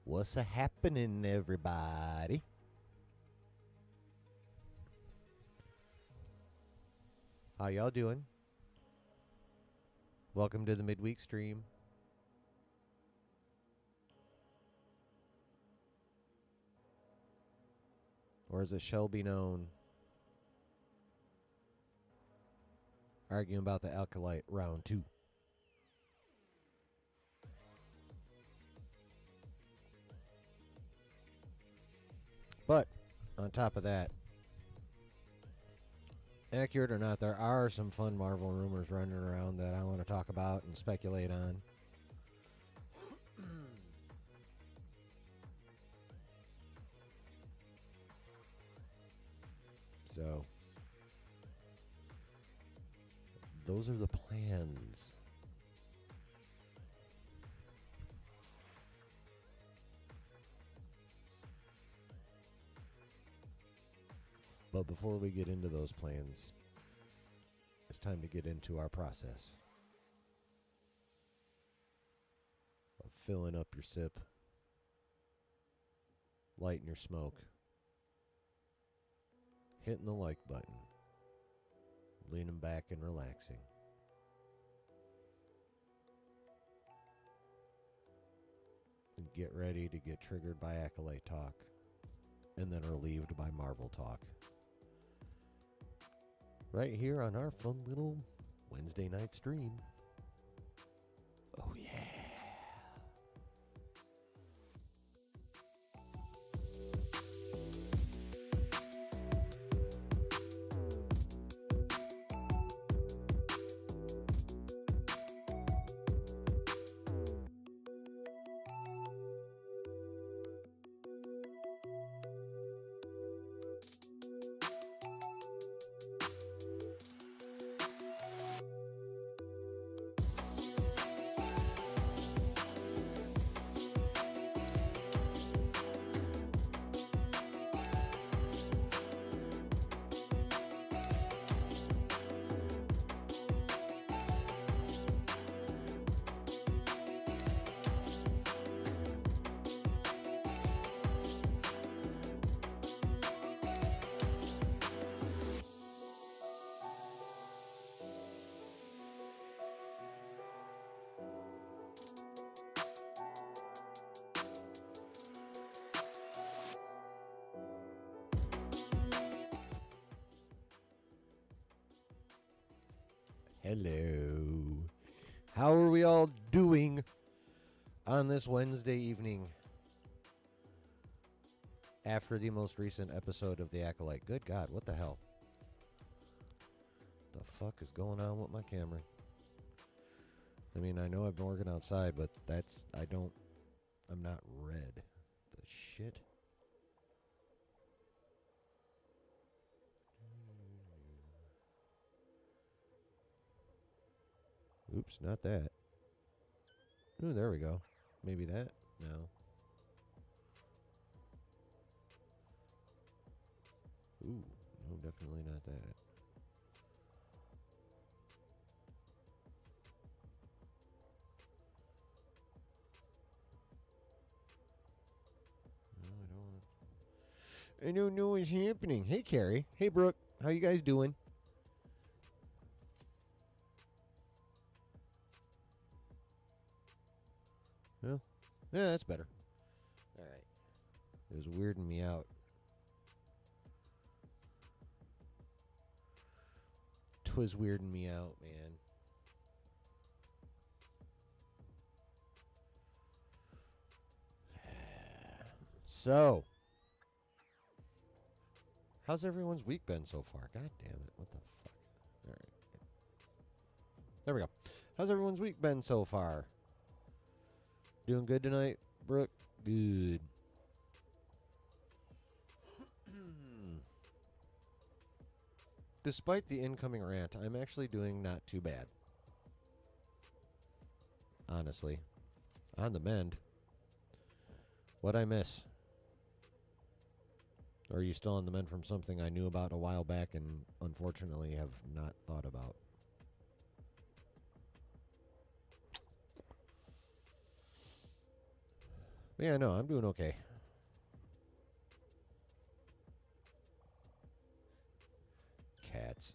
What's a happening, everybody? How y'all doing? Welcome to the midweek stream. Or as it shall be known, arguing about the Acolyte round 2. But on top of that, accurate or not, there are some fun Marvel rumors running around that I want to talk about and speculate on. So, those are the plans. But before we get into those plans, it's time to get into our process of filling up your sip, lighting your smoke, hitting the like button, leaning back and relaxing. And get ready to get triggered by Acolyte talk and then relieved by Marvel talk. Right here on our fun little Wednesday night stream. Oh yeah. Hello. How are we all doing on this Wednesday evening after the most recent episode of The Acolyte? Good God, what the hell? The fuck is going on with my camera? I mean, I know I've been working outside, but I'm not red. The shit? Oops, not that. Ooh, there we go. Maybe that? No. Ooh, no, definitely not that. No, I don't want to. I don't know what's happening. Hey, Carrie. Hey, Brooke. How you guys doing? Well, yeah, that's better. All right. It was weirding me out. Twas weirding me out, man. So, how's everyone's week been so far? God damn it. What the fuck? All right. There we go. How's everyone's week been so far? Doing good tonight, Brooke? Good. Despite the incoming rant, I'm actually doing not too bad. Honestly. On the mend. What'd I miss? Or are you still on the mend from something I knew about a while back and unfortunately have not thought about? But yeah, no, I'm doing okay. Cats.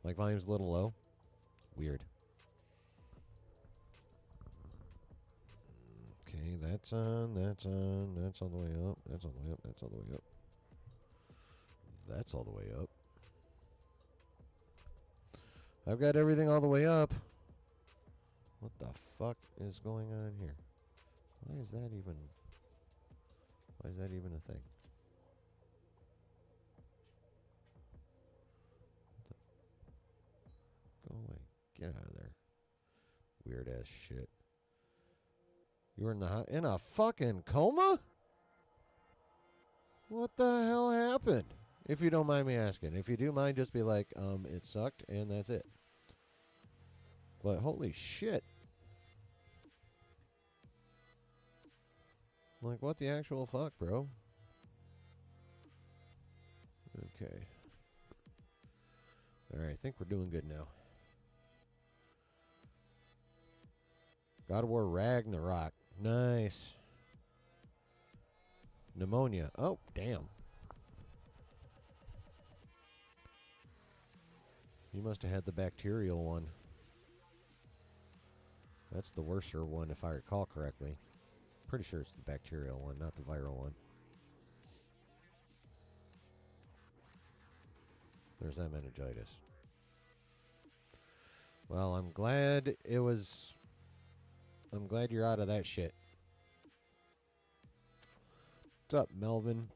Like volume's a little low. Weird. Okay, that's on, that's on, that's all the way up, that's all the way up, that's all the way up. That's all the way up. I've got everything all the way up. What the fuck is going on here? Why is that even a thing? Go away. Get out of there. Weird ass shit. You were in a fucking coma? What the hell happened? If you don't mind me asking. If you do mind, just be like, it sucked, and that's it. But holy shit. Like, what the actual fuck, bro? Okay. Alright, I think we're doing good now. God of War Ragnarok. Nice. Pneumonia. Oh, damn. You must have had the bacterial one. That's the worser one, if I recall correctly. Pretty sure it's the bacterial one, not the viral one. There's that meningitis. Well, I'm glad you're out of that shit. What's up, Melvin?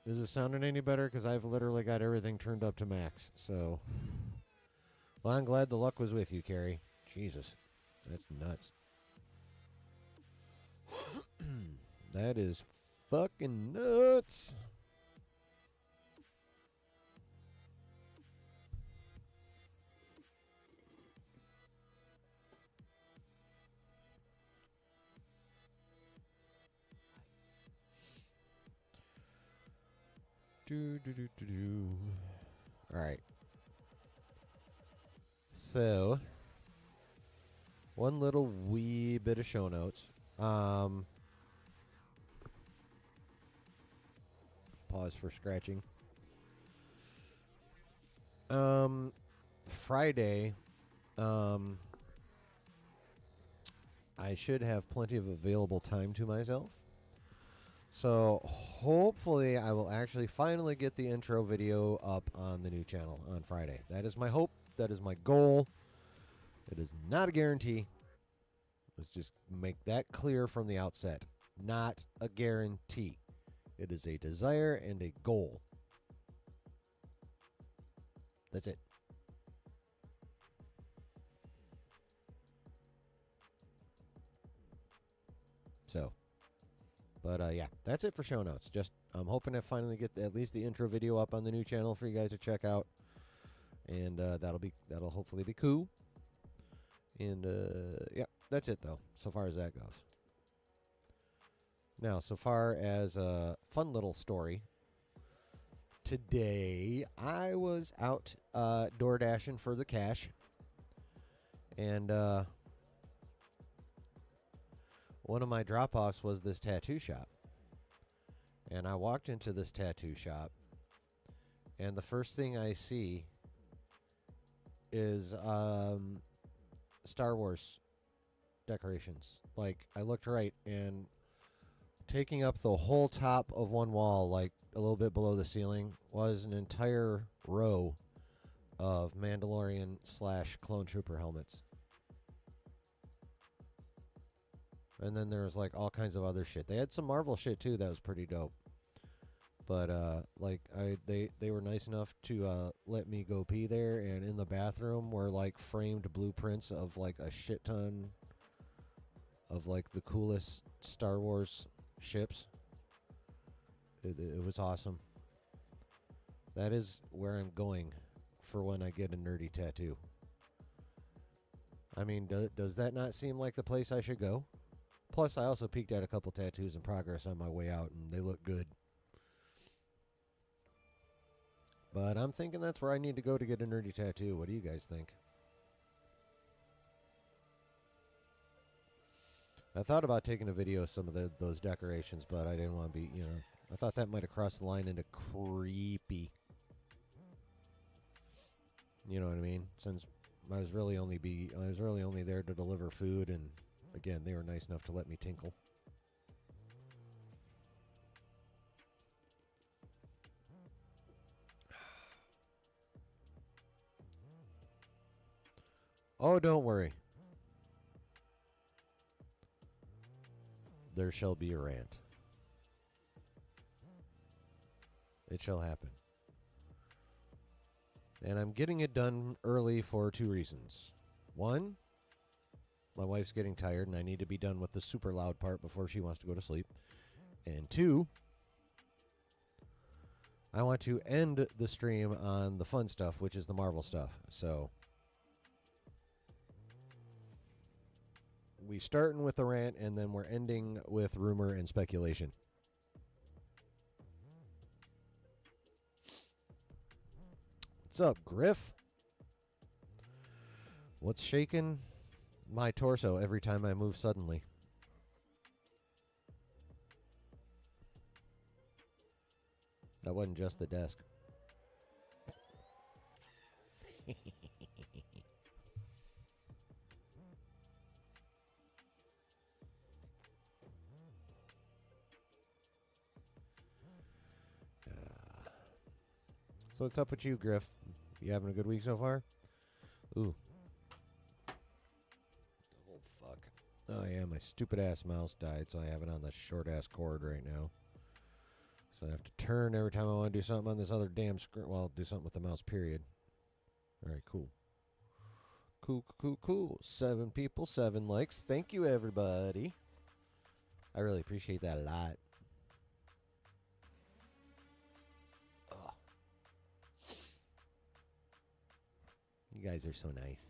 Is it sounding any better? Because I've literally got everything turned up to max. So, well, I'm glad the luck was with you, Carrie. Jesus, that's nuts. That is fucking nuts. All right. So, one little wee bit of show notes. Pause for scratching. Friday, I should have plenty of available time to myself. So hopefully I will actually finally get the intro video up on the new channel on Friday. That is my hope. That is my goal. It is not a guarantee. Let's just make that clear from the outset. Not a guarantee. It is a desire and a goal. That's it. So, but yeah, that's it for show notes. Just I'm hoping to finally get at least the intro video up on the new channel for you guys to check out, and that'll hopefully be cool. And yeah, that's it though. So far as that goes. Now, so far as a fun little story. Today I was out door dashing for the cash, and one of my drop-offs was this tattoo shop. And I walked into this tattoo shop, and the first thing I see is Star Wars decorations. Like, I looked right, and taking up the whole top of one wall, like a little bit below the ceiling, was an entire row of Mandalorian / Clone Trooper helmets. And then there was like all kinds of other shit. They had some Marvel shit too that was pretty dope. But like they were nice enough to let me go pee there, and in the bathroom were like framed blueprints of like a shit ton of like the coolest Star Wars ships. It was awesome. That is where I'm going for when I get a nerdy tattoo. I mean, does that not seem like the place I should go? Plus, I also peeked at a couple tattoos in progress on my way out, and they look good. But I'm thinking that's where I need to go to get a nerdy tattoo. What do you guys think? I thought about taking a video of some of those decorations, but I didn't want to be, you know, I thought that might have crossed the line into creepy. You know what I mean? Since I was really only there to deliver food, and again, they were nice enough to let me tinkle. Oh, don't worry. There shall be a rant. It shall happen. And I'm getting it done early for 2 reasons. One, my wife's getting tired and I need to be done with the super loud part before she wants to go to sleep. And 2, I want to end the stream on the fun stuff, which is the Marvel stuff. So we starting with the rant and then we're ending with rumor and speculation. What's up, Griff? What's shaking my torso every time I move suddenly? That wasn't just the desk. So what's up with you, Griff? You having a good week so far? Ooh. Oh, fuck. Oh, yeah, my stupid-ass mouse died, so I have it on the short-ass cord right now. So I have to turn every time I want to do something on this other damn screen. Well, do something with the mouse, period. All right, cool. Cool. 7 people, 7 likes. Thank you, everybody. I really appreciate that a lot. You guys are so nice.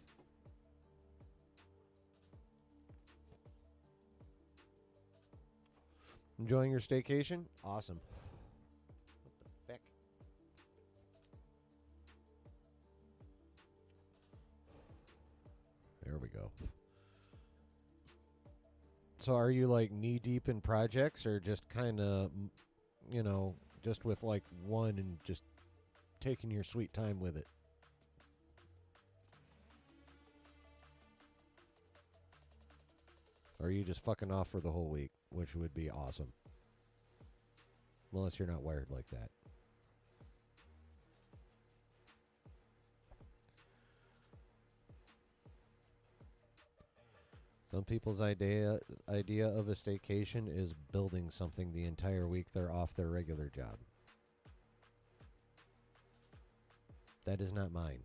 Enjoying your staycation? Awesome. What the heck? There we go. So are you like knee deep in projects or just kind of, you know, just with like one and just taking your sweet time with it? Or are you just fucking off for the whole week, which would be awesome. Unless you're not wired like that. Some people's idea of a staycation is building something the entire week they're off their regular job. That is not mine.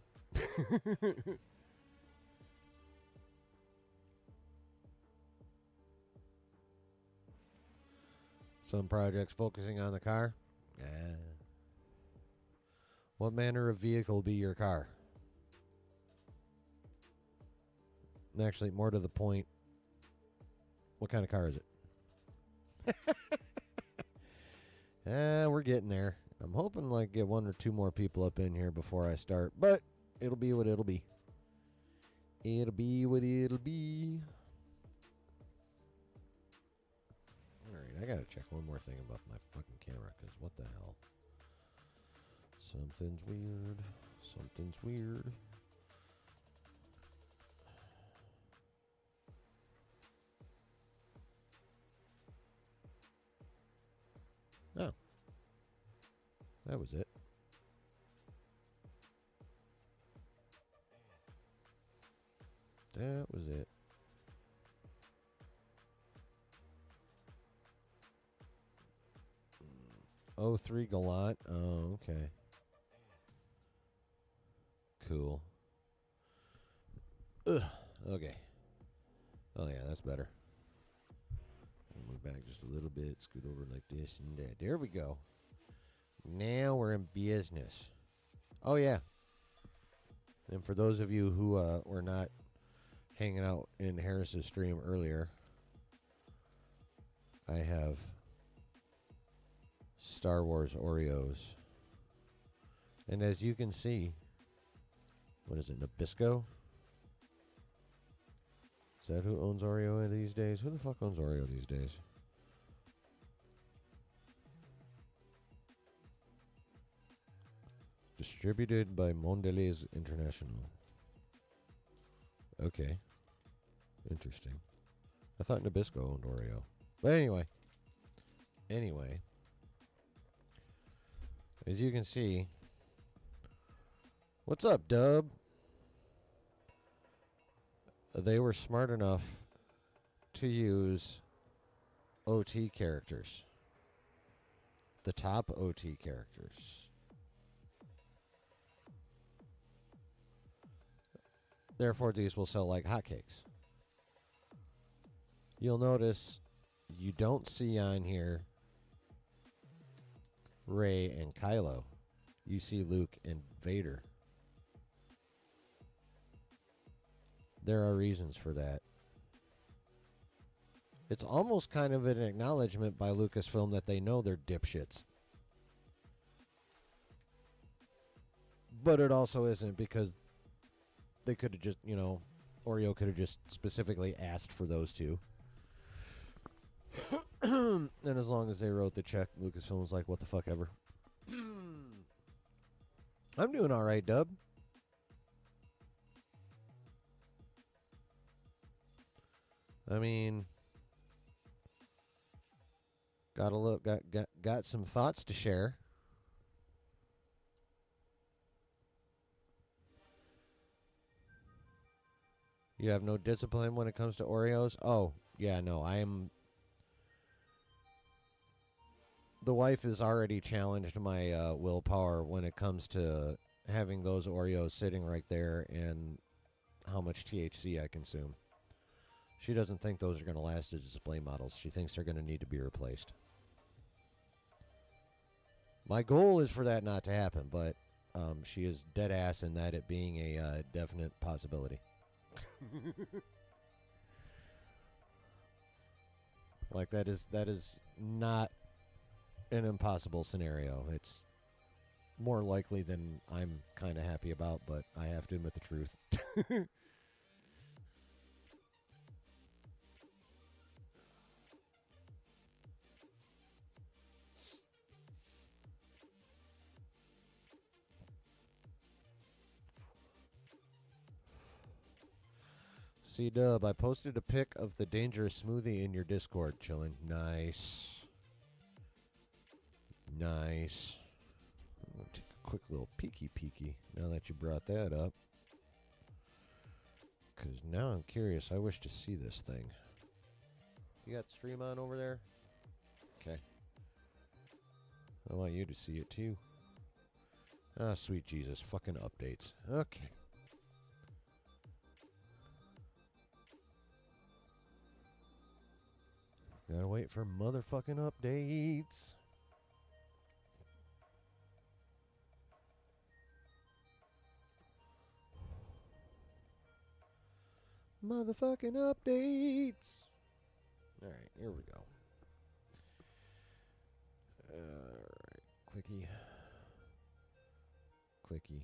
Some projects focusing on the car. What manner of vehicle will be your car? And actually, more to the point, what kind of car is it? We're getting there. I'm hoping like get 1 or 2 more people up in here before I start, but it'll be what it'll be. It'll be what it'll be. I gotta check one more thing about my fucking camera, because what the hell? Something's weird. Something's weird. Oh. That was it. That was it. Oh, 03 Gallant. Oh, okay. Cool. Ugh. Okay. Oh, yeah, that's better. I'll move back just a little bit. Scoot over like this and that. There we go. Now we're in business. Oh, yeah. And for those of you who were not hanging out in Harris's stream earlier, I have Star Wars Oreos. And as you can see, what is it, Nabisco? Is that who owns Oreo these days? Who the fuck owns Oreo these days? Distributed by Mondelez International. Okay. Interesting. I thought Nabisco owned Oreo. But anyway. As you can see. What's up, Dub? They were smart enough to use OT characters. The top OT characters. Therefore, these will sell like hotcakes. You'll notice you don't see on here Rey and Kylo. You see Luke and Vader. There are reasons for that. It's almost kind of an acknowledgement by Lucasfilm that they know they're dipshits. But it also isn't, because they could have just, Oreo could have just specifically asked for those two. And as long as they wrote the check, Lucasfilm was like, what the fuck ever. I'm doing all right, Dub. I mean, got some thoughts to share. You have no discipline when it comes to Oreos? Oh, yeah, no, the wife has already challenged my willpower when it comes to having those Oreos sitting right there and how much THC I consume. She doesn't think those are going to last as display models. She thinks they're going to need to be replaced. My goal is for that not to happen, but she is dead ass in that it being a definite possibility. Like that is not an impossible scenario. It's more likely than I'm kind of happy about, but I have to admit the truth. C-Dub, I posted a pic of the dangerous smoothie in your Discord, chilling. Nice. Nice. I'm going to take a quick little peeky now that you brought that up. Because now I'm curious. I wish to see this thing. You got the stream on over there? Okay. I want you to see it too. Ah, sweet Jesus. Fucking updates. Okay. Gotta wait for motherfucking updates. Motherfucking updates. Alright, here we go. Alright, clicky. Clicky.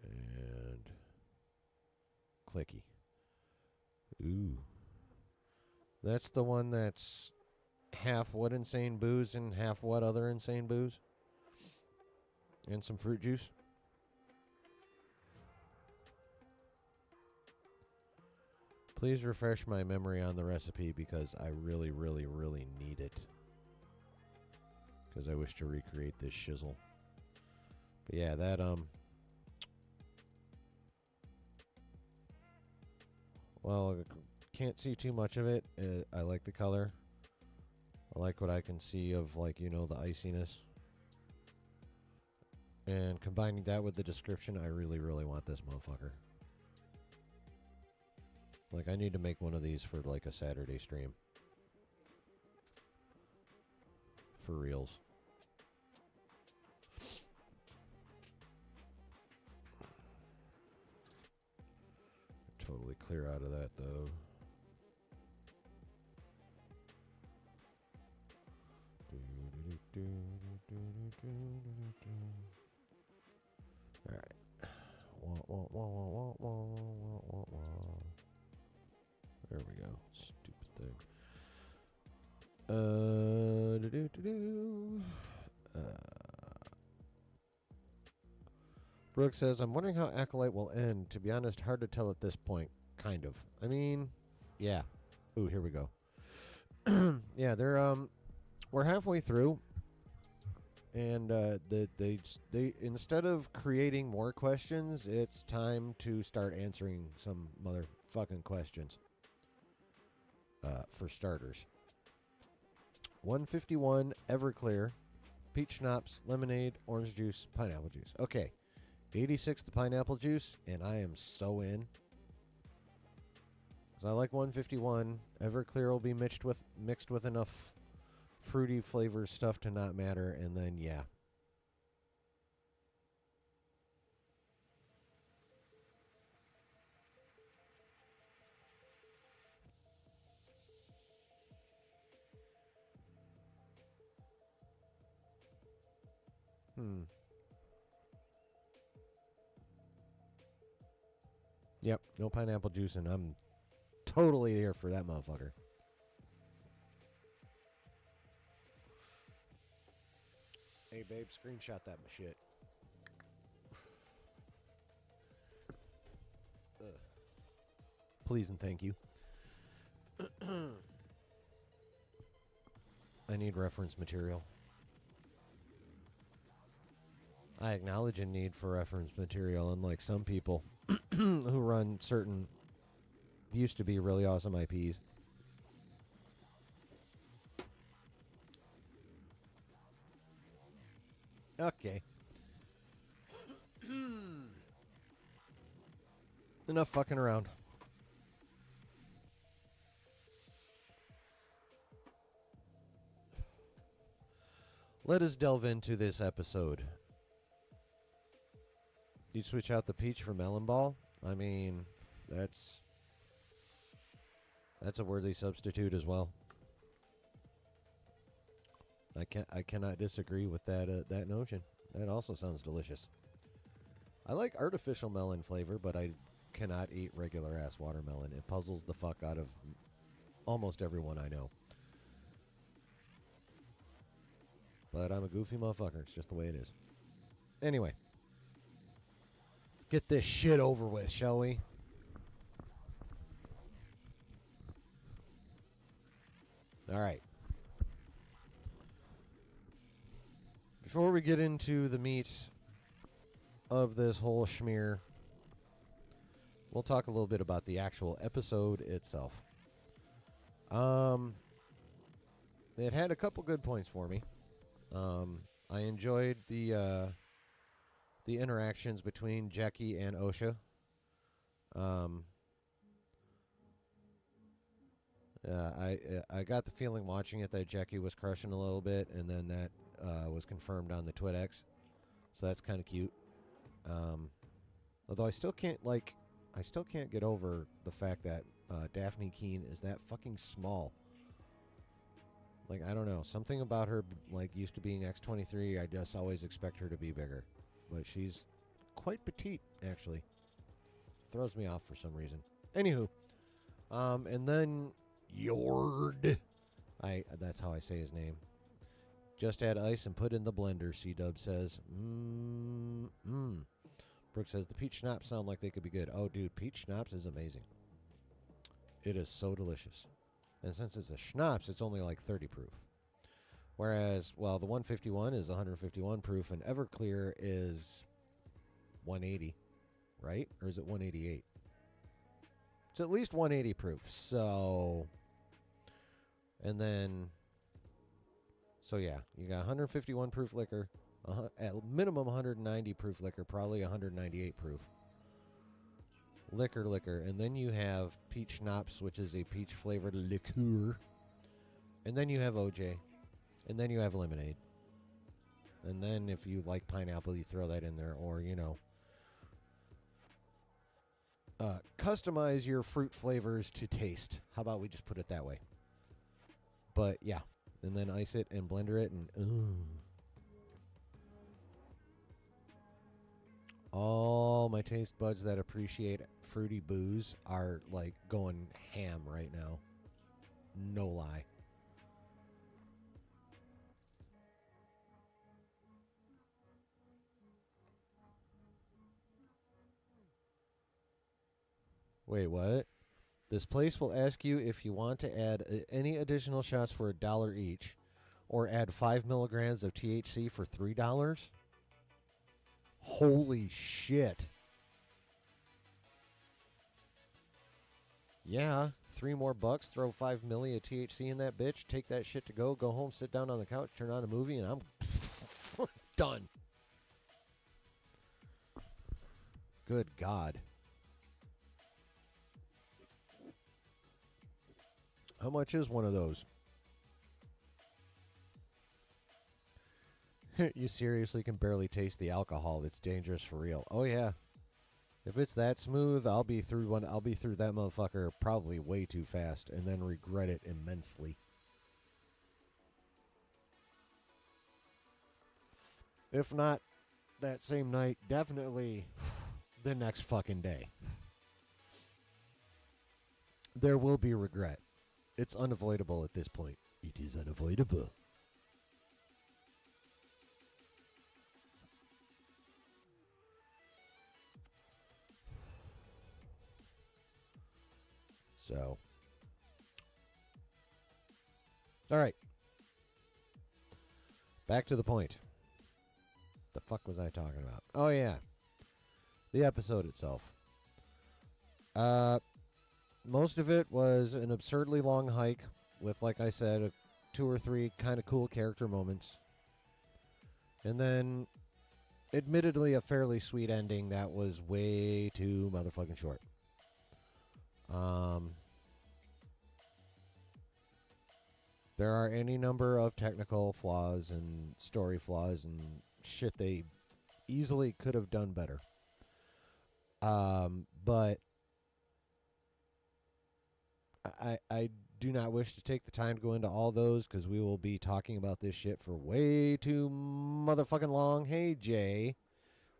And clicky. Ooh. That's the one that's half what insane booze and half what other insane booze? And some fruit juice? Please refresh my memory on the recipe because I really, really, really need it. Because I wish to recreate this shizzle. But yeah, that, well, can't see too much of it. I like the color. I like what I can see of, like, the iciness. And combining that with the description, I really, really want this motherfucker. Like, I need to make one of these for, like, a Saturday stream. For reals. Totally clear out of that, though. Alright. There we go. Stupid thing. Brooke says, I'm wondering how Acolyte will end. To be honest, hard to tell at this point. Kind of. I mean, yeah. Ooh, here we go. Yeah, we're halfway through, and they instead of creating more questions, it's time to start answering some motherfucking questions. For starters, 151 Everclear, peach schnapps, lemonade, orange juice, pineapple juice. Okay, 86 the pineapple juice, and I am so in. I like 151. Everclear will be mixed with enough fruity flavor stuff to not matter, and then yeah. Yep, no pineapple juice, and I'm totally here for that motherfucker. Hey, babe, screenshot that shit. Please and thank you. I need reference material. I acknowledge a need for reference material, unlike some people who run certain used to be really awesome IPs. Okay. Enough fucking around. Let us delve into this episode. You'd switch out the peach for melon ball? I mean, that's a worthy substitute as well. I cannot disagree with that notion. That also sounds delicious. I like artificial melon flavor, but I cannot eat regular ass watermelon. It puzzles the fuck out of almost everyone I know. But I'm a goofy motherfucker. It's just the way it is. Anyway. Let's get this shit over with, shall we? All right. Before we get into the meat of this whole schmear, we'll talk a little bit about the actual episode itself. It had a couple good points for me. I enjoyed the interactions between Jackie and Osha. I got the feeling watching it that Jackie was crushing a little bit, and then that was confirmed on the TwitX, so that's kind of cute. Although I still can't get over the fact that Daphne Keene is that fucking small. Like, I don't know, something about her like used to being X-23. I just always expect her to be bigger, but she's quite petite actually. Throws me off for some reason. Anywho, and then Yord, that's how I say his name. Just add ice and put in the blender, C-Dub says. Brooke says, the peach schnapps sound like they could be good. Oh, dude, peach schnapps is amazing. It is so delicious. And since it's a schnapps, it's only like 30 proof. Whereas, well, the 151 is 151 proof, and Everclear is 180, right? Or is it 188? It's at least 180 proof. So, and then... So, yeah, you got 151 proof liquor, at minimum 190 proof liquor, probably 198 proof. Liquor, and then you have peach schnapps, which is a peach-flavored liqueur. And then you have OJ. And then you have lemonade. And then if you like pineapple, you throw that in there, or, you know, customize your fruit flavors to taste. How about we just put it that way? But, yeah. And then ice it and blender it, and All my taste buds that appreciate fruity booze are like going ham right now. No lie. Wait, what? This place will ask you if you want to add any additional shots for $1 each, or add 5 milligrams of THC for $3. Holy shit! Yeah, $3 more. Throw 5 milli of THC in that bitch. Take that shit to go. Go home, sit down on the couch, turn on a movie, and I'm done. Good God. How much is one of those? You seriously can barely taste the alcohol. It's dangerous for real. Oh yeah. If it's that smooth, I'll be through that motherfucker probably way too fast and then regret it immensely. If not that same night, definitely the next fucking day. There will be regret. It's unavoidable at this point. It is unavoidable. So, all right. Back to the point. The fuck was I talking about? Oh yeah, the episode itself. Most of it was an absurdly long hike with, like I said, 2 or 3 kind of cool character moments, and then, admittedly, a fairly sweet ending that was way too motherfucking short. There are any number of technical flaws and story flaws and shit they easily could have done better. But I do not wish to take the time to go into all those because we will be talking about this shit for way too motherfucking long. Hey, Jay.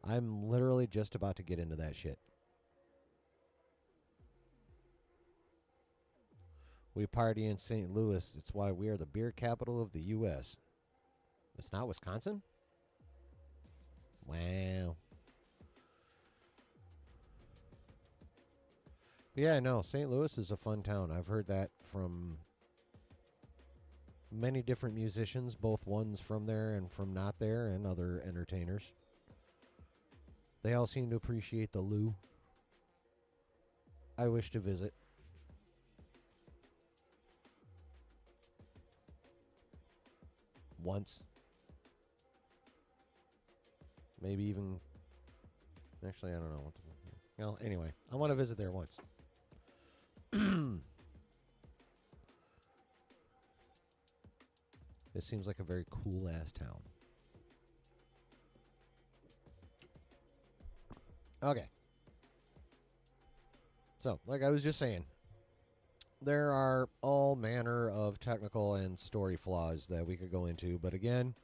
I'm literally just about to get into that shit. We party in St. Louis. It's why we are the beer capital of the U.S. It's not Wisconsin? Wow. But yeah, no, St. Louis is a fun town. I've heard that from many different musicians, both ones from there and from not there, and other entertainers. They all seem to appreciate the Lou. I wish to visit. Once. Maybe even... Actually, I don't know. Well, anyway, I want to visit there once. This seems like a very cool-ass town. Okay. So, like I was just saying, there are all manner of technical and story flaws that we could go into. But again,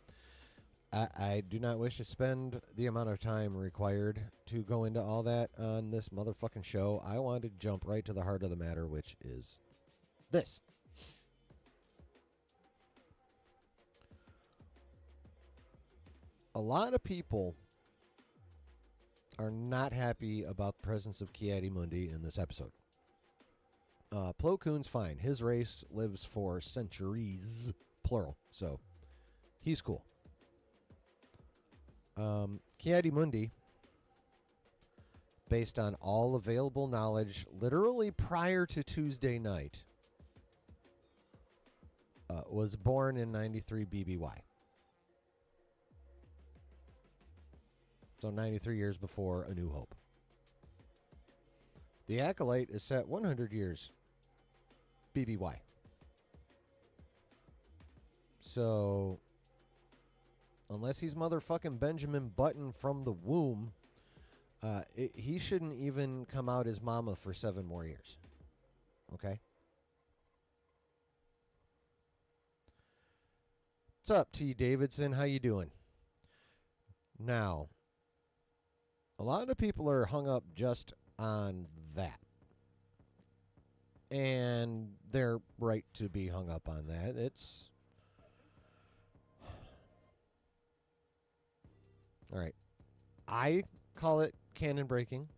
I do not wish to spend the amount of time required to go into all that on this motherfucking show. I want to jump right to the heart of the matter, which is this. A lot of people are not happy about the presence of Ki-Adi-Mundi in this episode. Plo Koon's fine. His race lives for centuries, plural, so he's cool. Ki-Adi-Mundi, based on all available knowledge, literally prior to Tuesday night, was born in 93 BBY. So 93 years before A New Hope. The Acolyte is set 100 years BBY. So, unless he's motherfucking Benjamin Button from the womb, he shouldn't even come out as mama for 7 more years. Okay? What's up, T. Davidson? How you doing? Now, A lot of people are hung up just on that. And they're right to be hung up on that. It's... All right. I call it canon breaking.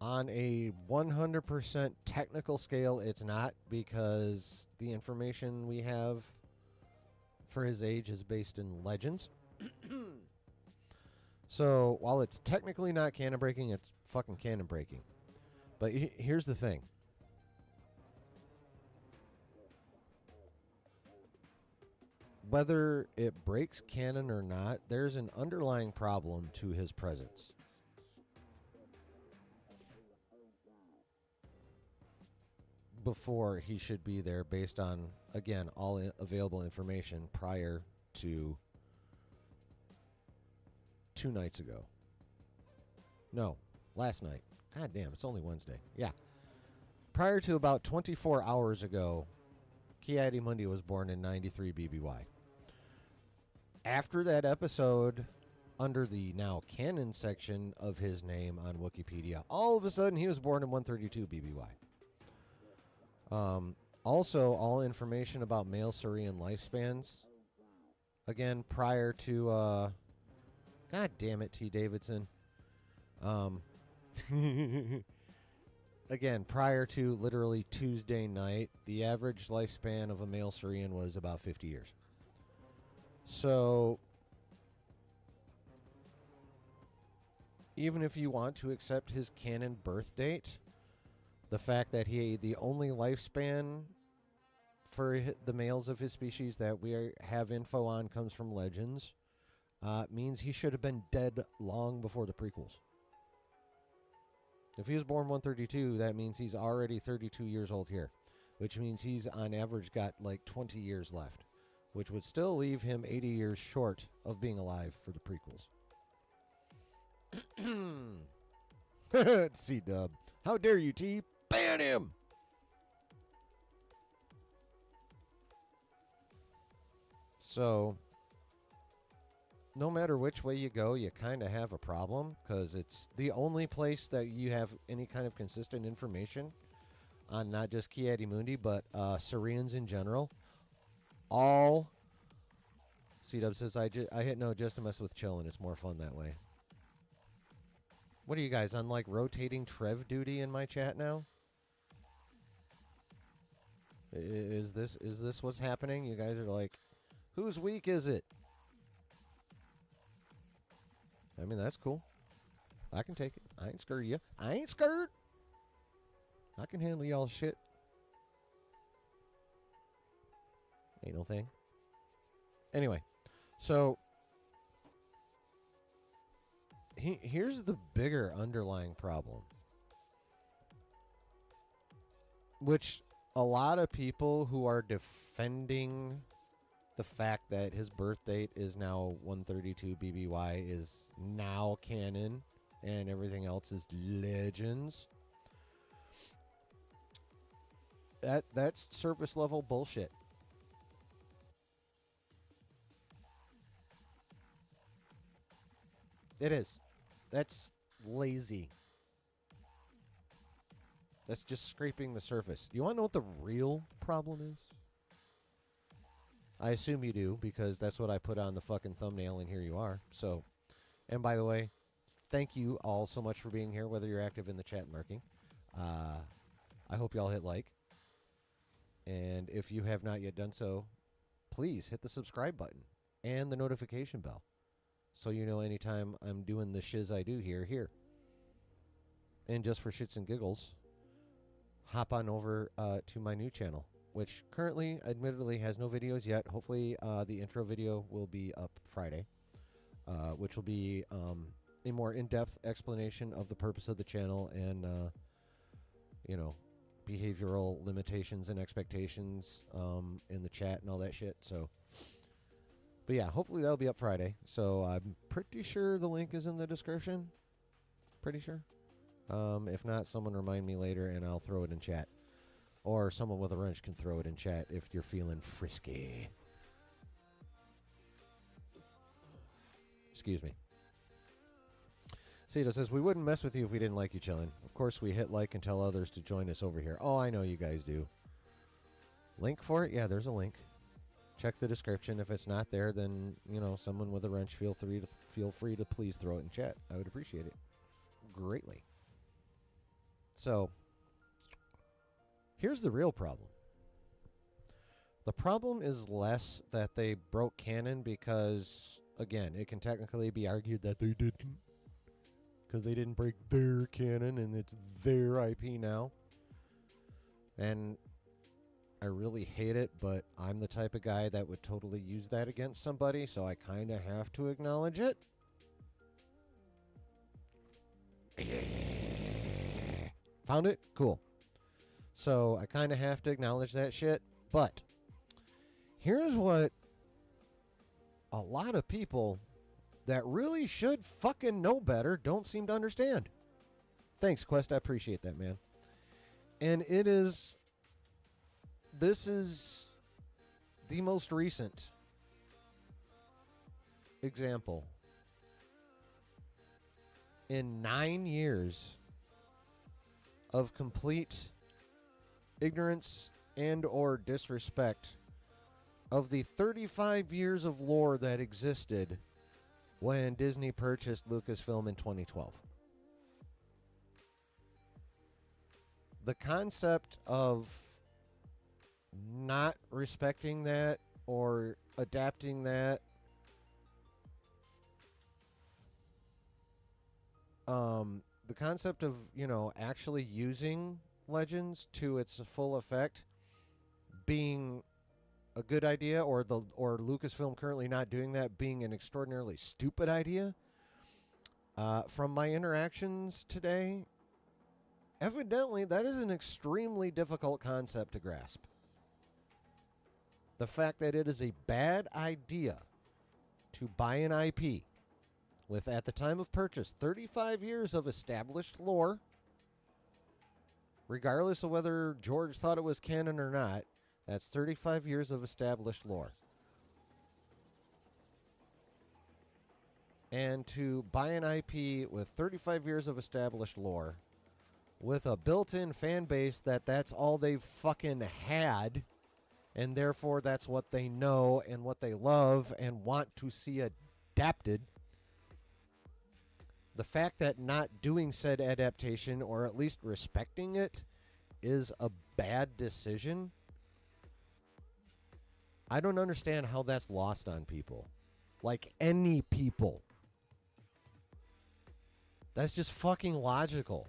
On a 100% technical scale, it's not, because the information we have for his age is based in legends. So while it's technically not canon breaking, it's fucking canon breaking. But here's the thing. Whether it breaks canon or not, there's an underlying problem to his presence. Before he should be there, based on, again, all available information prior to 2 nights ago. No, last night. God damn, it's only Wednesday. Yeah. Prior to about 24 hours ago, Ki-Adi-Mundi was born in 93 BBY. After that episode, under the now canon section of his name on Wikipedia, all of a sudden he was born in 132 BBY. Also, all information about male Saurian lifespans, again, prior to, God damn it, T. Davidson. Again, prior to literally Tuesday night, the average lifespan of a male Saurian was about 50 years. So, even if you want to accept his canon birth date, the fact that the only lifespan for the males of his species that we have info on comes from legends, means he should have been dead long before the prequels. If he was born 132, that means he's already 32 years old here, which means he's on average got like 20 years left, which would still leave him 80 years short of being alive for the prequels. C-Dub. How dare you, T? Ban him! So, no matter which way you go, you kind of have a problem, because it's the only place that you have any kind of consistent information on not just Ki-Adi-Mundi, but Saurians in general. All... C-Dub says, I hit no just to mess with chillin'. It's more fun that way. What are you guys, on like rotating Trev duty in my chat now? Is this what's happening? You guys are like, whose week is it? I mean, that's cool. I can take it. I ain't scared of you. I ain't scared. I can handle y'all shit. Ain't no thing. Anyway, so here's the bigger underlying problem, which a lot of people who are defending the fact that his birth date is now 132 BBY is now canon and everything else is legends. That's surface level bullshit. It is. That's lazy. That's just scraping the surface. You want to know what the real problem is? I assume you do, because that's what I put on the fucking thumbnail, and here you are. So, and by the way, thank you all so much for being here, whether you're active in the chat and lurking. I hope you all hit like. And if you have not yet done so, please hit the subscribe button and the notification bell, so you know anytime I'm doing the shiz I do here. And just for shits and giggles, hop on over to my new channel, which currently, admittedly, has no videos yet. Hopefully, the intro video will be up Friday, which will be a more in-depth explanation of the purpose of the channel and, you know, behavioral limitations and expectations in the chat and all that shit. So, but yeah, hopefully that'll be up Friday. So I'm pretty sure the link is in the description. Pretty sure. If not, someone remind me later and I'll throw it in chat. Or someone with a wrench can throw it in chat if you're feeling frisky. Excuse me. Cito says, we wouldn't mess with you if we didn't like you chilling. Of course, we hit like and tell others to join us over here. Oh, I know you guys do. Link for it? Yeah, there's a link. Check the description. If it's not there, then, you know, someone with a wrench, feel free to please throw it in chat. I would appreciate it greatly. So, here's the real problem. The problem is less that they broke canon because, again, it can technically be argued that they didn't. Because they didn't break their canon and it's their IP now. And I really hate it, but I'm the type of guy that would totally use that against somebody, so I kind of have to acknowledge it. Found it? Cool. So I kind of have to acknowledge that shit. But here's what a lot of people that really should fucking know better don't seem to understand. Thanks, Quest. I appreciate that, man. And this is the most recent example. In 9 years of complete ignorance and or disrespect of the 35 years of lore that existed when Disney purchased Lucasfilm in 2012. The concept of not respecting that or adapting that, the concept of, you know, actually using Legends to its full effect being a good idea, or Lucasfilm currently not doing that being an extraordinarily stupid idea. From my interactions today, evidently that is an extremely difficult concept to grasp. The fact that it is a bad idea to buy an IP with, at the time of purchase, 35 years of established lore, regardless of whether George thought it was canon or not. That's 35 years of established lore. And to buy an IP with 35 years of established lore, with a built-in fan base that's all they've fucking had, and therefore that's what they know and what they love and want to see adapted. The fact that not doing said adaptation, or at least respecting it, is a bad decision. I don't understand how that's lost on people. Like any people. That's just fucking logical.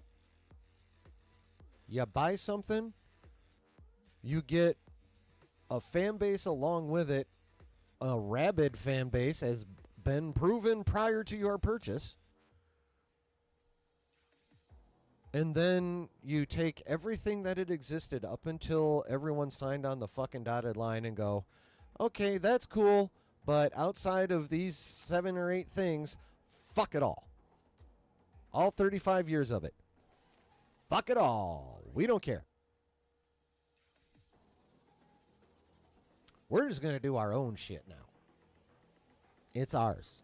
You buy something, you get a fan base along with it. A rabid fan base has been proven prior to your purchase. And then you take everything that it existed up until everyone signed on the fucking dotted line and go, okay, that's cool, but outside of these 7 or 8 things, fuck it all. All 35 years of it. Fuck it all. We don't care. We're just going to do our own shit now. It's ours.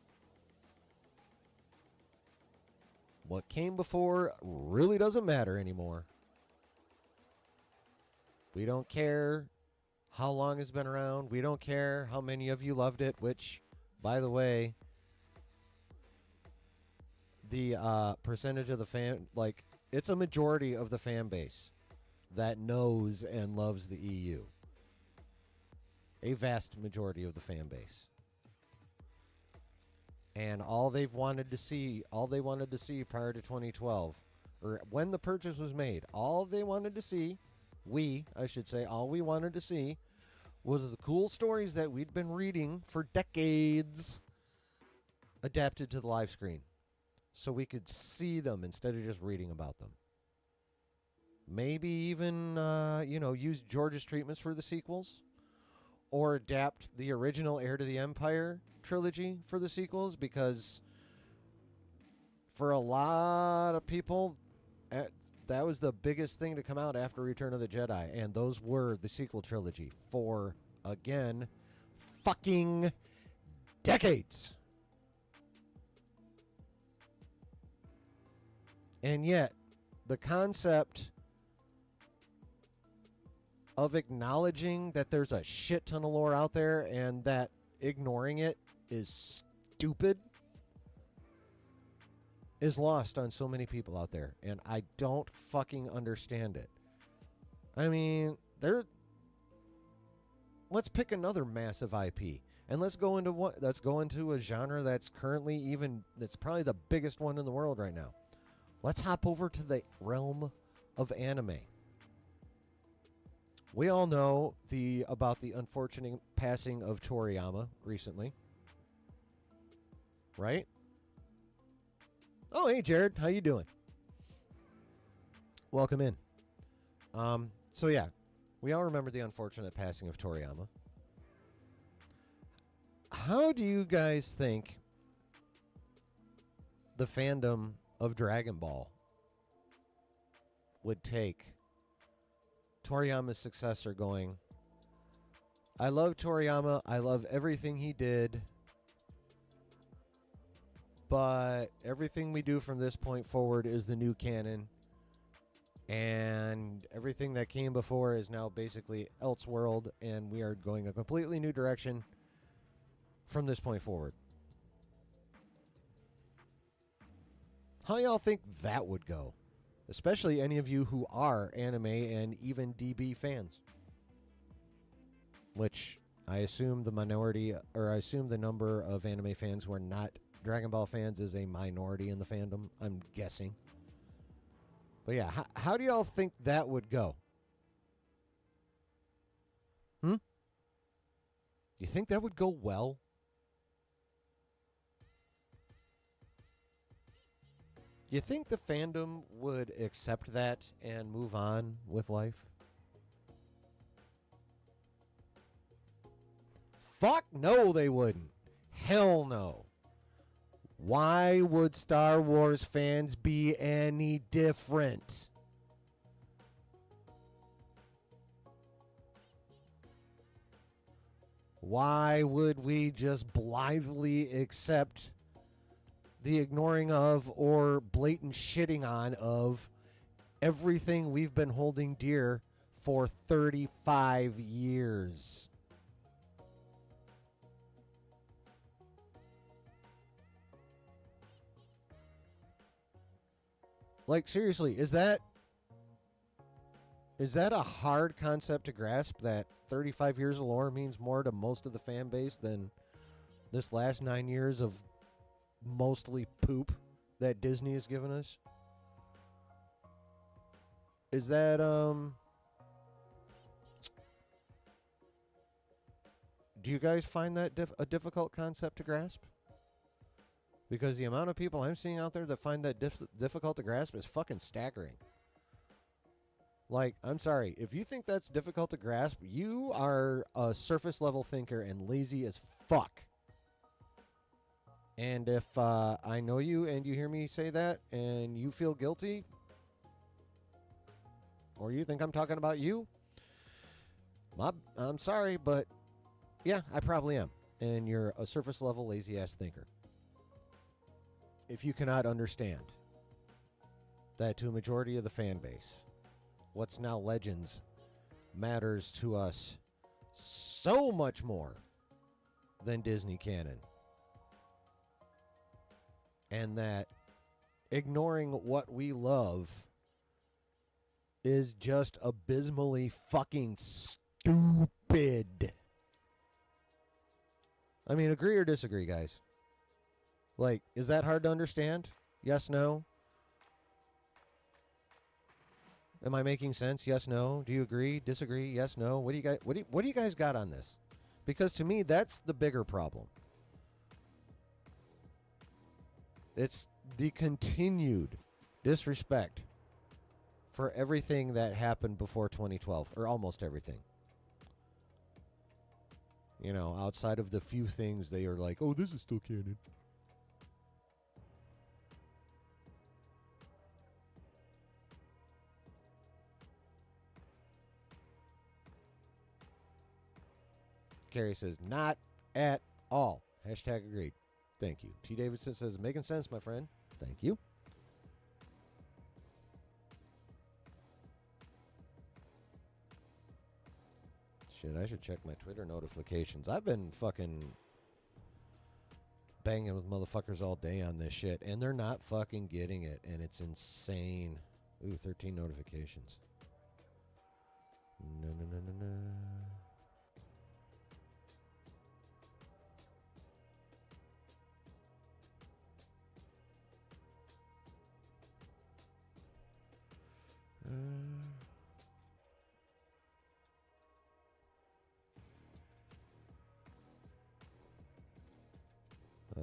What came before really doesn't matter anymore. We don't care how long it's been around. We don't care how many of you loved it, which, by the way, the percentage of the fan, like, it's a majority of the fan base that knows and loves the EU. A vast majority of the fan base. And all they wanted to see prior to 2012, or when the purchase was made, all we wanted to see was the cool stories that we'd been reading for decades adapted to the live screen. So we could see them instead of just reading about them. Maybe even, use George's treatments for the sequels. Or adapt the original Heir to the Empire trilogy for the sequels, because for a lot of people, that was the biggest thing to come out after Return of the Jedi, and those were the sequel trilogy for, again, fucking decades. And yet, the concept of acknowledging that there's a shit ton of lore out there and that ignoring it is stupid is lost on so many people out there. And I don't fucking understand it. I mean, let's pick another massive IP. And let's go into a genre that's probably the biggest one in the world right now. Let's hop over to the realm of anime. We all know about the unfortunate passing of Toriyama recently. Right? Oh, hey Jared, how you doing? Welcome in. So yeah, we all remember the unfortunate passing of Toriyama. How do you guys think the fandom of Dragon Ball would take Toriyama's successor going, I love Toriyama, I love everything he did, but everything we do from this point forward is the new canon, and everything that came before is now basically Elseworld, and we are going a completely new direction from this point forward. How y'all think that would go? Especially any of you who are anime and even DB fans. Which I assume the number of anime fans who are not Dragon Ball fans is a minority in the fandom, I'm guessing. But yeah, how do y'all think that would go? You think that would go well? You think the fandom would accept that and move on with life? Fuck no, they wouldn't. Hell no. Why would Star Wars fans be any different? Why would we just blithely accept the ignoring of or blatant shitting on of everything we've been holding dear for 35 years? Like, seriously, is that a hard concept to grasp, that 35 years of lore means more to most of the fan base than this last 9 years of mostly poop that Disney has given us? Is that, do you guys find that a difficult concept to grasp? Because the amount of people I'm seeing out there that find that difficult to grasp is fucking staggering. Like, I'm sorry, if you think that's difficult to grasp, you are a surface level thinker and lazy as fuck. And if I know you and you hear me say that and you feel guilty, or you think I'm talking about you, I'm sorry, but yeah, I probably am. And you're a surface level lazy ass thinker. If you cannot understand that to a majority of the fan base, what's now Legends matters to us so much more than Disney canon. And that ignoring what we love is just abysmally fucking stupid. I mean, agree or disagree, guys? Like, is that hard to understand? Yes, no? Am I making sense? Yes, no? Do you agree? Disagree? Yes, no? What do you guys got on this? Because to me, that's the bigger problem. It's the continued disrespect for everything that happened before 2012, or almost everything. You know, outside of the few things they are like, oh, this is still canon. Carrie says, not at all. Hashtag agreed. Thank you. T. Davidson says, making sense, my friend. Thank you. Shit, I should check my Twitter notifications. I've been fucking banging with motherfuckers all day on this shit, and they're not fucking getting it, and it's insane. Ooh, 13 notifications. No, no, no, no, no.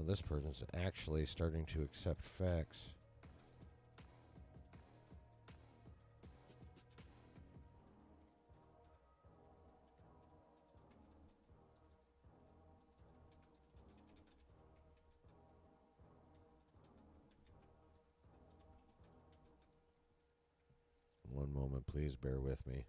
This person's actually starting to accept facts. One moment, please bear with me.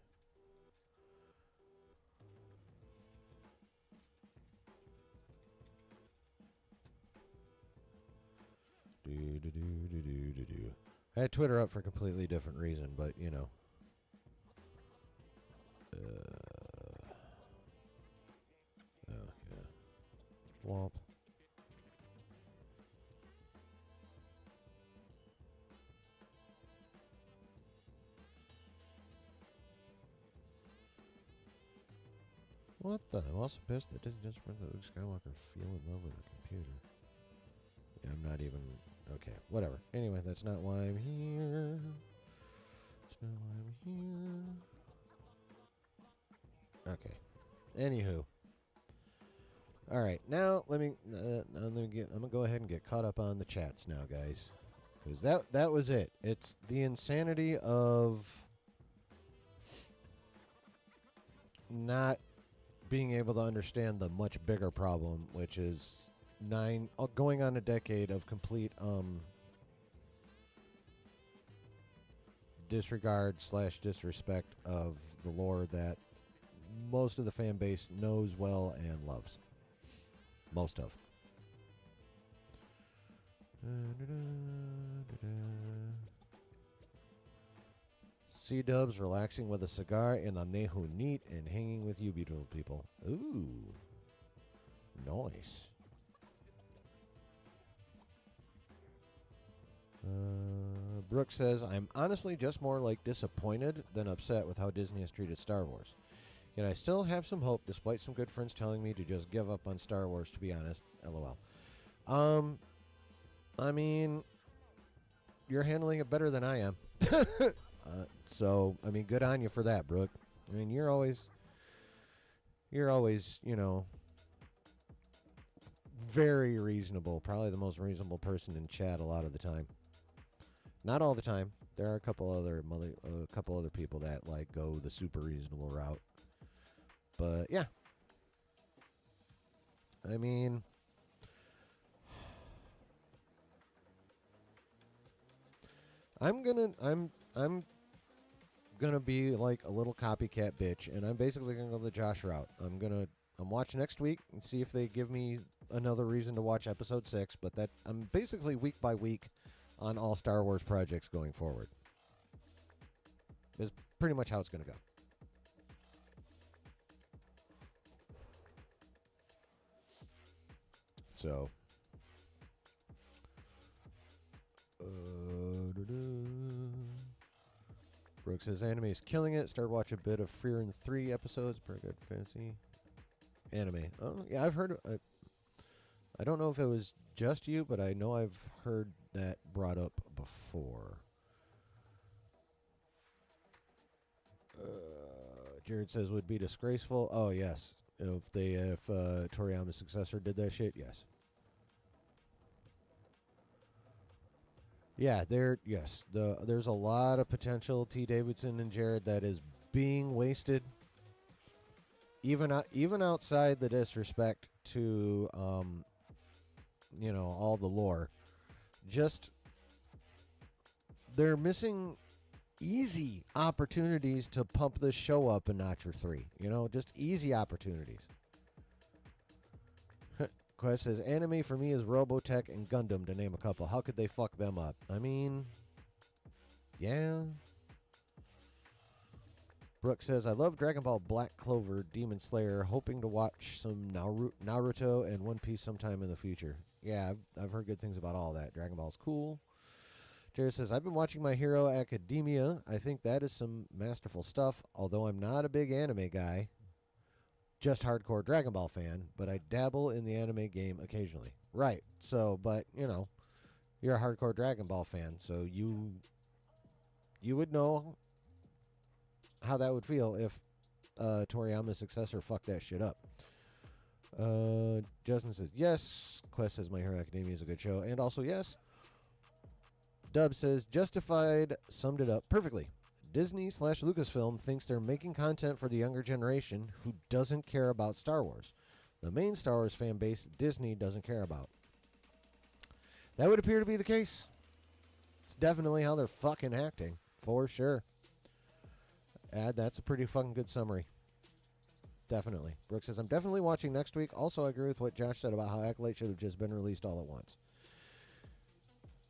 I had Twitter up for a completely different reason, but you know. Oh, yeah. Womp. What the? I'm also pissed that Disney just let Luke Skywalker feel in love with a computer. Yeah, I'm not even... Okay, whatever. Anyway, that's not why I'm here. That's not why I'm here. Okay. Anywho. All right, now let me I'm gonna go ahead and get caught up on the chats now, guys, because that was it. It's the insanity of not being able to understand the much bigger problem, which is going on a decade of complete disregard/disrespect of the lore that most of the fan base knows well and loves. Most of. C-dubs relaxing with a cigar in a nehu neat and hanging with you beautiful people. Ooh. Nice. Brooke says, I'm honestly just more like disappointed than upset with how Disney has treated Star Wars. Yet I still have some hope, despite some good friends telling me to just give up on Star Wars, to be honest. LOL. I mean, you're handling it better than I am. So, I mean, good on you for that, Brooke. I mean, you're always, you know, very reasonable. Probably the most reasonable person in chat a lot of the time. Not all the time. There are a couple other people that like go the super reasonable route. But yeah. I mean, I'm gonna be like a little copycat bitch, and I'm basically gonna go the Josh route. I'm watching next week and see if they give me another reason to watch episode 6, but that I'm basically week by week on all Star Wars projects going forward. Is pretty much how it's gonna go. So Brooke says anime is killing it. Started watching a bit of Fear in 3 episodes. Pretty good fantasy anime. Oh yeah, I've heard. I don't know if it was just you, but I know I've heard that brought up before. Jared says would be disgraceful. Oh yes, if Toriyama's successor did that shit, yes. Yeah, there's a lot of potential T. Davidson and Jared that is being wasted. Even outside the disrespect to all the lore, just they're missing easy opportunities to pump this show up a notch or 3. Just easy opportunities. Quest says, anime for me is Robotech and Gundam, to name a couple. How could they fuck them up? I mean, yeah. Brooke says, I love Dragon Ball Black Clover, Demon Slayer, hoping to watch some Naruto and One Piece sometime in the future. Yeah, I've heard good things about all that. Dragon Ball's cool. Jared says, I've been watching My Hero Academia. I think that is some masterful stuff, although I'm not a big anime guy. Just hardcore Dragon Ball fan, but I dabble in the anime game occasionally. Right. So, but, you know, you're a hardcore Dragon Ball fan, so you would know how that would feel if Toriyama's successor fucked that shit up. Justin says, yes. Quest says My Hero Academia is a good show. And also, yes. Dub says, Justified summed it up perfectly. Disney/Lucasfilm thinks they're making content for the younger generation who doesn't care about Star Wars. The main Star Wars fan base, Disney doesn't care about. That would appear to be the case. It's definitely how they're fucking acting, for sure. That's a pretty fucking good summary. Definitely. Brooke says, I'm definitely watching next week. Also, I agree with what Josh said about how Acolyte should have just been released all at once.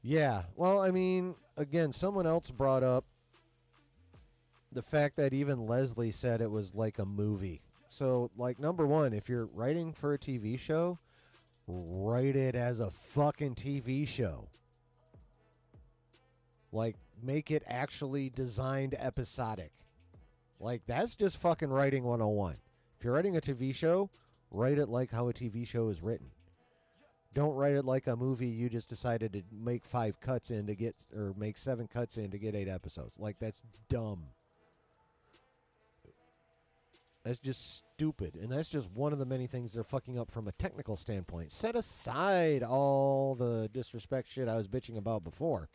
Yeah. Well, I mean, again, someone else brought up the fact that even Leslie said it was like a movie. So, like, number one, if you're writing for a TV show, write it as a fucking TV show. Like, make it actually designed episodic. Like, that's just fucking writing 101. If you're writing a TV show, write it like how a TV show is written. Don't write it like a movie you just decided to make 5 cuts in to get, or make 7 cuts in to get 8 episodes. Like, that's dumb. That's just stupid. And that's just one of the many things they're fucking up from a technical standpoint. Set aside all the disrespect shit I was bitching about before.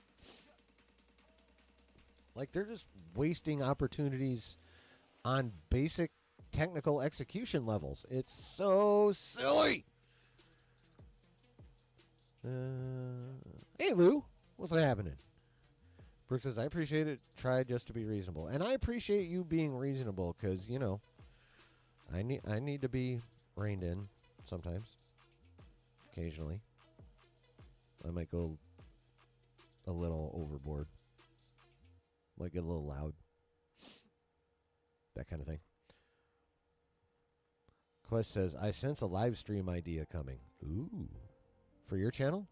Like, they're just wasting opportunities on basic technical execution levels. It's so silly. Hey, Lou. What's happening? Brooke says, I appreciate it. Try just to be reasonable. And I appreciate you being reasonable because, you know, I need to be reined in sometimes. Occasionally. I might go a little overboard. Might get a little loud. That kind of thing. Quest says, I sense a live stream idea coming. Ooh. For your channel?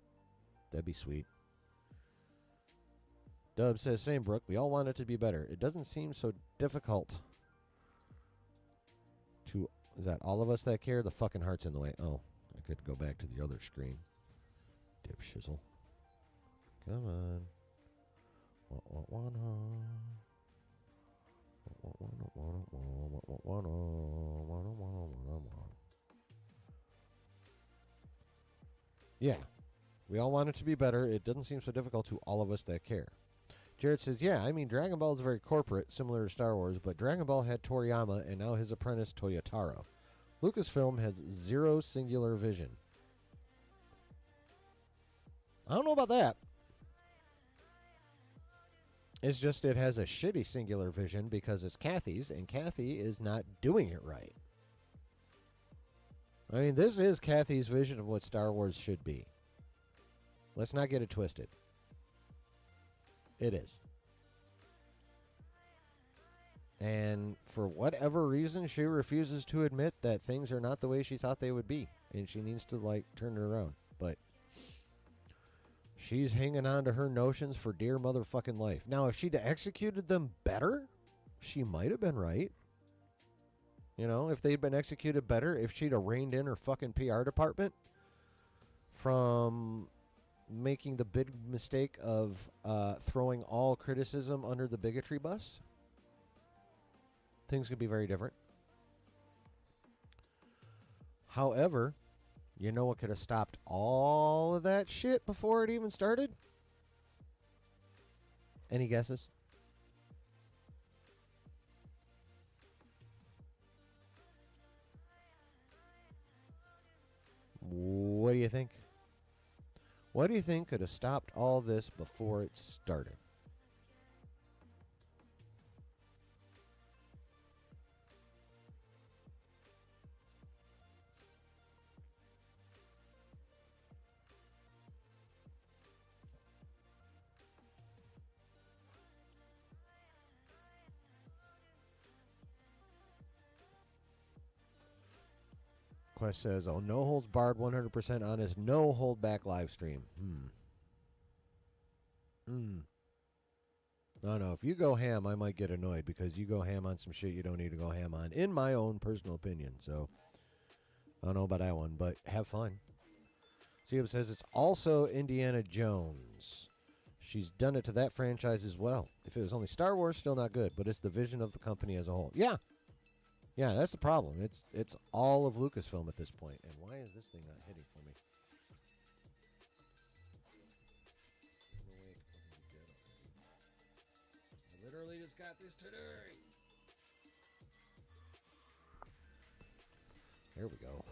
That'd be sweet. Dub says, same, Brooke. We all want it to be better. It doesn't seem so difficult to... Is that all of us that care? The fucking heart's in the way. Oh, I could go back to the other screen. Dip shizzle. Come on. Yeah. We all want it to be better. It doesn't seem so difficult to all of us that care. Jared says, yeah, I mean, Dragon Ball is very corporate, similar to Star Wars, but Dragon Ball had Toriyama and now his apprentice Toyotaro. Lucasfilm has zero singular vision. I don't know about that. It's just it has a shitty singular vision because it's Kathy's, and Kathy is not doing it right. I mean, this is Kathy's vision of what Star Wars should be. Let's not get it twisted. It is. And for whatever reason, she refuses to admit that things are not the way she thought they would be. And she needs to, like, turn it around. But she's hanging on to her notions for dear motherfucking life. Now, if she'd executed them better, she might have been right. You know, if they'd been executed better, if she'd have reined in her fucking PR department from making the big mistake of throwing all criticism under the bigotry bus, things could be very different. However, you know what could have stopped all of that shit before it even started? Any guesses? What do you think? What do you think could have stopped all this before it started? Quest says, oh, no holds barred, 100% honest, no hold back live stream. No, no. If you go ham, I might get annoyed because you go ham on some shit you don't need to go ham on, in my own personal opinion. So, I don't know about that one, but have fun. Siab says it's also Indiana Jones. She's done it to that franchise as well. If it was only Star Wars, still not good, but it's the vision of the company as a whole. Yeah. Yeah, that's the problem. It's all of Lucasfilm at this point. And why is this thing not hitting for me? I literally just got this today. There we go.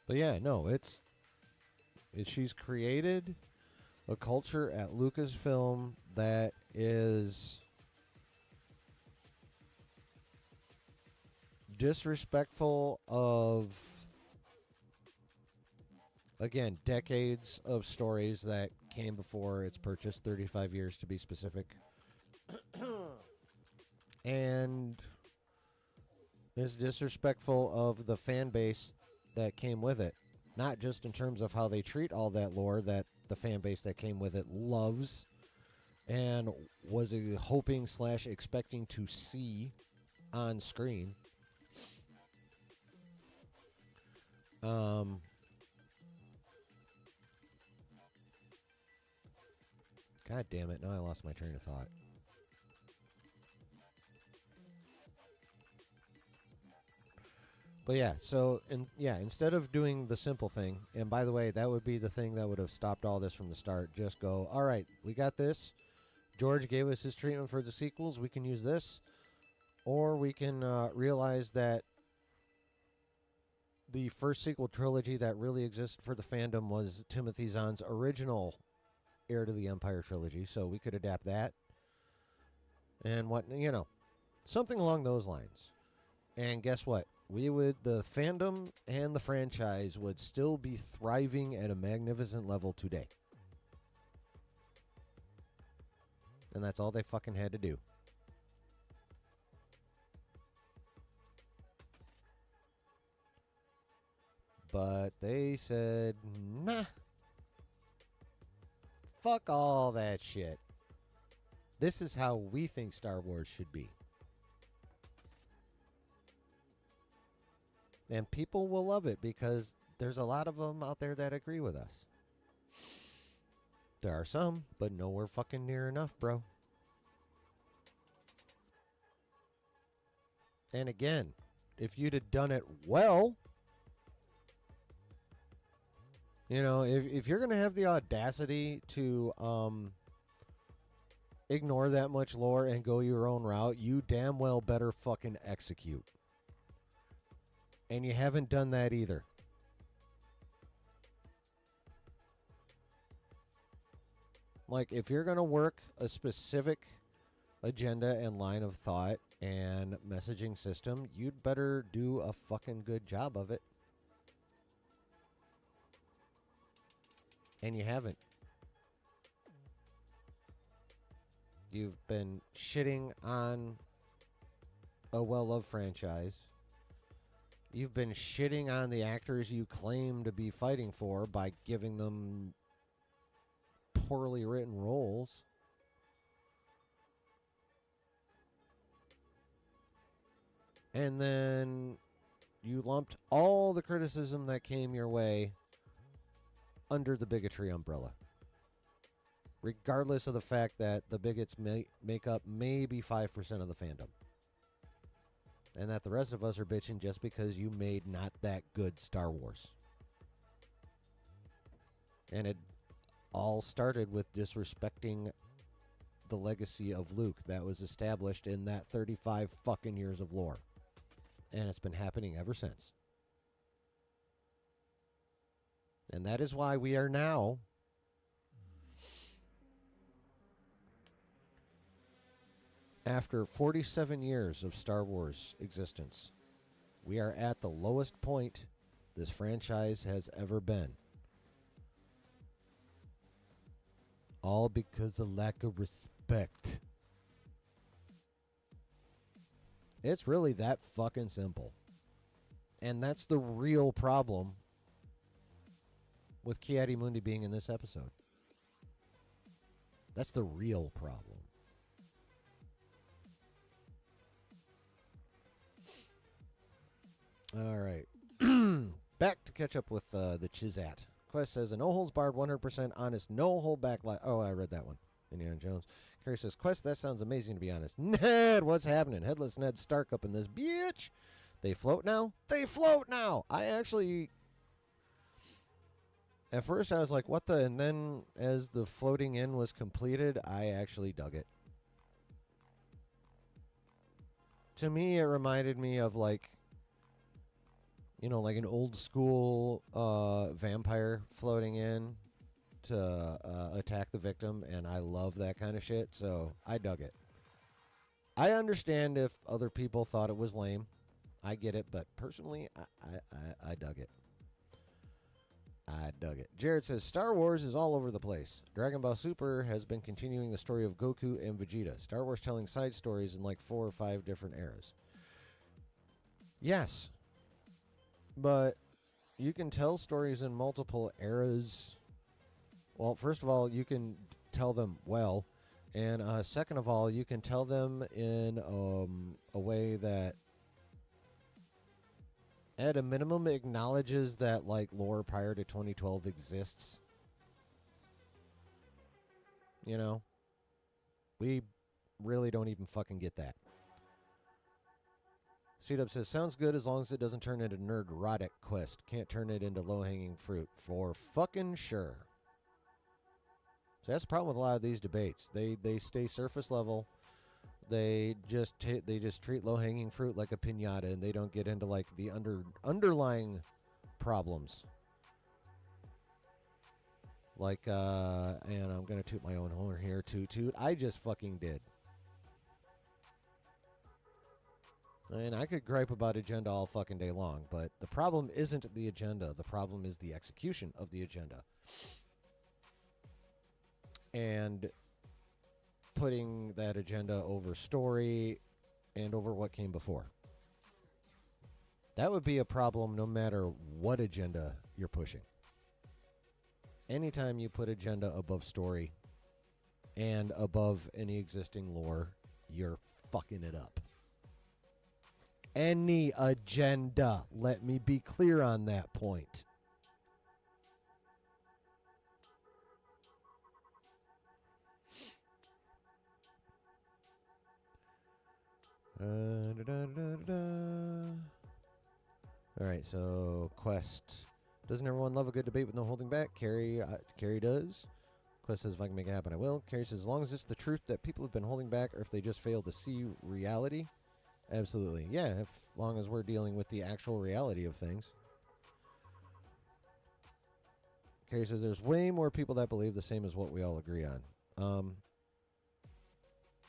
But yeah, no, she's created a culture at Lucasfilm that is disrespectful of, again, decades of stories that came before its purchase, 35 years to be specific. And is disrespectful of the fan base that came with it. Not just in terms of how they treat all that lore that the fan base that came with it loves and was hoping / expecting to see on screen. God damn it, now I lost my train of thought. But yeah, so instead of doing the simple thing, and by the way, that would be the thing that would have stopped all this from the start. Just go, all right, we got this. George gave us his treatment for the sequels. We can use this. Or we can realize that the first sequel trilogy that really existed for the fandom was Timothy Zahn's original Heir to the Empire trilogy. So we could adapt that. And something along those lines. And guess what? The fandom and the franchise would still be thriving at a magnificent level today. And that's all they fucking had to do. But they said, nah. Fuck all that shit. This is how we think Star Wars should be. And people will love it because there's a lot of them out there that agree with us. There are some, but nowhere fucking near enough, bro. And again, if you'd have done it well, if you're going to have the audacity to ignore that much lore and go your own route, you damn well better fucking execute. And you haven't done that either. Like, if you're going to work a specific agenda and line of thought and messaging system, you'd better do a fucking good job of it. And you haven't. You've been shitting on a well-loved franchise. You've been shitting on the actors you claim to be fighting for by giving them poorly written roles. And then you lumped all the criticism that came your way under the bigotry umbrella. Regardless of the fact that the bigots make up maybe 5% of the fandom. And that the rest of us are bitching just because you made not that good Star Wars. And it all started with disrespecting the legacy of Luke that was established in that 35 fucking years of lore. And it's been happening ever since. And that is why we are now after 47 years of Star Wars existence, we are at the lowest point this franchise has ever been. All because of lack of respect. It's really that fucking simple. And that's the real problem with Ki-Adi-Mundi being in this episode. That's the real problem. All right. Back to catch up with the Chizat. Quest says, a no-holds-barred, 100% honest, no-hold-back Oh, I read that one. Indiana Jones. Carrie says, Quest, that sounds amazing, to be honest. Ned, what's happening? Headless Ned Stark up in this bitch. They float now? They float now! I actually... At first, I was like, what the... And then, as the floating in was completed, I actually dug it. To me, it reminded me of, like... You know, like an old school vampire floating in to attack the victim, and I love that kind of shit, so I dug it. I understand if other people thought it was lame. I get it, but personally, I dug it. I dug it. Jared says, Star Wars is all over the place. Dragon Ball Super has been continuing the story of Goku and Vegeta. Star Wars telling side stories in like 4 or 5 different eras. Yes. But you can tell stories in multiple eras. Well, first of all, you can tell them well. And second of all, you can tell them in a way that, at a minimum, acknowledges that, like, lore prior to 2012 exists. You know? We really don't even fucking get that. C-Dub says, sounds good as long as it doesn't turn into nerd-rotic Quest. Can't turn it into low-hanging fruit. For fucking sure. So that's the problem with a lot of these debates. They stay surface level. They just treat low-hanging fruit like a piñata, and they don't get into, like, the underlying problems. Like, and I'm going to toot my own horn here. Toot. I just fucking did. And I could gripe about agenda all fucking day long, but the problem isn't the agenda. The problem is the execution of the agenda. And putting that agenda over story and over what came before. That would be a problem no matter what agenda you're pushing. Anytime you put agenda above story and above any existing lore, you're fucking it up. Any agenda. Let me be clear on that point. All right, so Quest. Doesn't everyone love a good debate with no holding back? Carrie does. Quest says, if I can make it happen, I will. Carrie says, as long as it's the truth that people have been holding back or if they just fail to see reality. Absolutely. Yeah, as long as we're dealing with the actual reality of things. Carrie says, there's way more people that believe the same as what we all agree on.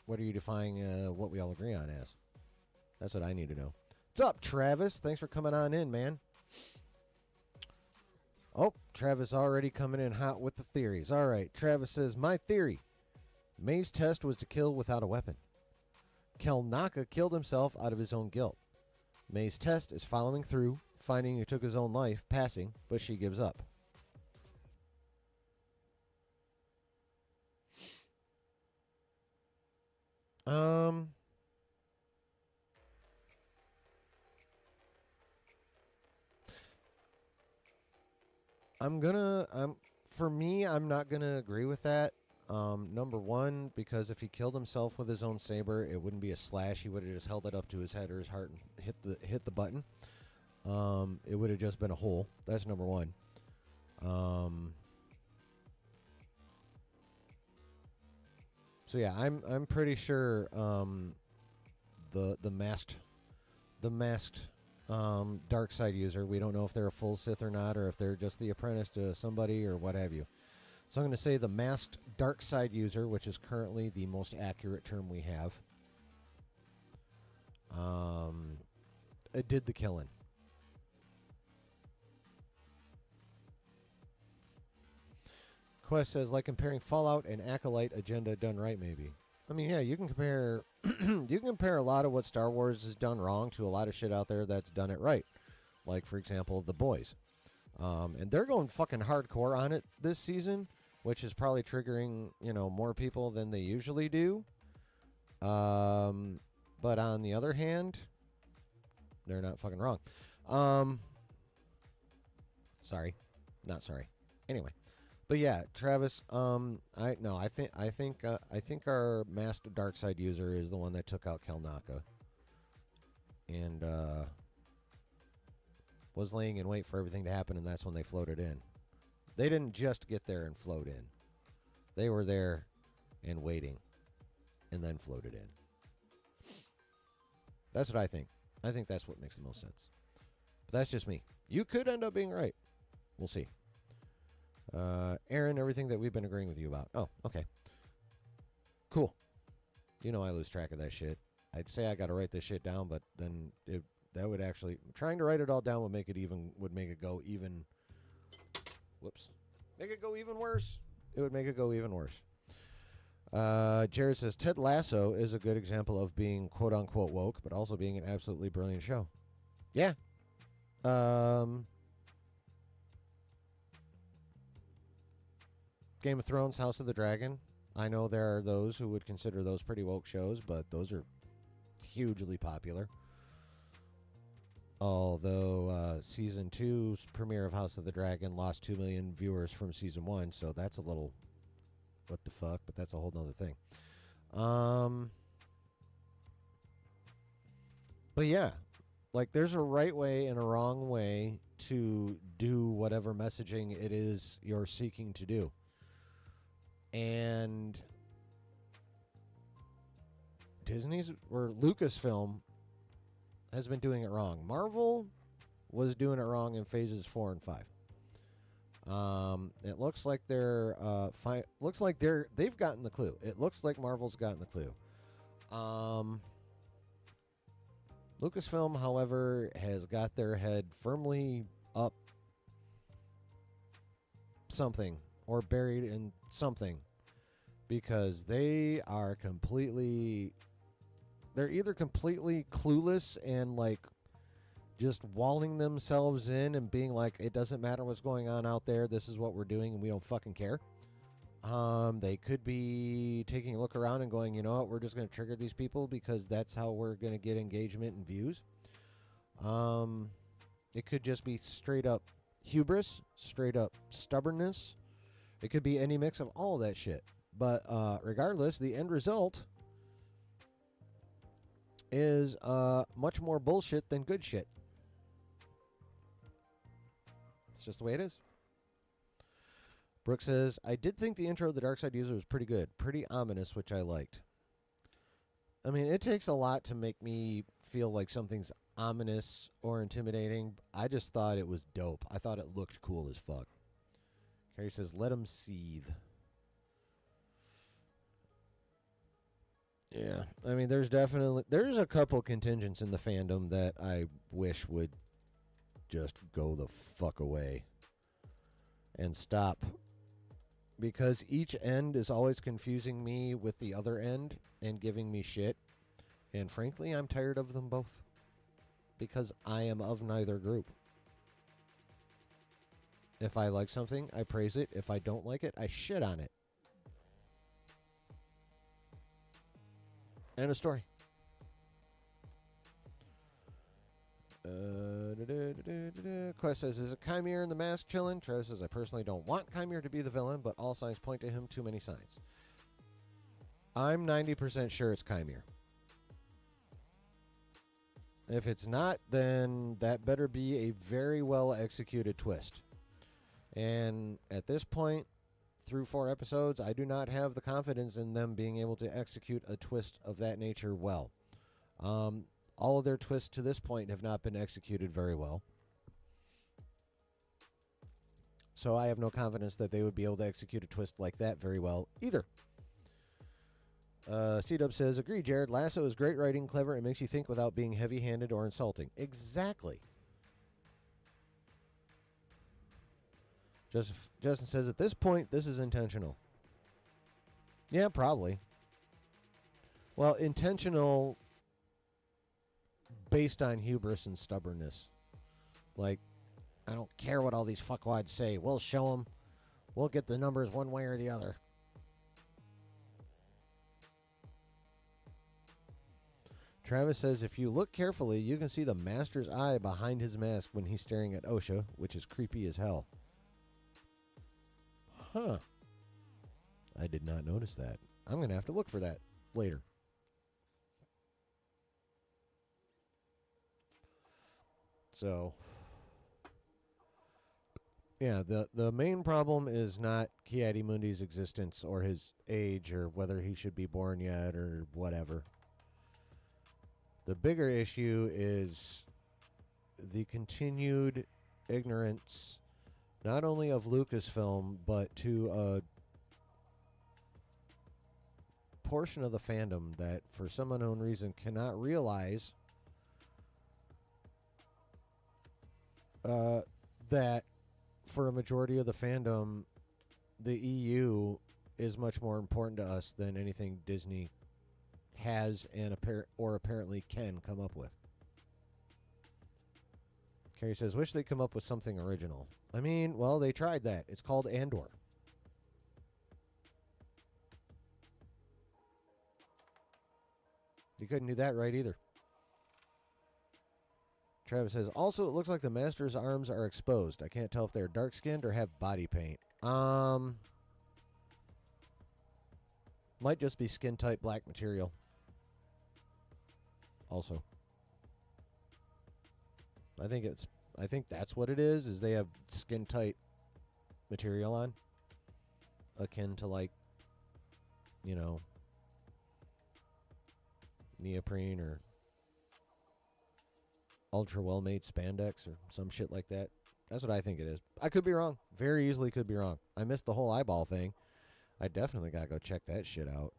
What are you defining what we all agree on as? That's what I need to know. What's up, Travis? Thanks for coming on in, man. Oh, Travis already coming in hot with the theories. All right, Travis says, my theory. May's test was to kill without a weapon. Kelnaka killed himself out of his own guilt. May's test is following through, finding he took his own life, passing, but she gives up. For me, I'm not gonna agree with that. Number one, because if he killed himself with his own saber, it wouldn't be a slash. He would have just held it up to his head or his heart and hit the button. It would have just been a hole. That's number one. So yeah, I'm pretty sure the masked dark side user. We don't know if they're a full Sith or not, or if they're just the apprentice to somebody or what have you. So I'm going to say the masked dark side user, which is currently the most accurate term we have, it did the killing. Quest says, like comparing Fallout and Acolyte agenda done right, maybe. I mean, yeah, you can compare you can compare a lot of what Star Wars has done wrong to a lot of shit out there that's done it right. Like, for example, The Boys. And they're going fucking hardcore on it this season, which is probably triggering, more people than they usually do. But on the other hand, they're not fucking wrong. Sorry. Not sorry. Anyway. But yeah, Travis, I think our masked dark side user is the one that took out Kelnaka. And was laying in wait for everything to happen, and that's when they floated in. They didn't just get there and float in. They were there and waiting, and then floated in. That's what I think. I think that's what makes the most sense. But that's just me. You could end up being right. We'll see. Aaron, everything that we've been agreeing with you about. Oh, okay. Cool. I lose track of that shit. I'd say I got to write this shit down, but then that would actually, trying to write it all down would make it go even. Whoops. Make it go even worse. It would make it go even worse. Jared says Ted Lasso is a good example of being quote unquote woke, but also being an absolutely brilliant show. Yeah. Game of Thrones, House of the Dragon. I know there are those who would consider those pretty woke shows, but those are hugely popular. Although Season 2's premiere of House of the Dragon lost 2 million viewers from Season 1, so that's a little what the fuck, but that's a whole nother thing. But yeah, like there's a right way and a wrong way to do whatever messaging it is you're seeking to do. And Lucasfilm has been doing it wrong. Marvel was doing it wrong in phases 4 and 5. It looks like they've gotten the clue. It looks like Marvel's gotten the clue. Lucasfilm, however, has got their head firmly up something or buried in something, because they're either completely clueless and like just walling themselves in and being like, it doesn't matter what's going on out there, this is what we're doing and we don't fucking care. They could be taking a look around and going, you know what, we're just going to trigger these people because that's how we're going to get engagement and views. It could just be straight up hubris, straight up stubbornness. It could be any mix of all of that shit. But regardless, the end result is much more bullshit than good shit. It's just the way it is. Brooke says, I did think the intro of the Dark Side user was pretty good. Pretty ominous, which I liked. I mean, it takes a lot to make me feel like something's ominous or intimidating. I just thought it was dope. I thought it looked cool as fuck. Carrie says, let him seethe. Yeah, I mean, there's a couple contingents in the fandom that I wish would just go the fuck away and stop, because each end is always confusing me with the other end and giving me shit, and frankly, I'm tired of them both, because I am of neither group. If I like something, I praise it. If I don't like it, I shit on it. End of story. Quest says, is a Chimere in the mask chilling? Travis says, I personally don't want Chimere to be the villain, but all signs point to him. Too many signs. I'm 90% sure it's Chimere. If it's not, then that better be a very well executed twist. And at this point, through 4 episodes, I do not have the confidence in them being able to execute a twist of that nature well. All of their twists to this point have not been executed very well. So I have no confidence that they would be able to execute a twist like that very well either. C-Dub says, agree, Jared. Lasso is great writing, clever, and makes you think without being heavy-handed or insulting. Exactly. Justin says, at this point, this is intentional. Yeah, probably. Well, intentional based on hubris and stubbornness. Like, I don't care what all these fuckwads say. We'll show them. We'll get the numbers one way or the other. Travis says, if you look carefully, you can see the Master's eye behind his mask when he's staring at OSHA, which is creepy as hell. Huh. I did not notice that. I'm going to have to look for that later. So, yeah, the main problem is not Ki-Adi-Mundi's existence or his age or whether he should be born yet or whatever. The bigger issue is the continued ignorance, not only of Lucasfilm, but to a portion of the fandom that, for some unknown reason, cannot realize that for a majority of the fandom, the EU is much more important to us than anything Disney has and apparently can come up with. Carrie says, wish they'd come up with something original. I mean, well, they tried that. It's called Andor. You couldn't do that right either. Travis says, also, it looks like the Master's arms are exposed. I can't tell if they're dark-skinned or have body paint. Might just be skin-tight black material. Also. I think that's what it is they have skin-tight material on. Akin to, like, you know, neoprene or ultra well-made spandex or some shit like that. That's what I think it is. I could be wrong. Very easily could be wrong. I missed the whole eyeball thing. I definitely gotta go check that shit out.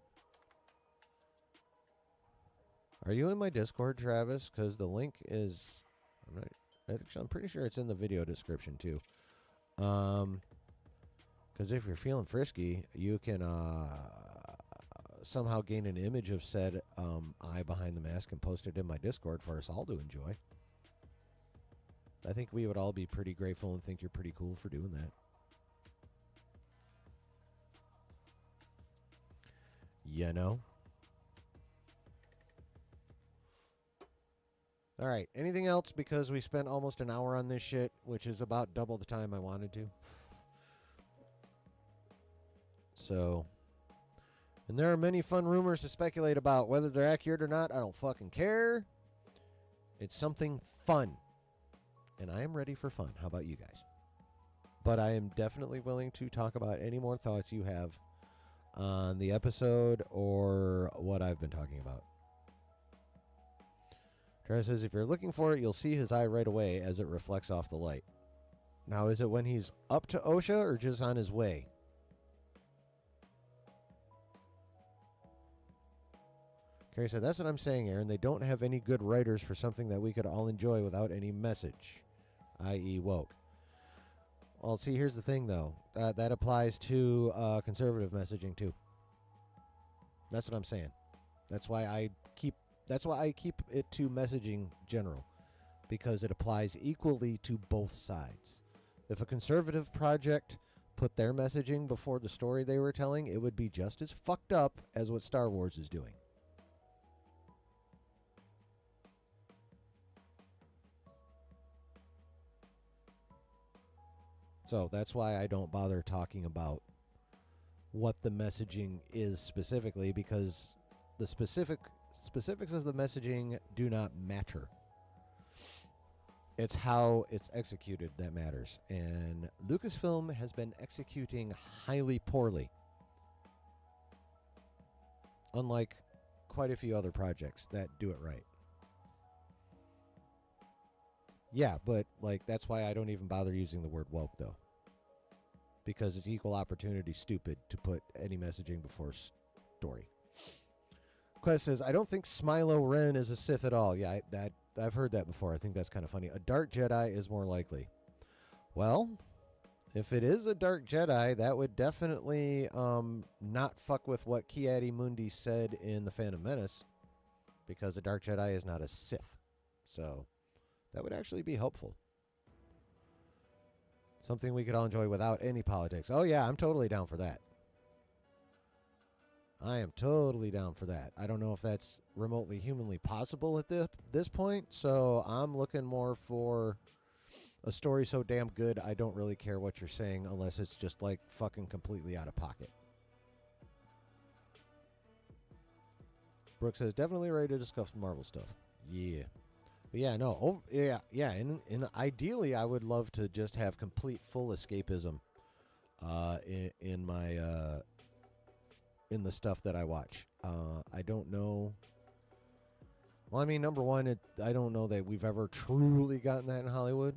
Are you in my Discord, Travis? Because the link is... I'm pretty sure it's in the video description, too. Because if you're feeling frisky, you can somehow gain an image of said eye behind the mask and post it in my Discord for us all to enjoy. I think we would all be pretty grateful and think you're pretty cool for doing that. You know? All right. Anything else? Because we spent almost an hour on this shit, which is about double the time I wanted to. So, and there are many fun rumors to speculate about. Whether they're accurate or not, I don't fucking care. It's something fun. And I am ready for fun. How about you guys? But I am definitely willing to talk about any more thoughts you have on the episode or what I've been talking about. Travis says, if you're looking for it, you'll see his eye right away as it reflects off the light. Now, is it when he's up to OSHA or just on his way? Carrie said, that's what I'm saying, Aaron. They don't have any good writers for something that we could all enjoy without any message, i.e. woke. Well, see, here's the thing, though. That applies to conservative messaging, too. That's what I'm saying. That's why I keep it to messaging general, because it applies equally to both sides. If a conservative project put their messaging before the story they were telling, it would be just as fucked up as what Star Wars is doing. So that's why I don't bother talking about what the messaging is specifically, because the specifics of the messaging do not matter. It's how it's executed that matters. And Lucasfilm has been executing highly poorly. Unlike quite a few other projects that do it right. Yeah, but like that's why I don't even bother using the word woke, though. Because it's equal opportunity stupid to put any messaging before story. Quest says, I don't think Smilo Ren is a Sith at all. Yeah, I've heard that before. I think that's kind of funny. A Dark Jedi is more likely. Well, If it is a Dark Jedi, that would definitely not fuck with what Ki-Adi-Mundi said in The Phantom Menace, because a Dark Jedi is not a Sith. So that would actually be helpful. Something we could all enjoy without any politics. Oh, yeah, I'm totally down for that. I am totally down for that. I don't know if that's remotely humanly possible at this point, so I'm looking more for a story so damn good I don't really care what you're saying unless it's just like fucking completely out of pocket. Brooke says, definitely ready to discuss Marvel stuff. Yeah. But yeah, no. Oh, yeah. And ideally, I would love to just have complete full escapism in my in the stuff that I watch. I don't know. Well, I mean, number one, I don't know that we've ever truly gotten that in Hollywood.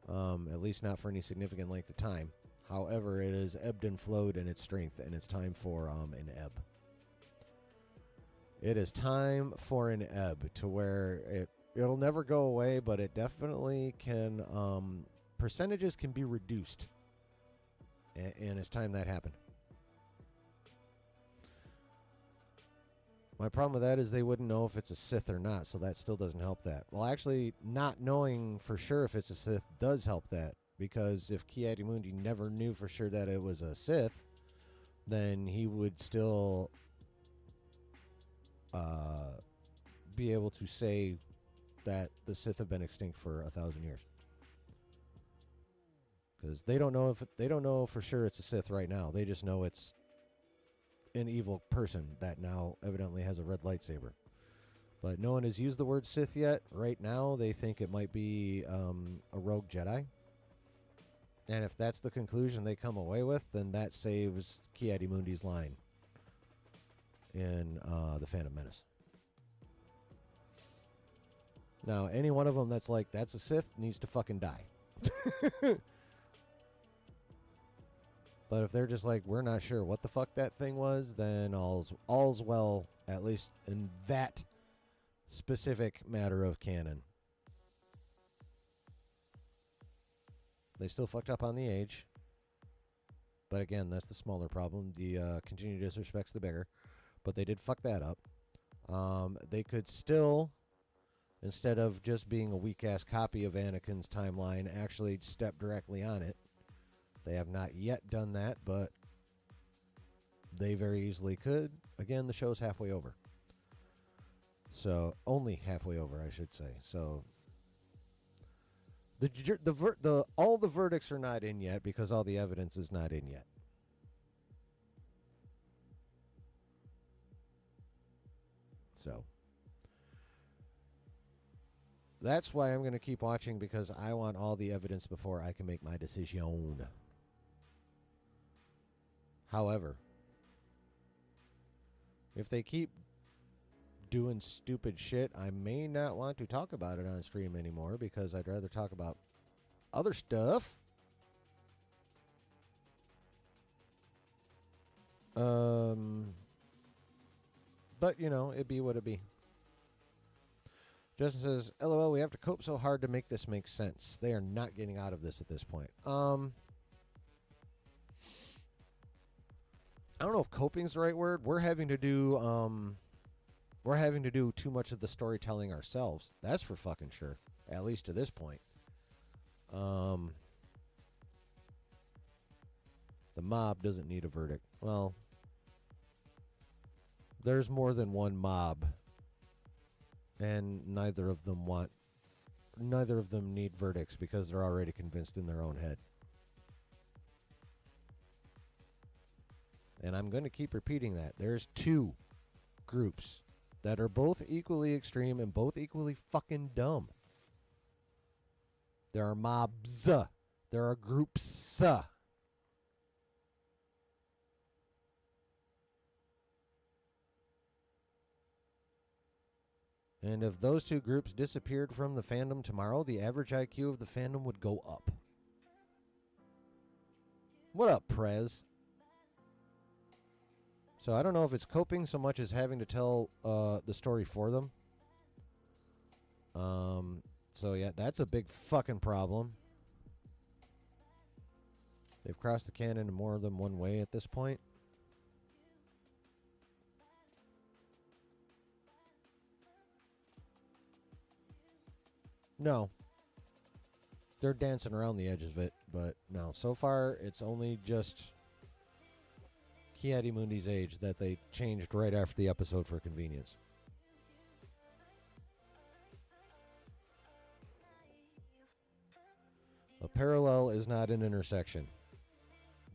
At least not for any significant length of time. However, it has ebbed and flowed in its strength, and it's time for an ebb. It is time for an ebb to where it'll never go away, but it definitely can. Percentages can be reduced, and it's time that happened. My problem with that is they wouldn't know if it's a Sith or not, so that still doesn't help that. Well, actually, not knowing for sure if it's a Sith does help that, because if Ki-Adi-Mundi never knew for sure that it was a Sith, then he would still be able to say that the Sith have been extinct for 1,000 years. Because they don't know for sure it's a Sith right now. They just know it's an evil person that now evidently has a red lightsaber. But no one has used the word Sith yet. Right now, they think it might be a rogue Jedi. And if that's the conclusion they come away with, then that saves Ki-Adi-Mundi's line in The Phantom Menace. Now, any one of them that's like, that's a Sith, needs to fucking die. But if they're just like, we're not sure what the fuck that thing was, then all's well, at least in that specific matter of canon. They still fucked up on the age. But again, that's the smaller problem. The continued disrespect's the bigger. But they did fuck that up. They could still, instead of just being a weak-ass copy of Anakin's timeline, actually step directly on it. They have not yet done that, but they very easily could. Again, the show's halfway over. So, only halfway over, I should say. So, all the verdicts are not in yet because all the evidence is not in yet. So, that's why I'm going to keep watching, because I want all the evidence before I can make my decision. However, if they keep doing stupid shit, I may not want to talk about it on stream anymore, because I'd rather talk about other stuff. But, you know, it be what it be. Justin says, LOL, we have to cope so hard to make this make sense. They are not getting out of this at this point. I don't know if coping's the right word. We're having to do too much of the storytelling ourselves. That's for fucking sure. At least to this point. The mob doesn't need a verdict. Well, there's more than one mob, and neither of them need verdicts because they're already convinced in their own head. And I'm going to keep repeating that. There's two groups that are both equally extreme and both equally fucking dumb. There are mobs. There are groups. And if those two groups disappeared from the fandom tomorrow, the average IQ of the fandom would go up. What up, Prez? So I don't know if it's coping so much as having to tell the story for them. So yeah, that's a big fucking problem. They've crossed the canon in more than one way at this point. No. They're dancing around the edges of it, but no. So far, it's only just Ki-Adi-Mundi's age that they changed right after the episode for convenience. A parallel is not an intersection.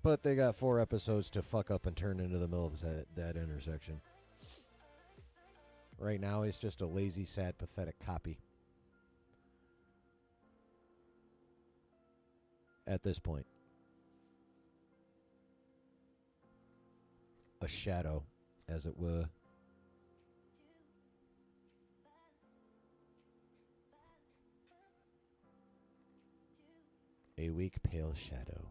But they got 4 episodes to fuck up and turn into the middle of that intersection. Right now, he's just a lazy, sad, pathetic copy. At this point. A shadow, as it were. A weak, pale shadow.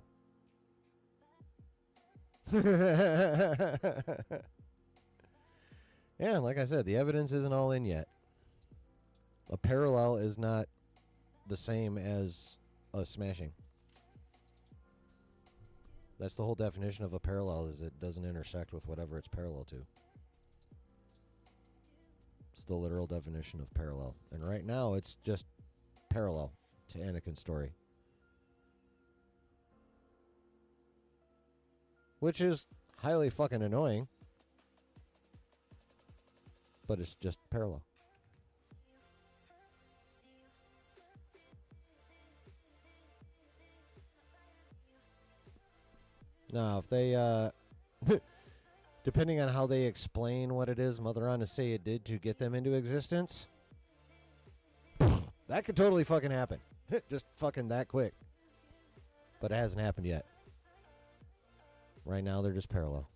Yeah, like I said, the evidence isn't all in yet. A parallel is not the same as a smashing. That's the whole definition of a parallel, is it doesn't intersect with whatever it's parallel to. It's the literal definition of parallel. And right now, it's just parallel to Anakin's story. Which is highly fucking annoying. But it's just parallel. Now, if they, depending on how they explain what it is Mother Anasea did to get them into existence, that could totally fucking happen. Just fucking that quick. But it hasn't happened yet. Right now, they're just parallel.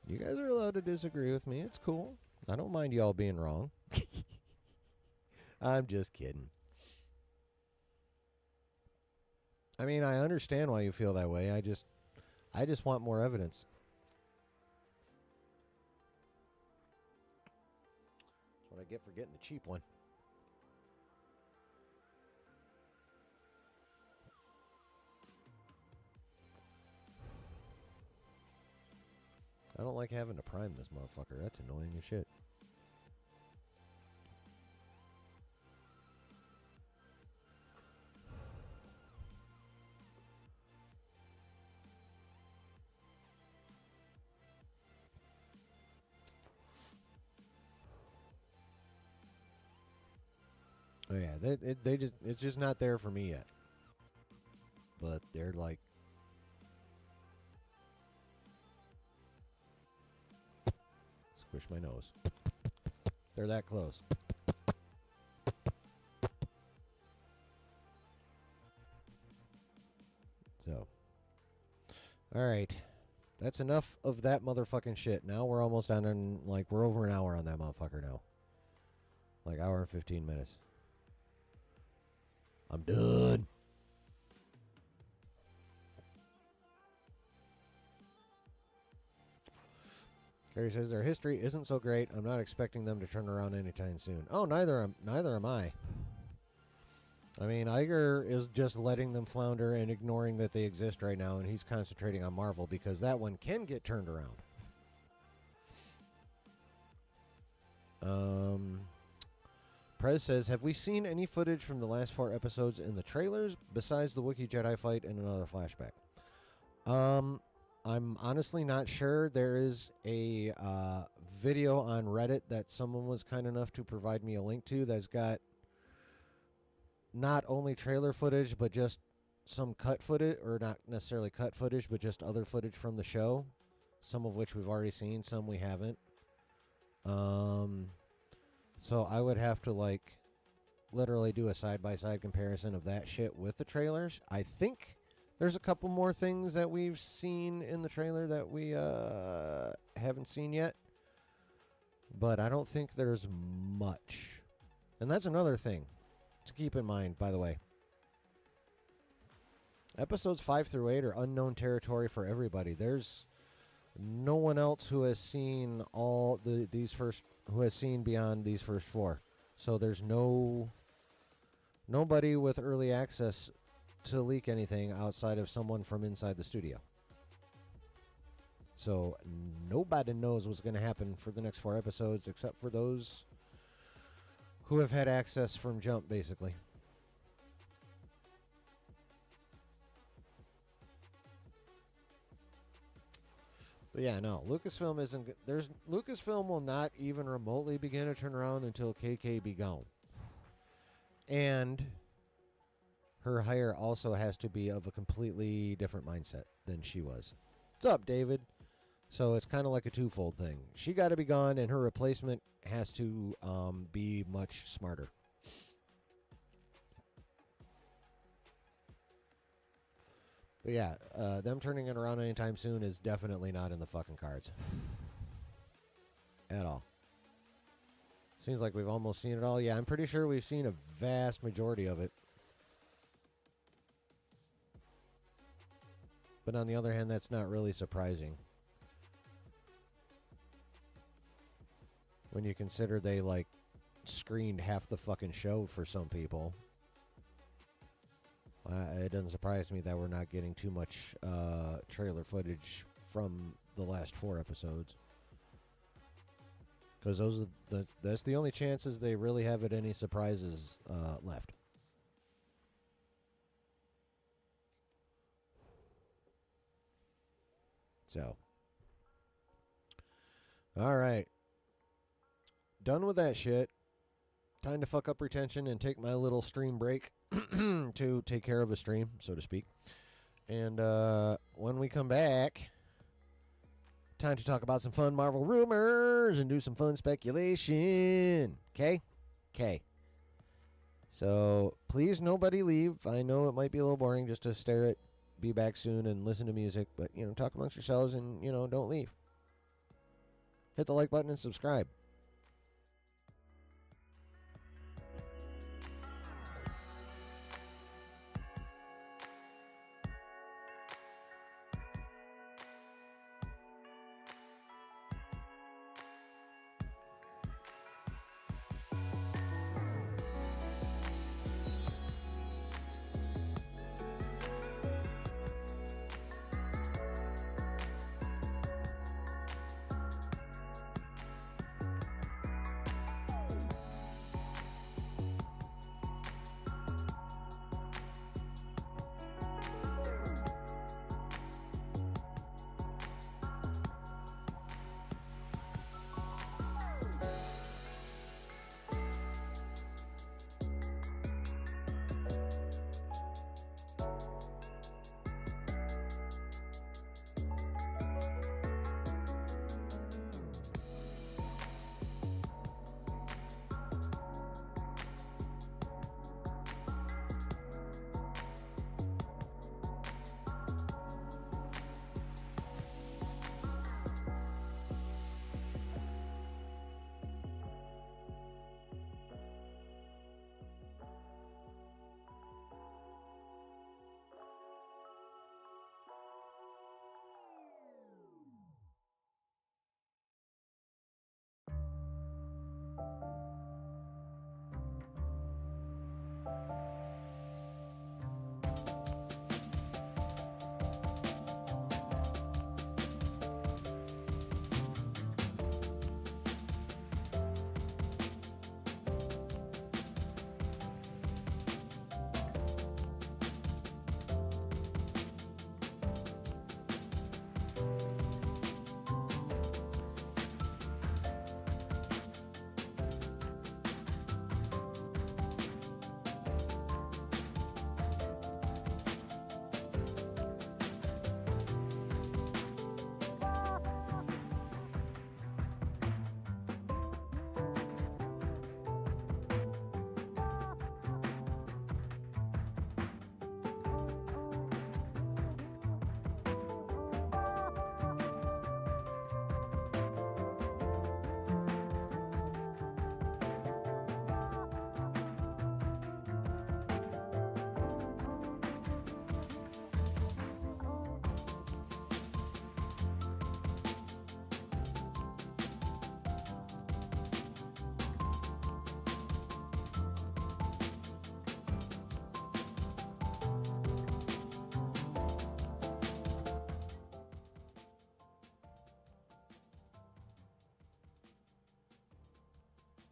You guys are allowed to disagree with me. It's cool. I don't mind y'all being wrong. I'm just kidding. I mean, I understand why you feel that way. I just want more evidence. That's what I get for getting the cheap one. I don't like having to prime this motherfucker. That's annoying as shit. Oh yeah, it's just not there for me yet. But they're like, squish my nose. They're that close. So, all right, that's enough of that motherfucking shit. Now we're almost on, like, we're over an hour on that motherfucker now. Like, hour and 15 minutes. I'm done. Gary says their history isn't so great. I'm not expecting them to turn around anytime soon. Oh, neither am I. I mean, Iger is just letting them flounder and ignoring that they exist right now, and he's concentrating on Marvel because that one can get turned around. Prez says, have we seen any footage from the last 4 episodes in the trailers besides the Wookiee Jedi fight and another flashback? I'm honestly not sure. There is a video on Reddit that someone was kind enough to provide me a link to that's got not only trailer footage, but just some cut footage, or not necessarily cut footage, but just other footage from the show, some of which we've already seen, some we haven't. So I would have to, like, literally do a side-by-side comparison of that shit with the trailers. I think there's a couple more things that we've seen in the trailer that we haven't seen yet. But I don't think there's much. And that's another thing to keep in mind, by the way. Episodes 5 through 8 are unknown territory for everybody. There's no one else who has seen who has seen beyond these first 4. So there's nobody with early access to leak anything outside of someone from inside the studio. So nobody knows what's going to happen for the next 4 episodes except for those who have had access from jump, basically. But yeah, no, Lucasfilm isn't. Lucasfilm will not even remotely begin a turnaround until KK be gone. And her hire also has to be of a completely different mindset than she was. What's up, David? So it's kind of like a twofold thing. She got to be gone, and her replacement has to be much smarter. But yeah, them turning it around anytime soon is definitely not in the fucking cards. At all. Seems like we've almost seen it all. Yeah, I'm pretty sure we've seen a vast majority of it. But on the other hand, that's not really surprising. When you consider they, like, screened half the fucking show for some people. It doesn't surprise me that we're not getting too much trailer footage from the last 4 episodes. Because that's the only chances they really have at any surprises left. So. Alright. Done with that shit. Time to fuck up retention and take my little stream break to take care of a stream, so to speak. And when we come back, time to talk about some fun Marvel rumors and do some fun speculation. Okay? Okay. So please nobody leave. I know it might be a little boring just to stare at Be Back Soon and listen to music, but, you know, talk amongst yourselves and, you know, don't leave. Hit the like button and subscribe.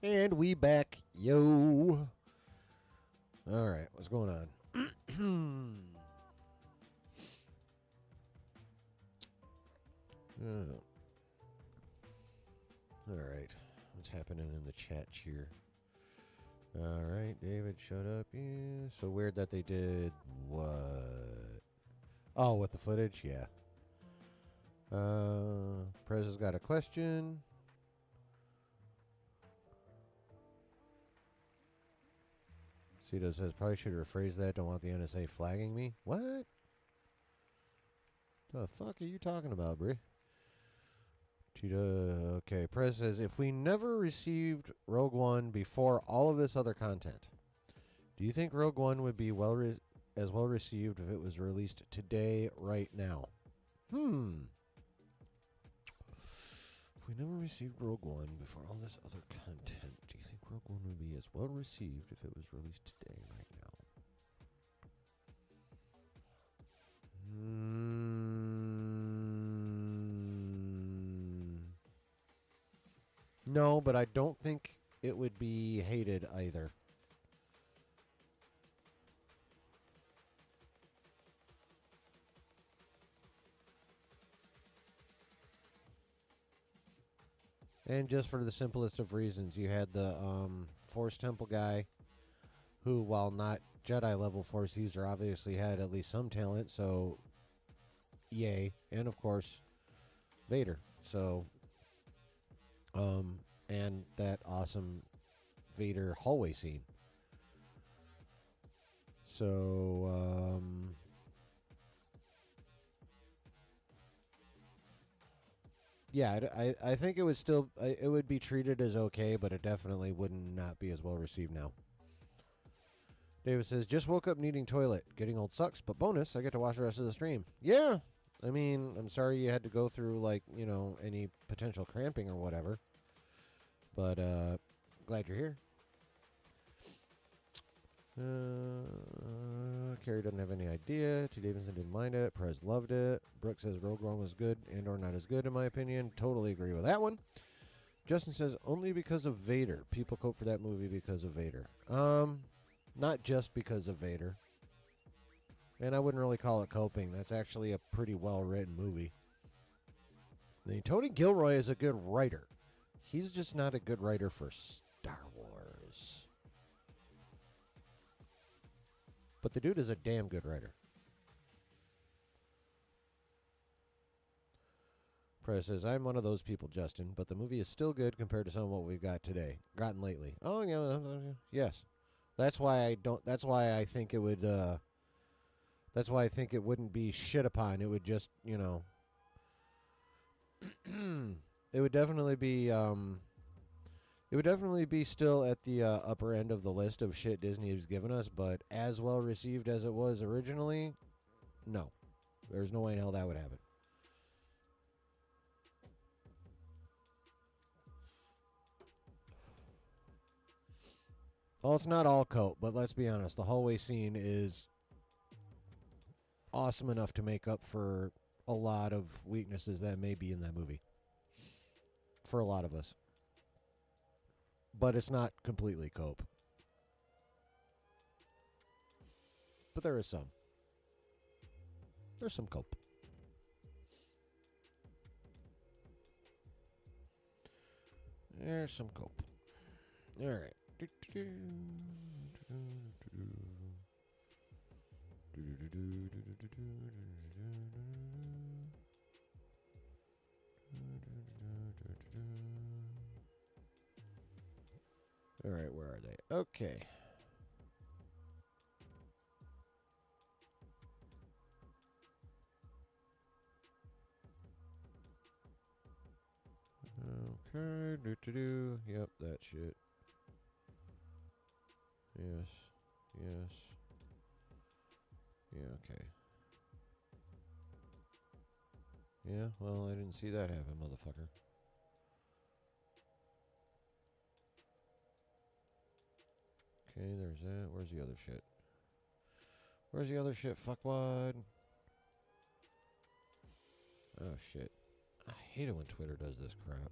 And we back, yo. All right, what's going on? Oh. All right, what's happening in the chat here? All right, David, shut up. Yeah. So weird that they did what? Oh, with the footage, yeah. Prez has got a question. Cito says, probably should rephrase that. Don't want the NSA flagging me. What? The fuck are you talking about, Brie? Tita, okay. Prez says, if we never received Rogue One before all of this other content, do you think Rogue One would be as well received if it was released today, right now? If we never received Rogue One before all this other content, do you think Rogue One would be as well received if it was released today, right now? No, but I don't think it would be hated either. And just for the simplest of reasons, you had the Force Temple guy who, while not Jedi level Force user, obviously had at least some talent, so yay. And of course, Vader. So, and that awesome Vader hallway scene. So, yeah, I think it would still, it would be treated as okay, but it definitely would not be as well received now. David says, just woke up needing toilet. Getting old sucks, but bonus, I get to watch the rest of the stream. Yeah, I mean, I'm sorry you had to go through, like, you know, any potential cramping or whatever. But, glad you're here. Carrie doesn't have any idea. T. Davidson didn't mind it. Perez loved it. Brooke says Rogue One was good and or not as good in my opinion. Totally agree with that one. Justin says only because of Vader. People quote for that movie because of Vader. Not just because of Vader. And I wouldn't really call it coping. That's actually a pretty well-written movie. I mean, Tony Gilroy is a good writer. He's just not a good writer for Star Wars. But the dude is a damn good writer. Press says, I'm one of those people, Justin, but the movie is still good compared to some of what we've gotten lately. Oh, yeah, yes. That's why I think it would, that's why I think it wouldn't be shit upon. It would just, you know, it would definitely be, still at the upper end of the list of shit Disney has given us, but as well received as it was originally, no. There's no way in hell that would happen. Well, it's not all coat, but let's be honest. The hallway scene is awesome enough to make up for a lot of weaknesses that may be in that movie. For a lot of us. But it's not completely cope. But there is some. There's some cope. There's some cope. All right. All right, where are they? Okay. Okay, Yep, that shit. Yes. Yes. Yeah, okay. Yeah, well, I didn't see that happen, motherfucker. Okay, there's that. Where's the other shit? Where's the other shit, fuckwad? Oh, shit. I hate it when Twitter does this crap.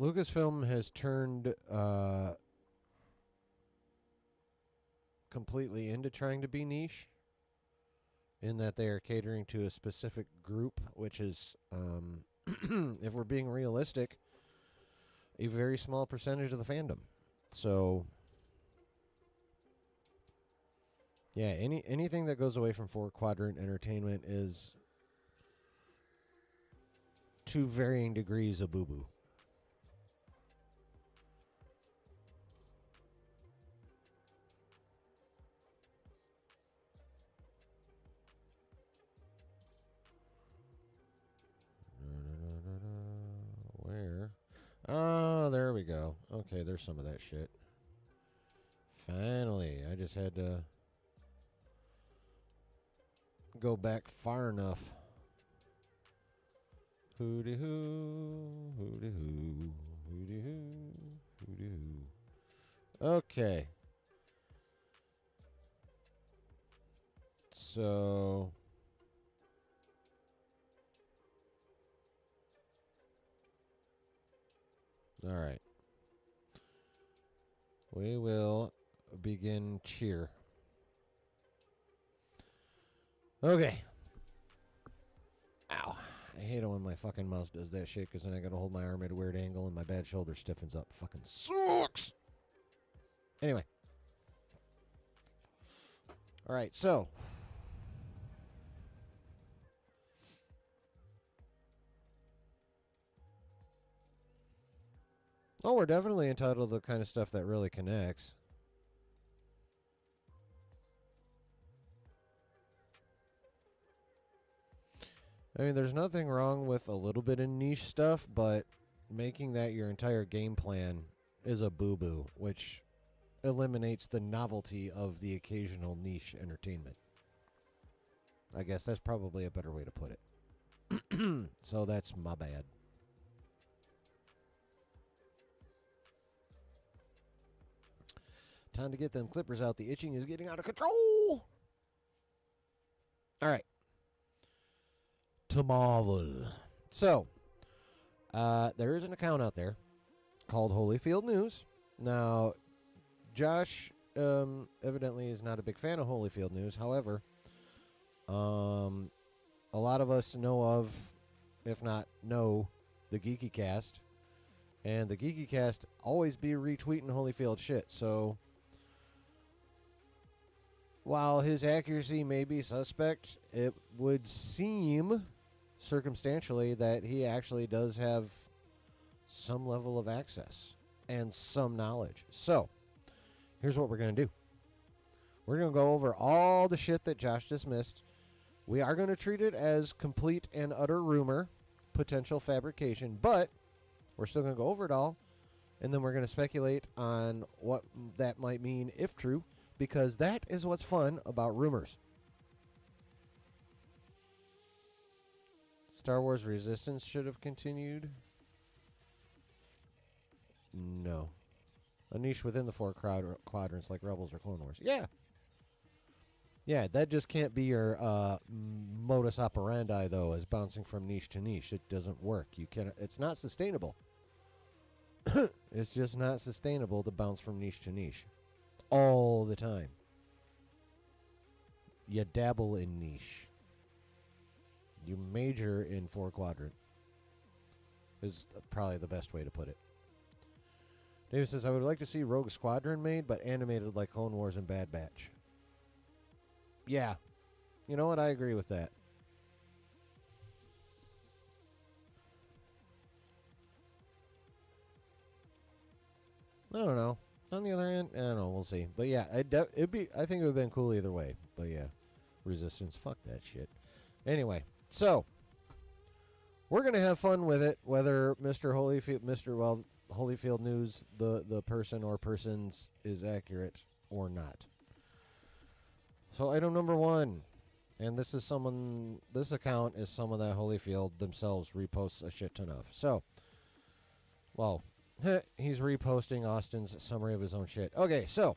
Lucasfilm has turned completely into trying to be niche, in that they are catering to a specific group, which is, if we're being realistic, a very small percentage of the fandom. So, yeah, anything that goes away from 4-quadrant entertainment is, to varying degrees, a boo-boo. Where? Oh, there we go. Okay, there's some of that shit. Finally, I just had to go back far enough. Hooty hoo, hooty hoo, hooty hoo, hooty hoo. Okay. So, all right. We will begin cheer. Okay. Ow. I hate it when my fucking mouse does that shit, because then I gotta hold my arm at a weird angle and my bad shoulder stiffens up. Fucking sucks! Anyway. Alright, so. Oh, we're definitely entitled to the kind of stuff that really connects. I mean, there's nothing wrong with a little bit of niche stuff, but making that your entire game plan is a boo-boo, which eliminates the novelty of the occasional niche entertainment. I guess that's probably a better way to put it. So that's my bad. Time to get them clippers out. The itching is getting out of control. All right. To Marvel. So, there is an account out there called Holyfield News. Now, Josh evidently is not a big fan of Holyfield News. However, a lot of us know of, if not know, the Geeky Cast. And the Geeky Cast always be retweeting Holyfield shit. So, while his accuracy may be suspect, it would seem circumstantially that he actually does have some level of access and some knowledge. So, here's what we're going to do. We're going to go over all the shit that Josh dismissed. We are going to treat it as complete and utter rumor, potential fabrication, but we're still going to go over it all, and then we're going to speculate on what that might mean if true, because that is what's fun about rumors. Star Wars Resistance should have continued. No. A niche within the 4 quadrants like Rebels or Clone Wars. Yeah. Yeah, that just can't be your modus operandi, though, as bouncing from niche to niche. It doesn't work. You can't. It's not sustainable. It's just not sustainable to bounce from niche to niche all the time. You dabble in niche. You major in 4 quadrant. Is probably the best way to put it. David says, I would like to see Rogue Squadron made, but animated like Clone Wars and Bad Batch. Yeah. You know what? I agree with that. I don't know. On the other hand, I don't know. We'll see. But yeah, it'd be. I think it would have been cool either way. But yeah, Resistance. Fuck that shit. Anyway, so we're gonna have fun with it. Whether Mr. Holyfield News, the person or persons, is accurate or not. So item number 1, and this is someone. This account is someone that Holyfield themselves reposts a shit ton of. So, well. He's reposting Austin's summary of his own shit. Okay, so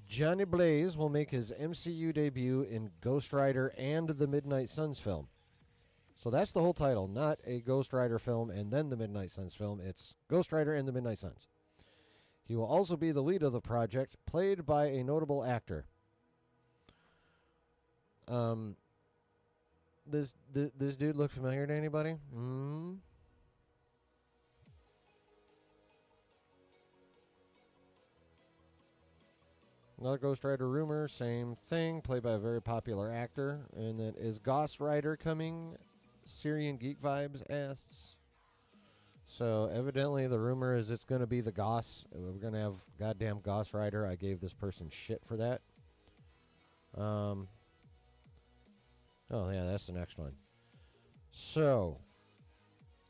Johnny Blaze will make his MCU debut in Ghost Rider and the Midnight Suns film. So that's the whole title, not a Ghost Rider film and then the Midnight Suns film. It's Ghost Rider and the Midnight Suns. He will also be the lead of the project, played by a notable actor. This dude look familiar to anybody? Another Ghost Rider rumor, same thing, played by a very popular actor. And then is Ghost Rider coming? Syrian Geek Vibes asks. So evidently the rumor is it's going to be the Goss. We're going to have goddamn Ghost Rider. I gave this person shit for that. Oh yeah, that's the next one. So,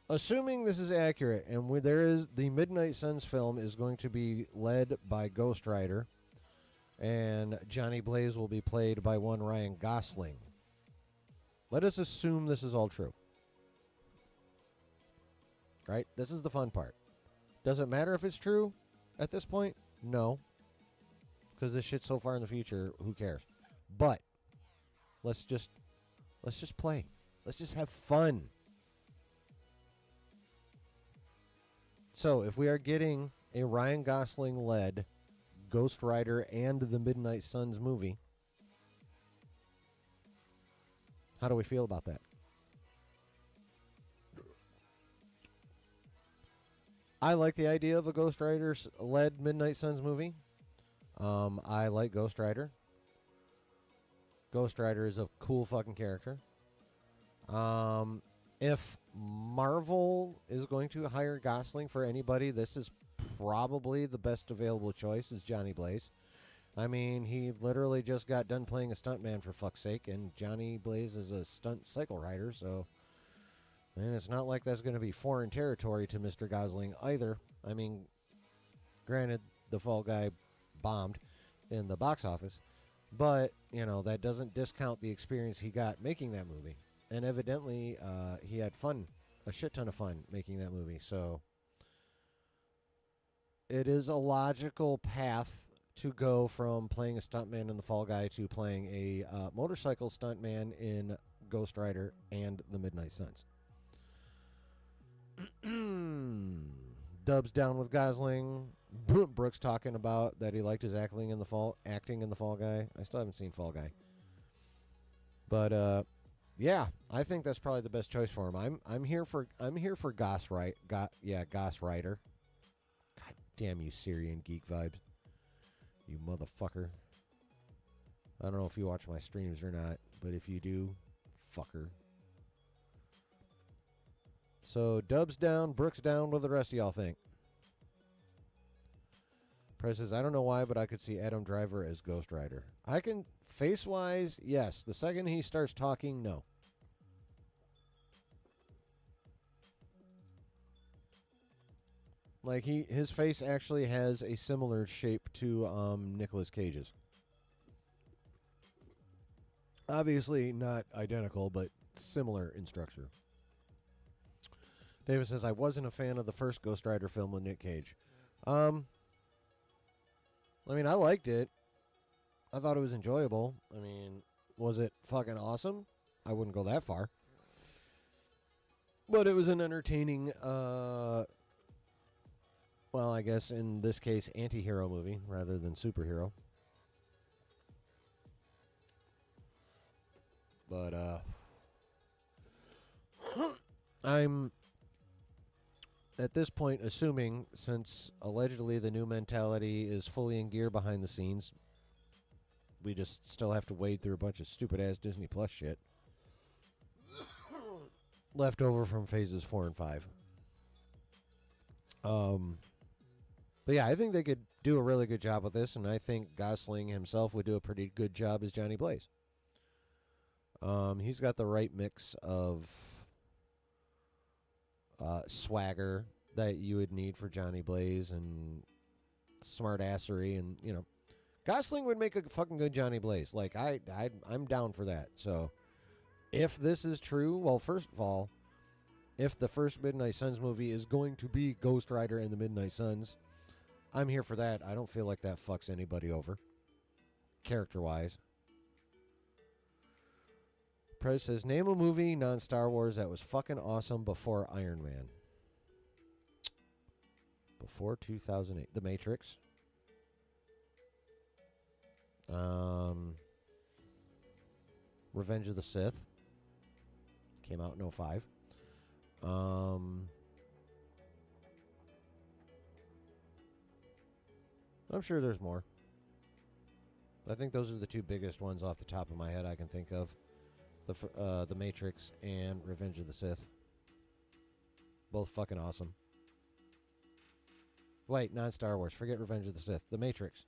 assuming this is accurate, and the Midnight Suns film is going to be led by Ghost Rider, and Johnny Blaze will be played by one Ryan Gosling. Let us assume this is all true. Right? This is the fun part. Does it matter if it's true at this point? No. Because this shit's so far in the future, who cares? But let's just play. Let's just have fun. So, if we are getting a Ryan Gosling-led Ghost Rider and the Midnight Suns movie, how do we feel about that? I like the idea of a Ghost Rider-led Midnight Suns movie. I like Ghost Rider. Ghost Rider is a cool fucking character. If Marvel is going to hire Gosling for anybody, this is probably the best available choice is Johnny Blaze. I mean, he literally just got done playing a stuntman for fuck's sake, and Johnny Blaze is a stunt cycle rider, so... And it's not like that's going to be foreign territory to Mr. Gosling either. I mean, granted, The Fall Guy bombed in the box office, but, you know, that doesn't discount the experience he got making that movie. And evidently, he had fun, a shit ton of fun making that movie. So, it is a logical path to go from playing a stuntman in The Fall Guy to playing a motorcycle stuntman in Ghost Rider and the Midnight Suns. Dubs down with Gosling. Brooks talking about that he liked his acting in the Fall Guy. I still haven't seen Fall Guy, but yeah, I think that's probably the best choice for him. I'm here for Ghost Rider. Ghost Rider. God damn you, Syrian Geek Vibes, you motherfucker. I don't know if you watch my streams or not, but if you do, fucker. So, Dubs down, Brooks down. What do the rest of y'all think? Press says, I don't know why, but I could see Adam Driver as Ghost Rider. I can, face-wise, yes. The second he starts talking, no. Like, his face actually has a similar shape to Nicolas Cage's. Obviously not identical, but similar in structure. David says, I wasn't a fan of the first Ghost Rider film with Nick Cage. I mean, I liked it. I thought it was enjoyable. I mean, was it fucking awesome? I wouldn't go that far. But it was an entertaining, well, I guess in this case, anti-hero movie rather than superhero. But, I'm... at this point, assuming, since allegedly the new mentality is fully in gear behind the scenes, we just still have to wade through a bunch of stupid-ass Disney Plus shit left over from phases 4 and 5. But yeah, I think they could do a really good job with this, and I think Gosling himself would do a pretty good job as Johnny Blaze. He's got the right mix of swagger that you would need for Johnny Blaze and smartassery, and you know, Gosling would make a fucking good Johnny Blaze. Like I'm down for that. So if this is true, well, first of all, if the first Midnight Suns movie is going to be Ghost Rider and the Midnight Suns, I'm here for that. I don't feel like that fucks anybody over, character-wise. Prez says, name a movie non-Star Wars that was fucking awesome before Iron Man. Before 2008. The Matrix. Revenge of the Sith. Came out in 05. I'm sure there's more. I think those are the two biggest ones off the top of my head I can think of. The Matrix and Revenge of the Sith. Both fucking awesome. Wait, non-Star Wars. Forget Revenge of the Sith. The Matrix.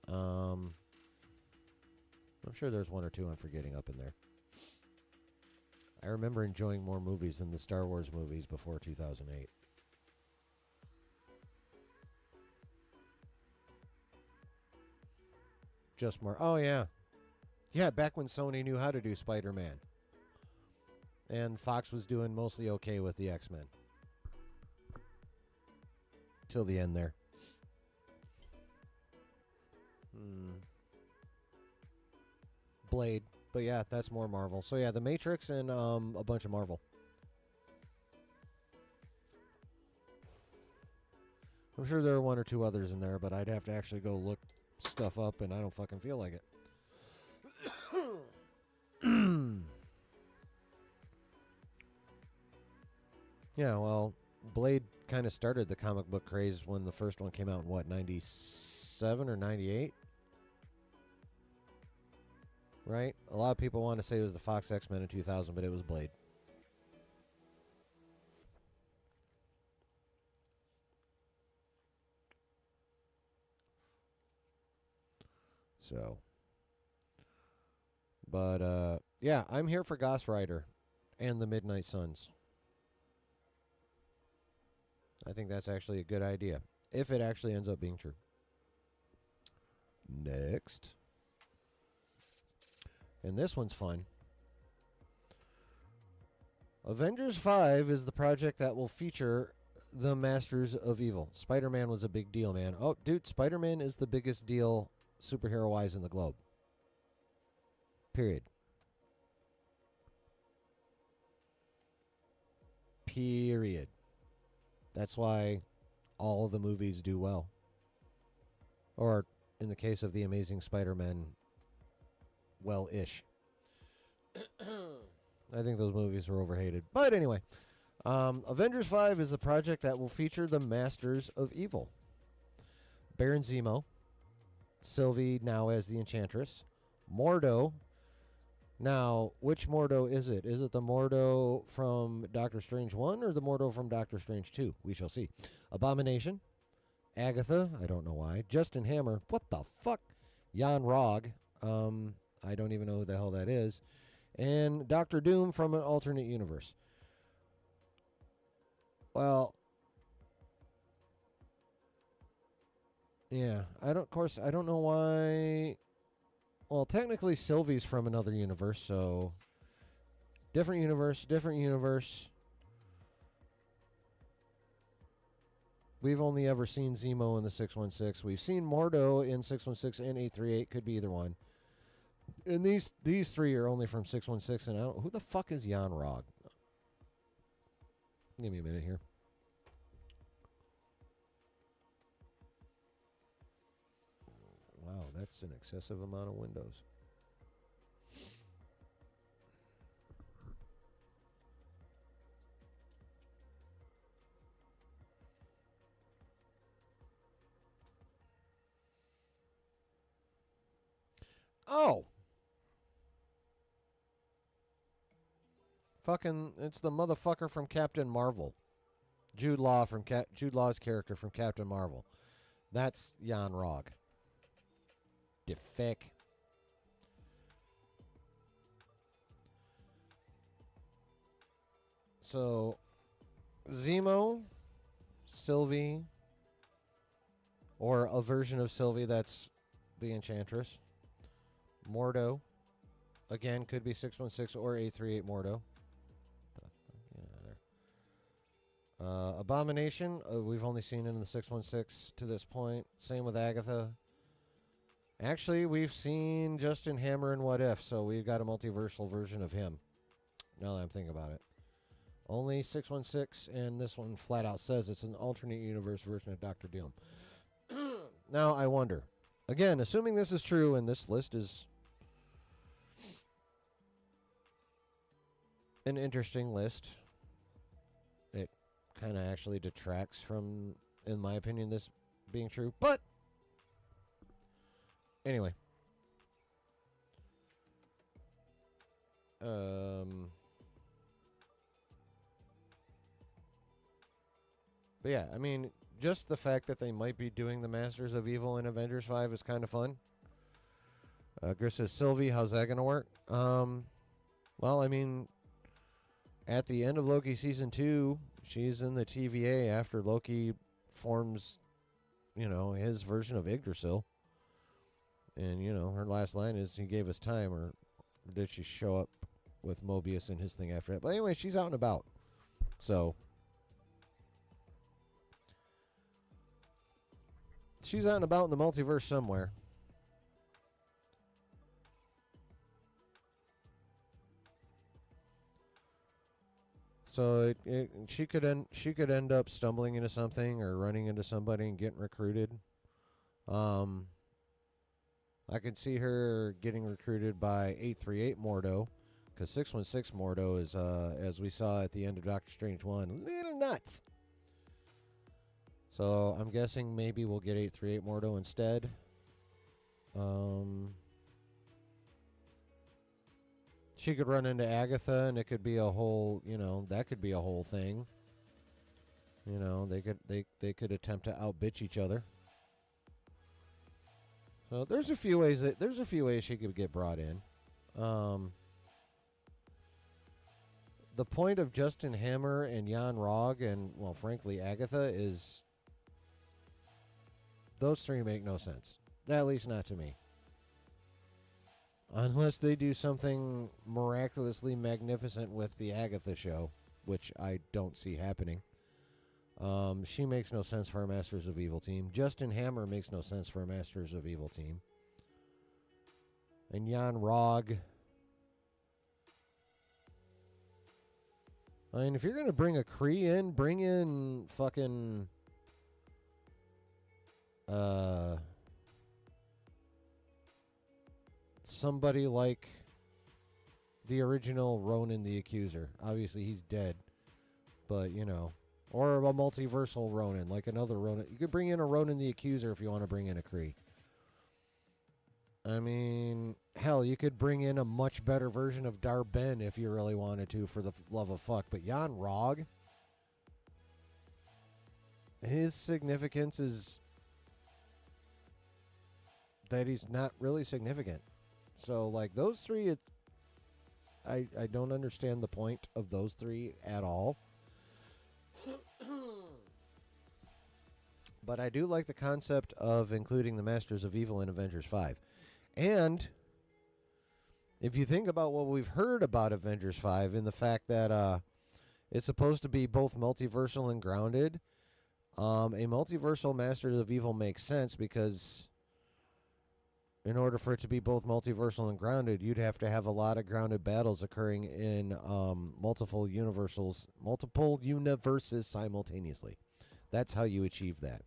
I'm sure there's one or two I'm forgetting up in there. I remember enjoying more movies than the Star Wars movies before 2008. Just more. Oh, yeah. Yeah, back when Sony knew how to do Spider-Man. And Fox was doing mostly okay with the X-Men. Till the end there. Blade. But yeah, that's more Marvel. So yeah, The Matrix and a bunch of Marvel. I'm sure there are one or two others in there, but I'd have to actually go look stuff up, and I don't fucking feel like it. Yeah, well, Blade kind of started the comic book craze when the first one came out in, what, 97 or 98? Right? A lot of people want to say it was the Fox X-Men in 2000, but it was Blade. So. But, yeah, I'm here for Ghost Rider and the Midnight Suns. I think that's actually a good idea, if it actually ends up being true. Next. And this one's fun. Avengers 5 is the project that will feature the Masters of Evil. Spider-Man was a big deal, man. Oh, dude, Spider-Man is the biggest deal superhero-wise in the globe. Period. Period. That's why all of the movies do well. Or, in the case of The Amazing Spider-Man, well-ish. I think those movies were overhated. But anyway, Avengers 5 is the project that will feature the Masters of Evil. Baron Zemo, Sylvie now as the Enchantress, Mordo. Now, which Mordo is it? Is it the Mordo from Doctor Strange 1 or the Mordo from Doctor Strange 2? We shall see. Abomination, Agatha, I don't know why. Justin Hammer, what the fuck? Jan Rog, I don't even know who the hell that is. And Doctor Doom from an alternate universe. Well, yeah, I don't know why. Well, technically Sylvie's from another universe, so different universe, different universe. We've only ever seen Zemo in the 616. We've seen Mordo in 616 and 838. Could be either one. And these three are only from 616. And who the fuck is Jan Rog? Give me a minute here. Wow, that's an excessive amount of windows. Oh! Fucking, it's the motherfucker from Captain Marvel. Jude Jude Law's character from Captain Marvel. That's Jan Rog. The fuck? So, Zemo, Sylvie, or a version of Sylvie that's the Enchantress. Mordo. Again, could be 616 or 838 Mordo. Yeah, there. Abomination. We've only seen it in the 616 to this point. Same with Agatha. Actually, we've seen Justin Hammer in What If, so we've got a multiversal version of him. Now that I'm thinking about it. Only 616, and this one flat out says it's an alternate universe version of Dr. Doom. Now, I wonder. Again, assuming this is true and this list is an interesting list, it kind of actually detracts from, in my opinion, this being true. But, anyway. But yeah, I mean, just the fact that they might be doing the Masters of Evil in Avengers 5 is kind of fun. Chris says, Sylvie, how's that going to work? Well, I mean, at the end of Loki Season 2, she's in the TVA after Loki forms, his version of Yggdrasil. And, her last line is, he gave us time, or did she show up with Mobius and his thing after that? But anyway, she's out and about. So she's out and about in the multiverse somewhere. So she could end up stumbling into something or running into somebody and getting recruited. I could see her getting recruited by 838 Mordo, because 616 Mordo is, as we saw at the end of Doctor Strange 1, a little nuts. So I'm guessing maybe we'll get 838 Mordo instead. She could run into Agatha, and it could be a whole, that could be a whole thing. They could attempt to outbitch each other. So there's a few ways she could get brought in. The point of Justin Hammer and Jan Rog and, well, frankly, Agatha is those three make no sense. At least not to me. Unless they do something miraculously magnificent with the Agatha show, which I don't see happening. She makes no sense for a Masters of Evil team. Justin Hammer makes no sense for a Masters of Evil team. And Jan Rog. I mean, if you're going to bring a Kree in, bring in fucking... somebody like the original Ronan the Accuser. Obviously, he's dead. But, or a multiversal Ronan, like another Ronan. You could bring in a Ronan the Accuser if you want to bring in a Kree. I mean, hell, you could bring in a much better version of Dar-Ben if you really wanted to, for the love of fuck. But Jan Rog, his significance is that he's not really significant. So, like, those three, I don't understand the point of those three at all. But I do like the concept of including the Masters of Evil in Avengers 5. And if you think about what we've heard about Avengers 5 in the fact that it's supposed to be both multiversal and grounded, a multiversal Masters of Evil makes sense because in order for it to be both multiversal and grounded, you'd have to have a lot of grounded battles occurring in multiple universes simultaneously. That's how you achieve that.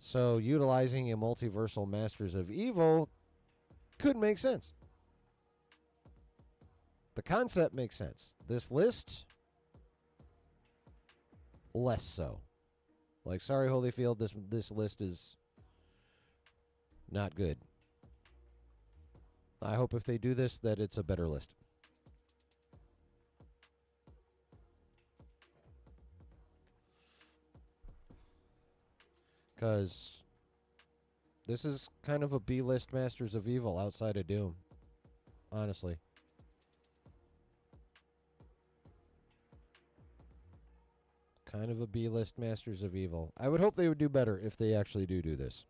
So utilizing a multiversal Masters of Evil could make sense. The concept makes sense. This list, less so. Like, sorry, Holyfield, this list is not good. I hope if they do this, that it's a better list. Because this is kind of a B-list Masters of Evil outside of Doom. Honestly. Kind of a B-list Masters of Evil. I would hope they would do better if they actually do this.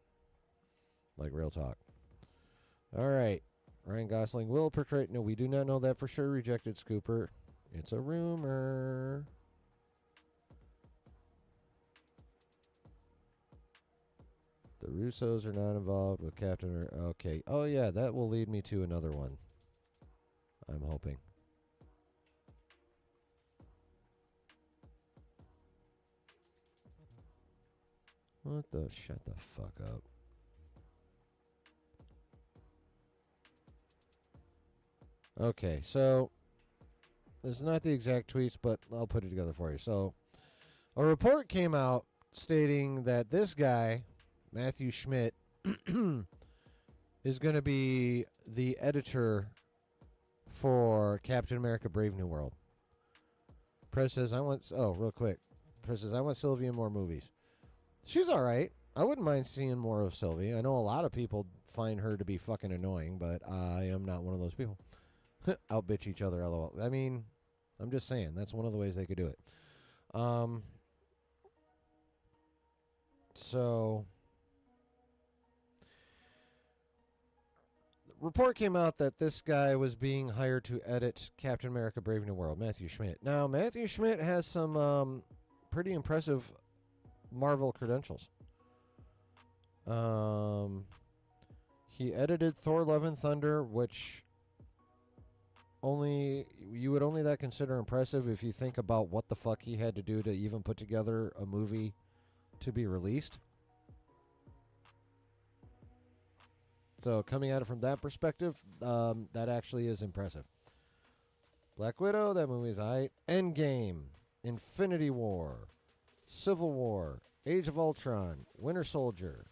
Like, real talk. All right. Ryan Gosling will portray... No, we do not know that for sure, rejected Scooper. It's a rumor. The Russos are not involved with Captain. Okay. Oh yeah, that will lead me to another one. I'm hoping. What the? Shut the fuck up. Okay, so this is not the exact tweets, but I'll put it together for you. So, a report came out stating that this guy, Matthew Schmidt, is going to be the editor for Captain America: Brave New World. Press says, I want. Oh, real quick. Press says, I want Sylvie in more movies. She's all right. I wouldn't mind seeing more of Sylvie. I know a lot of people find her to be fucking annoying, but I am not one of those people. Outbitch each other, lol. I mean, I'm just saying that's one of the ways they could do it. So, report came out that this guy was being hired to edit Captain America: Brave New World, Matthew Schmidt. Now, Matthew Schmidt has some pretty impressive Marvel credentials. He edited Thor: Love and Thunder, which you would only that consider impressive if you think about what the fuck he had to do to even put together a movie to be released. So coming at it from that perspective, that actually is impressive. Black Widow, that movie is aight. Endgame, Infinity War, Civil War, Age of Ultron, Winter Soldier,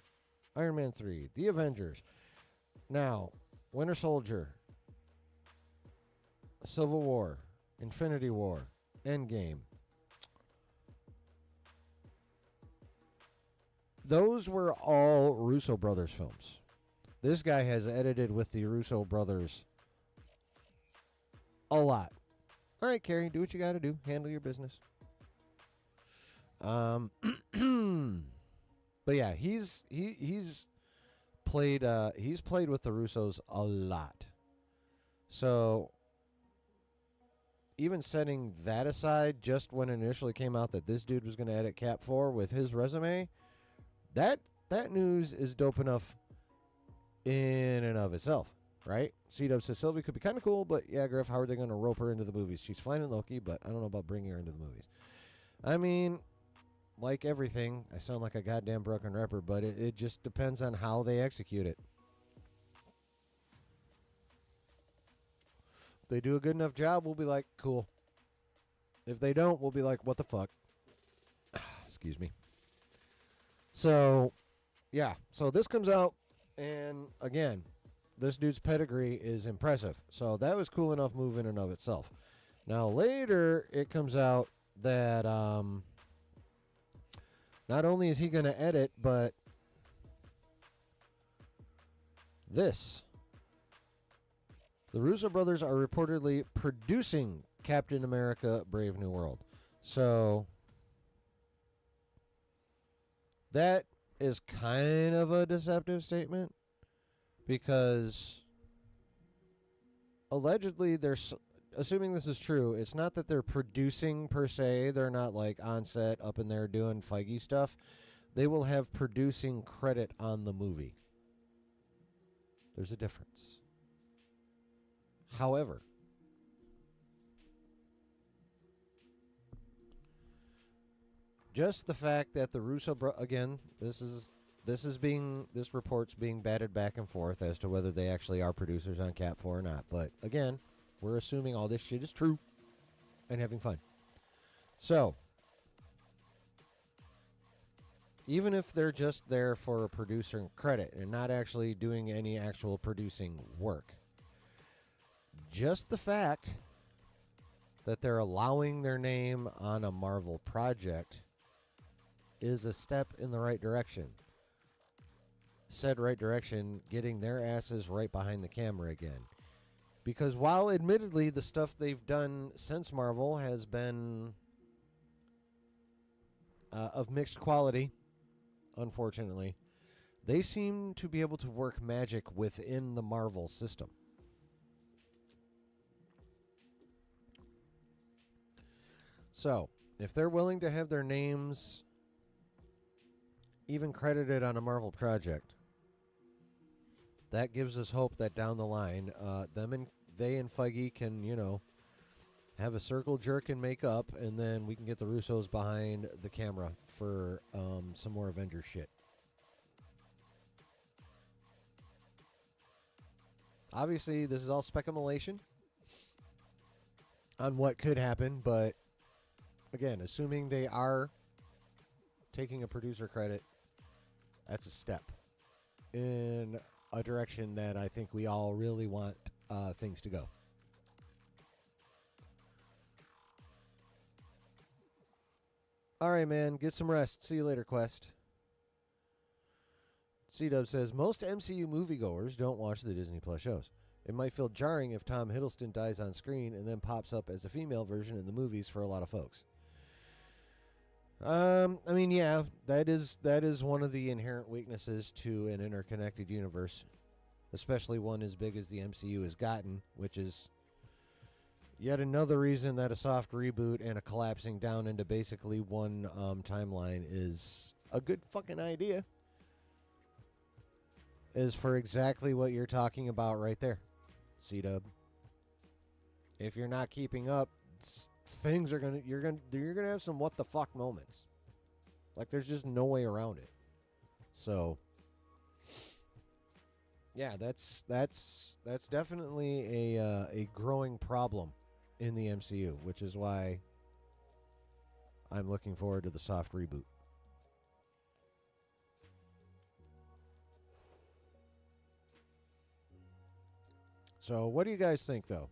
Iron Man 3, The Avengers. Now, Winter Soldier, Civil War, Infinity War, Endgame. Those were all Russo brothers films. This guy has edited with the Russo brothers a lot. All right, Carrie, do what you got to do. Handle your business. But yeah, he's played with the Russos a lot. So even setting that aside, just when it initially came out that this dude was going to edit Cap 4 with his resume, that news is dope enough in and of itself, right? C-Dub says Sylvie could be kind of cool, but yeah, Griff, how are they going to rope her into the movies? She's fine in Loki, but I don't know about bringing her into the movies. I mean, like everything, I sound like a goddamn broken rapper, but it just depends on how they execute it. If they do a good enough job, we'll be like, cool. If they don't, we'll be like, what the fuck? Excuse me. So, yeah. So this comes out, and again, this dude's pedigree is impressive. So that was cool enough move in and of itself. Now, later, it comes out that not only is he going to edit, but this. The Russo brothers are reportedly producing Captain America: Brave New World. So that is kind of a deceptive statement because allegedly assuming this is true, it's not that they're producing per se. They're not like on set up in there doing Feige stuff. They will have producing credit on the movie. There's a difference. However, just the fact that the Russo again, this report's being batted back and forth as to whether they actually are producers on Cap 4 or not. But again, we're assuming all this shit is true and having fun. So, even if they're just there for a producer credit and not actually doing any actual producing work, just the fact that they're allowing their name on a Marvel project is a step in the right direction. Said right direction, getting their asses right behind the camera again. Because while admittedly the stuff they've done since Marvel has been of mixed quality, unfortunately, they seem to be able to work magic within the Marvel system. So, if they're willing to have their names even credited on a Marvel project. That gives us hope that down the line, they and Feige can, have a circle jerk and make up, and then we can get the Russos behind the camera for some more Avengers shit. Obviously, this is all speculation on what could happen, but again, assuming they are taking a producer credit, that's a step in a direction that I think we all really want things to go. All right, man. Get some rest. See you later, Quest. C-Dub says, most MCU moviegoers don't watch the Disney Plus shows. It might feel jarring if Tom Hiddleston dies on screen and then pops up as a female version in the movies for a lot of folks. I mean, yeah, that is one of the inherent weaknesses to an interconnected universe, especially one as big as the MCU has gotten, which is yet another reason that a soft reboot and a collapsing down into basically one timeline is a good fucking idea. Is for exactly what you're talking about right there, C-Dub. If you're not keeping up, things are you're gonna have some what the fuck moments. Like there's just no way around it. So yeah, that's definitely a growing problem in the MCU, which is why I'm looking forward to the soft reboot. So what do you guys think, though?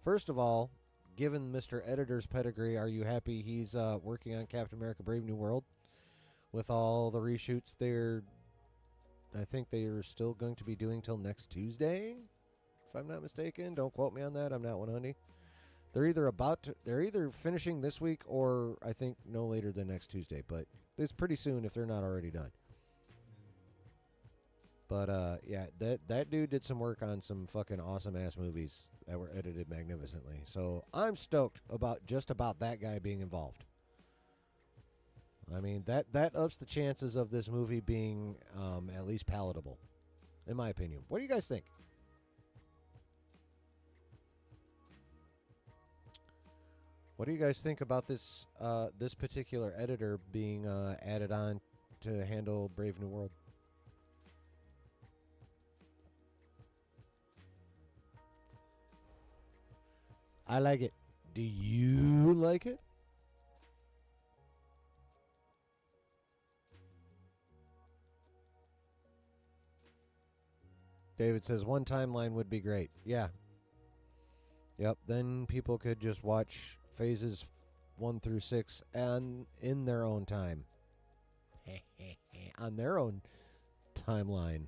First of all, given Mr. Editor's pedigree, are you happy he's working on Captain America Brave New World? With all the reshoots I think they are still going to be doing till next Tuesday, if I'm not mistaken. Don't quote me on that. I'm not 100. They're either finishing this week or I think no later than next Tuesday, but it's pretty soon if they're not already done. But yeah, that dude did some work on some fucking awesome ass movies that were edited magnificently. So I'm stoked about that guy being involved. I mean, that ups the chances of this movie being at least palatable, in my opinion. What do you guys think? What do you guys think about this this particular editor being added on to handle Brave New World? I like it. Do you like it? David says one timeline would be great. Yeah. Yep. Then people could just watch phases 1 through 6 and in their own time. On their own timeline.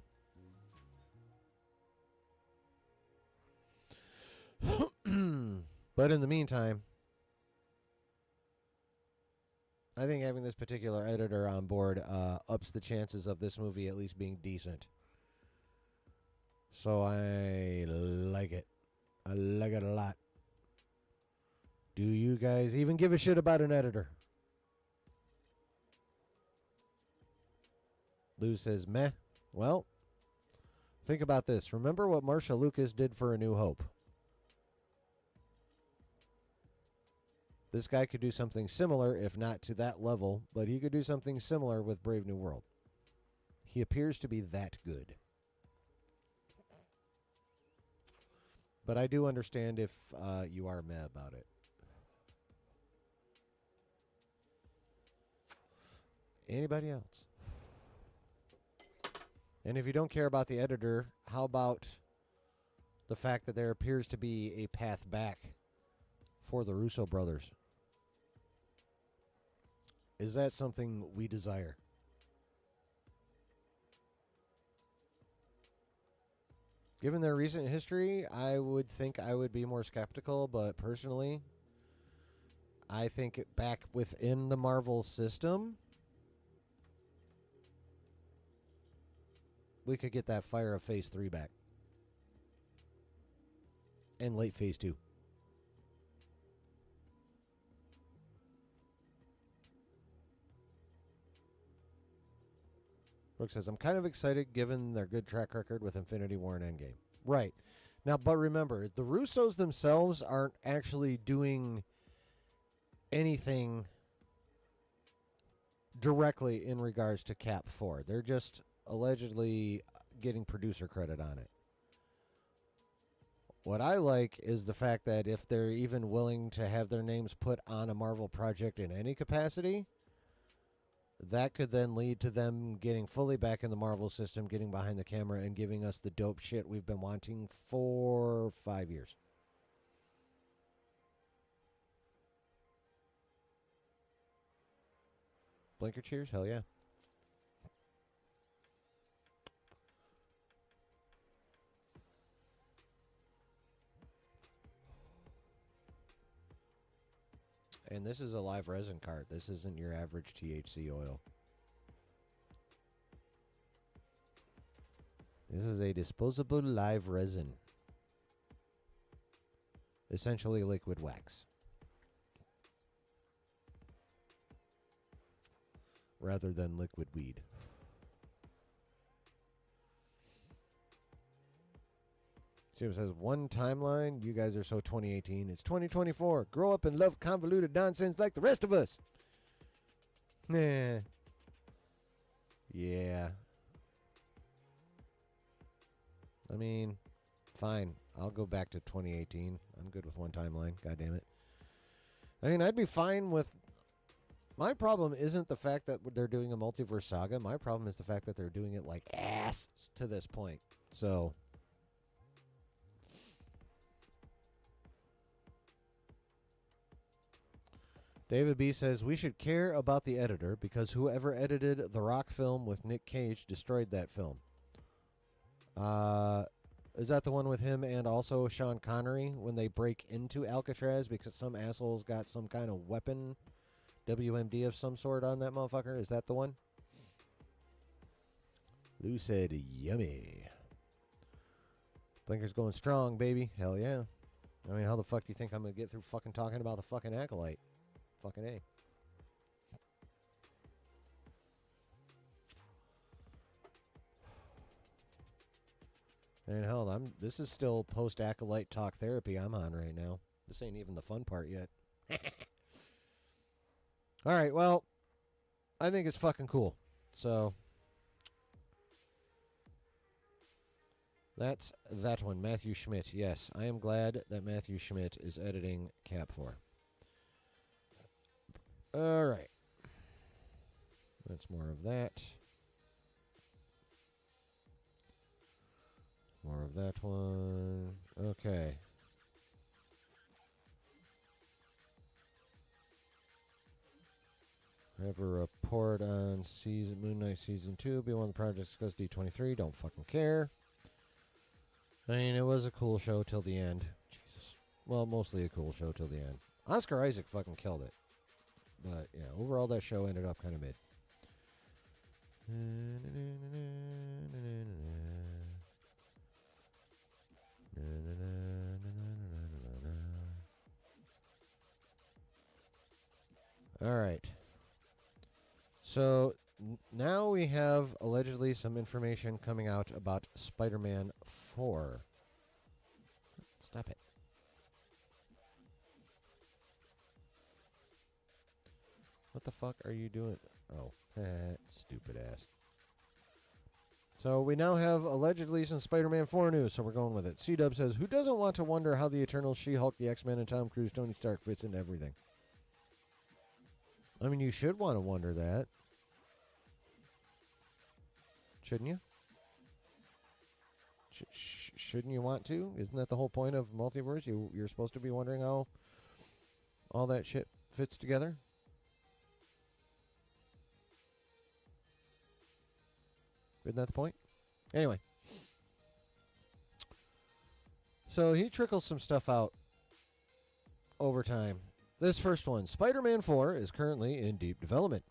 But in the meantime, I think having this particular editor on board ups the chances of this movie at least being decent. So I like it. I like it a lot. Do you guys even give a shit about an editor? Lou says, meh. Well, think about this. Remember what Marsha Lucas did for A New Hope. This guy could do something similar, if not to that level, but he could do something similar with Brave New World. He appears to be that good. But I do understand if you are mad about it. Anybody else? And if you don't care about the editor, how about the fact that there appears to be a path back for the Russo brothers? Is that something we desire? Given their recent history, I would think I would be more skeptical, but personally, I think back within the Marvel system, we could get that fire of Phase 3 back. And late Phase 2. Brooke says, I'm kind of excited given their good track record with Infinity War and Endgame. Right. Now, but remember, the Russos themselves aren't actually doing anything directly in regards to Cap 4. They're just allegedly getting producer credit on it. What I like is the fact that if they're even willing to have their names put on a Marvel project in any capacity, that could then lead to them getting fully back in the Marvel system, getting behind the camera, and giving us the dope shit we've been wanting for 5 years. Blinker cheers? Hell yeah. And this is a live resin cart. This isn't your average THC oil. This is a disposable live resin. Essentially liquid wax. Rather than liquid weed. Jim says, one timeline. You guys are so 2018. It's 2024. Grow up and love convoluted nonsense like the rest of us. Nah. Yeah. I mean, fine. I'll go back to 2018. I'm good with one timeline. God damn it. I mean, I'd be fine with... My problem isn't the fact that they're doing a multiverse saga. My problem is the fact that they're doing it like ass to this point. So... David B. says, we should care about the editor because whoever edited the Rock film with Nick Cage destroyed that film. Is that the one with him and also Sean Connery when they break into Alcatraz because some assholes got some kind of weapon, WMD of some sort on that motherfucker? Is that the one? Lou said, yummy. Blinker's going strong, baby. Hell yeah. I mean, how the fuck do you think I'm going to get through fucking talking about the fucking Acolyte? Fucking A. And hell, this is still post-Acolyte talk therapy I'm on right now. This ain't even the fun part yet. All right, well, I think it's fucking cool. So, that's that one. Matthew Schmidt. Yes, I am glad that Matthew Schmidt is editing Cap 4. All right. That's more of that. More of that one. Okay. I have a report on Moon Knight Season 2. Be one of the projects discussed D23. Don't fucking care. I mean, it was a cool show till the end. Jesus. Well, mostly a cool show till the end. Oscar Isaac fucking killed it. But, yeah, overall that show ended up kind of mid. All right. So, now we have allegedly some information coming out about Spider-Man 4. Stop it. What the fuck are you doing? Oh, stupid ass. So we now have allegedly some Spider-Man 4 news, so we're going with it. C-Dub says, who doesn't want to wonder how the Eternals, She-Hulk, the X-Men, and Tom Cruise, Tony Stark fits into everything? I mean, you should want to wonder that. Shouldn't you? Shouldn't you want to? Isn't that the whole point of multiverse? You're supposed to be wondering how all that shit fits together? Isn't that the point? Anyway. So he trickles some stuff out over time. This first one, Spider-Man 4 is currently in deep development.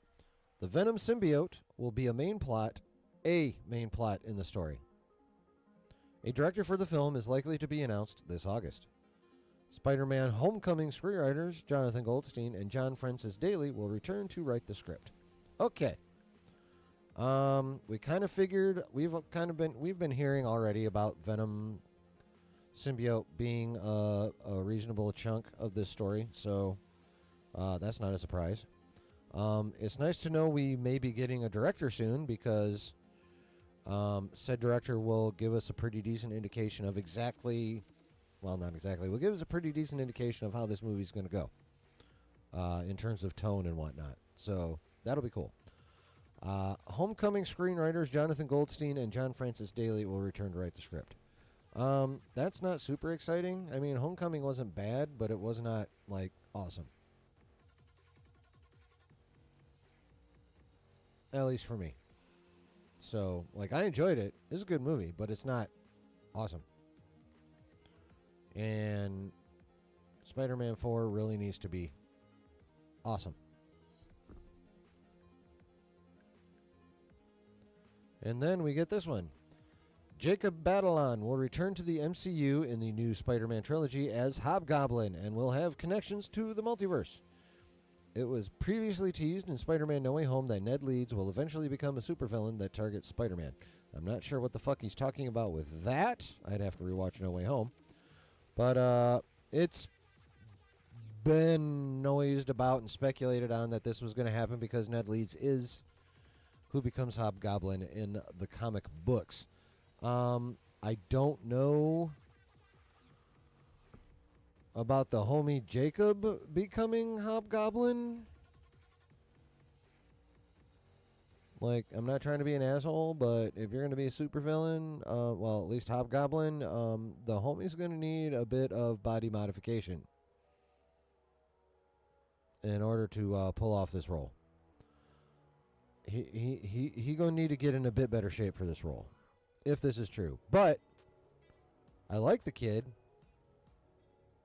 The Venom symbiote will be a main plot in the story. A director for the film is likely to be announced this August. Spider-Man Homecoming screenwriters Jonathan Goldstein and John Francis Daly will return to write the script. Okay. We kind of figured we've been hearing already about Venom symbiote being a reasonable chunk of this story, so that's not a surprise. It's nice to know we may be getting a director soon because said director will give us a pretty decent indication of not exactly, will give us a pretty decent indication of how this movie's going to go in terms of tone and whatnot. So that'll be cool. Homecoming screenwriters Jonathan Goldstein and John Francis Daly will return to write the script. That's not super exciting. I mean, Homecoming wasn't bad, but it was not, like, awesome. At least for me. So, like, I enjoyed it. It's a good movie, but it's not awesome. And Spider-Man 4 really needs to be awesome. And then we get this one. Jacob Batalon will return to the MCU in the new Spider-Man trilogy as Hobgoblin and will have connections to the multiverse. It was previously teased in Spider-Man No Way Home that Ned Leeds will eventually become a supervillain that targets Spider-Man. I'm not sure what the fuck he's talking about with that. I'd have to rewatch No Way Home. But it's been noised about and speculated on that this was going to happen because Ned Leeds is who becomes Hobgoblin in the comic books. I don't know about the homie Jacob becoming Hobgoblin. Like, I'm not trying to be an asshole, but if you're going to be a supervillain, well, at least Hobgoblin, the homie's going to need a bit of body modification in order to pull off this role. He gonna need to get in a bit better shape for this role, if this is true. But I like the kid,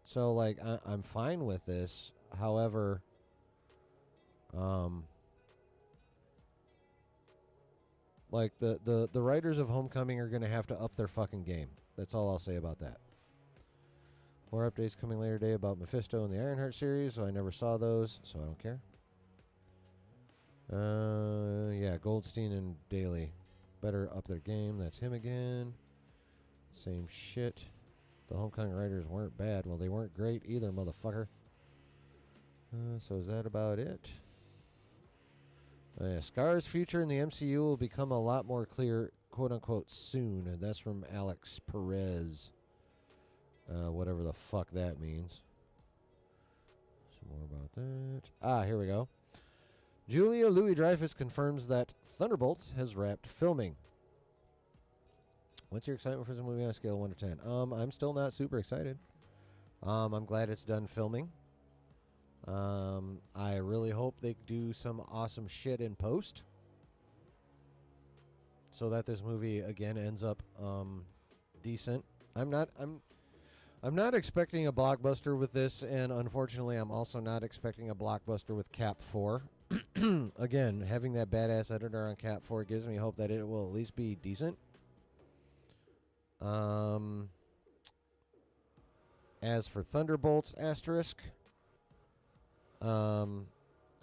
so like I'm fine with this. However, like the writers of Homecoming are gonna have to up their fucking game. That's all I'll say about that. More updates coming later today about Mephisto and the Ironheart series, so I never saw those, so I don't care. Yeah, Goldstein and Daly better up their game. That's him again. Same shit. The Homecoming writers weren't bad. Well, they weren't great either, motherfucker. So is that about it? Yeah, Scar's future in the MCU will become a lot more clear, quote-unquote, soon. And that's from Alex Perez. Whatever the fuck that means. Some more about that. Here we go. Julia Louis-Dreyfus confirms that Thunderbolts has wrapped filming. What's your excitement for this movie on a scale of 1 to 10? I'm still not super excited. I'm glad it's done filming. I really hope they do some awesome shit in post, so that this movie again ends up decent. I'm not expecting a blockbuster with this, and unfortunately, I'm also not expecting a blockbuster with Cap 4. Again, having that badass editor on Cap 4 gives me hope that it will at least be decent. As for Thunderbolts asterisk, I'm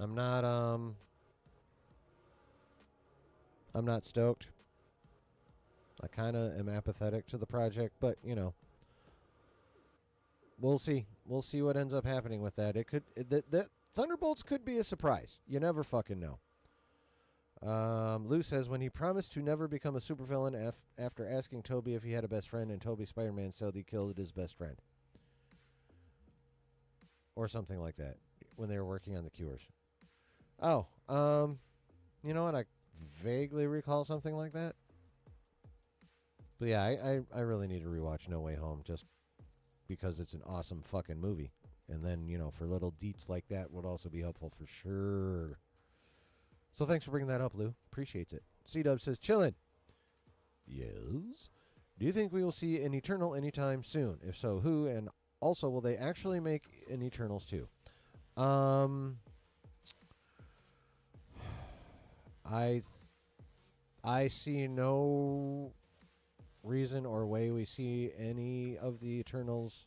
not stoked. I kind of am apathetic to the project, but you know, we'll see. We'll see what ends up happening with that. It could that Thunderbolts could be a surprise. You never fucking know. Lou says, when he promised to never become a supervillain after asking Toby if he had a best friend, and Toby Spider-Man said he killed his best friend. Or something like that, when they were working on the Cures. Oh, you know what? I vaguely recall something like that. But yeah, I really need to rewatch No Way Home just because it's an awesome fucking movie. And then, you know, for little deets like that would also be helpful for sure. So thanks for bringing that up, Lou. Appreciates it. C-Dub says, chillin'. Yes? Do you think we will see an Eternal anytime soon? If so, who? And also, will they actually make an Eternals 2? I see no reason or way we see any of the Eternals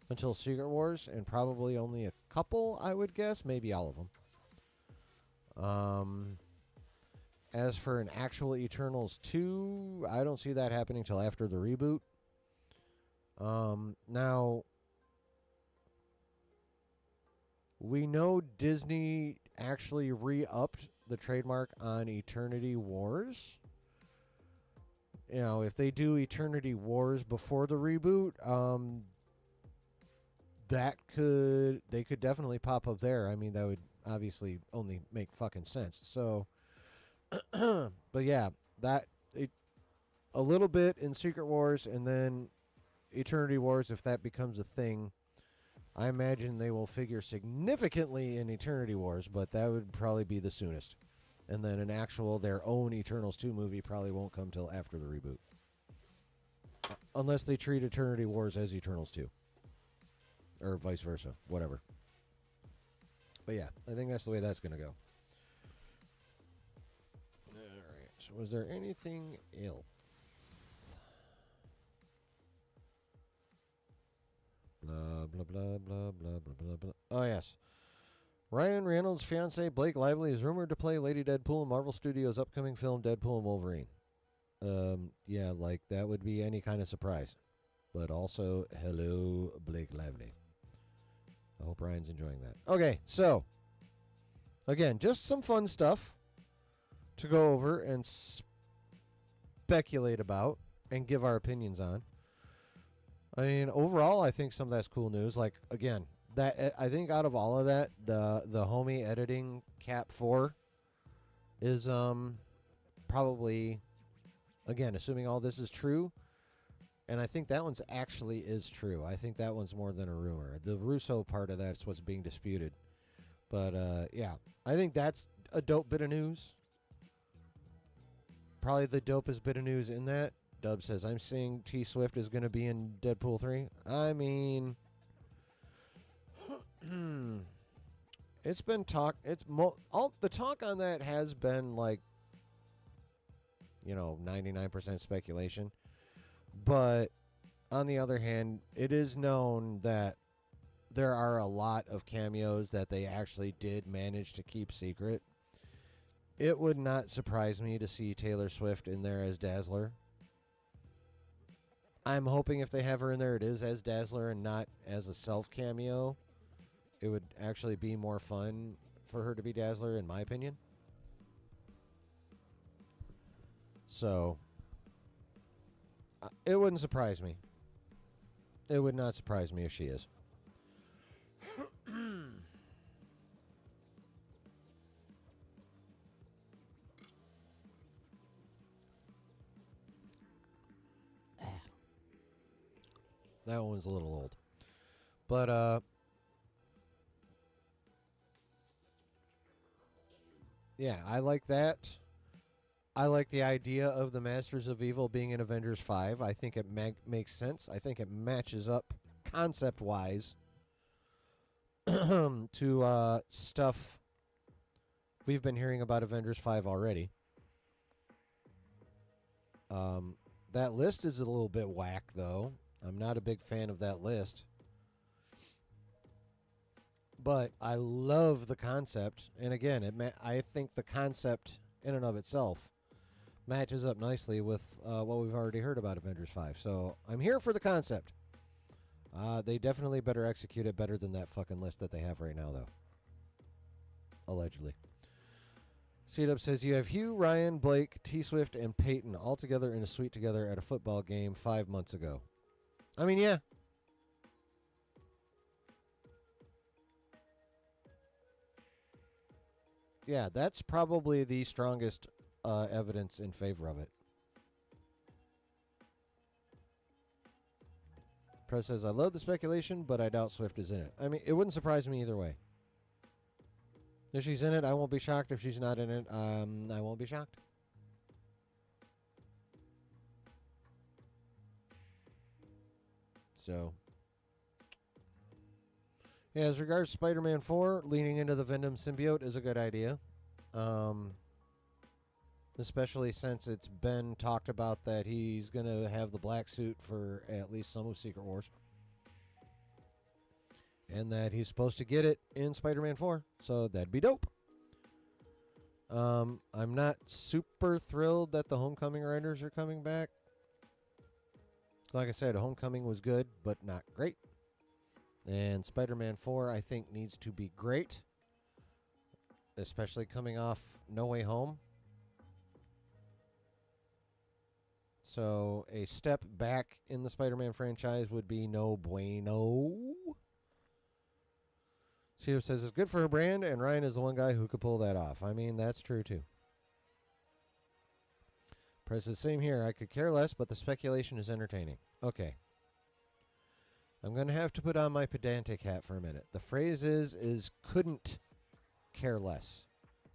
until Secret Wars, and probably only a couple, I would guess. Maybe all of them. As for an actual Eternals 2, I don't see that happening till after the reboot. Now, we know Disney actually re-upped the trademark on Eternity Wars. You know, if they do Eternity Wars before the reboot, they could definitely pop up there. I mean, that would obviously only make fucking sense. So, but yeah, a little bit in Secret Wars, and then Eternity Wars, if that becomes a thing. I imagine they will figure significantly in Eternity Wars, but that would probably be the soonest. And then their own Eternals 2 movie probably won't come till after the reboot. Unless they treat Eternity Wars as Eternals 2. Or vice versa. Whatever. But yeah, I think that's the way that's going to go. Alright, so was there anything else? Blah, blah, blah, blah, blah, blah, blah, blah. Oh, yes. Ryan Reynolds' fiancée, Blake Lively, is rumored to play Lady Deadpool in Marvel Studios' upcoming film, Deadpool and Wolverine. Yeah, like, that would be any kind of surprise. But also, hello, Blake Lively. I hope Ryan's enjoying that. Okay, so, again, just some fun stuff to go over and speculate about and give our opinions on. I mean, overall, I think some of that's cool news. Like, again, that I think out of all of that, the homie editing Cap 4 is probably, again, assuming all this is true, and I think that one's actually is true. I think that one's more than a rumor. The Russo part of that's what's being disputed. But, yeah, I think that's a dope bit of news. Probably the dopest bit of news in that. Dub says, I'm seeing T Swift is going to be in Deadpool 3. I mean, it's been talk. The talk on that has been like, 99% speculation. But on the other hand, it is known that there are a lot of cameos that they actually did manage to keep secret. It would not surprise me to see Taylor Swift in there as Dazzler. I'm hoping if they have her in there, it is as Dazzler and not as a self cameo. It would actually be more fun for her to be Dazzler, in my opinion. So, it wouldn't surprise me. It would not surprise me if she is. That one's a little old. But, yeah, I like that. I like the idea of the Masters of Evil being in Avengers 5. I think it makes sense. I think it matches up concept-wise to stuff we've been hearing about Avengers 5 already. That list is a little bit whack, though. I'm not a big fan of that list. But I love the concept. And again, I think the concept in and of itself matches up nicely with what we've already heard about Avengers 5. So I'm here for the concept. They definitely better execute it better than that fucking list that they have right now, though. Allegedly. C-Dub says, you have Hugh, Ryan, Blake, T-Swift, and Peyton all together in a suite together at a football game 5 months ago. I mean, yeah. Yeah, that's probably the strongest evidence in favor of it. Press says, I love the speculation, but I doubt Swift is in it. I mean, it wouldn't surprise me either way. If she's in it, I won't be shocked. If she's not in it, I won't be shocked. So, yeah, as regards Spider-Man 4, leaning into the Venom symbiote is a good idea. Especially since it's been talked about that he's going to have the black suit for at least some of Secret Wars. And that he's supposed to get it in Spider-Man 4. So that'd be dope. I'm not super thrilled that the Homecoming writers are coming back. Like I said, Homecoming was good, but not great. And Spider-Man 4, I think, needs to be great, especially coming off No Way Home. So a step back in the Spider-Man franchise would be no bueno. Cedar says it's good for her brand, and Ryan is the one guy who could pull that off. I mean, that's true, too. Press says, same here. I could care less, but the speculation is entertaining. Okay. I'm going to have to put on my pedantic hat for a minute. The phrase is couldn't care less.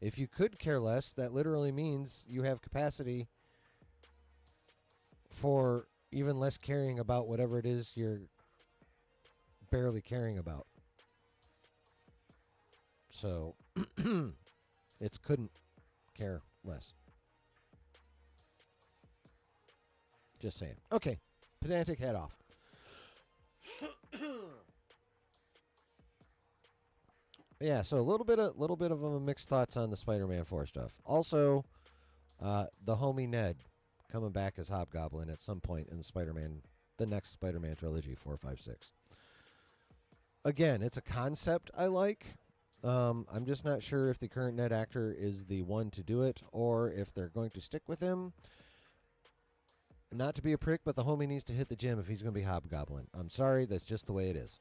If you could care less, that literally means you have capacity for even less caring about whatever it is you're barely caring about. So, it's couldn't care less. Just saying. Okay, pedantic head off. Yeah, so a little bit of a mixed thoughts on the Spider-Man 4 stuff. Also, the homie Ned coming back as Hobgoblin at some point in the next Spider-Man trilogy, 4, 5, 6. Again, it's a concept I like. I'm just not sure if the current Ned actor is the one to do it or if they're going to stick with him. Not to be a prick, but the homie needs to hit the gym if he's going to be Hobgoblin. I'm sorry, that's just the way it is.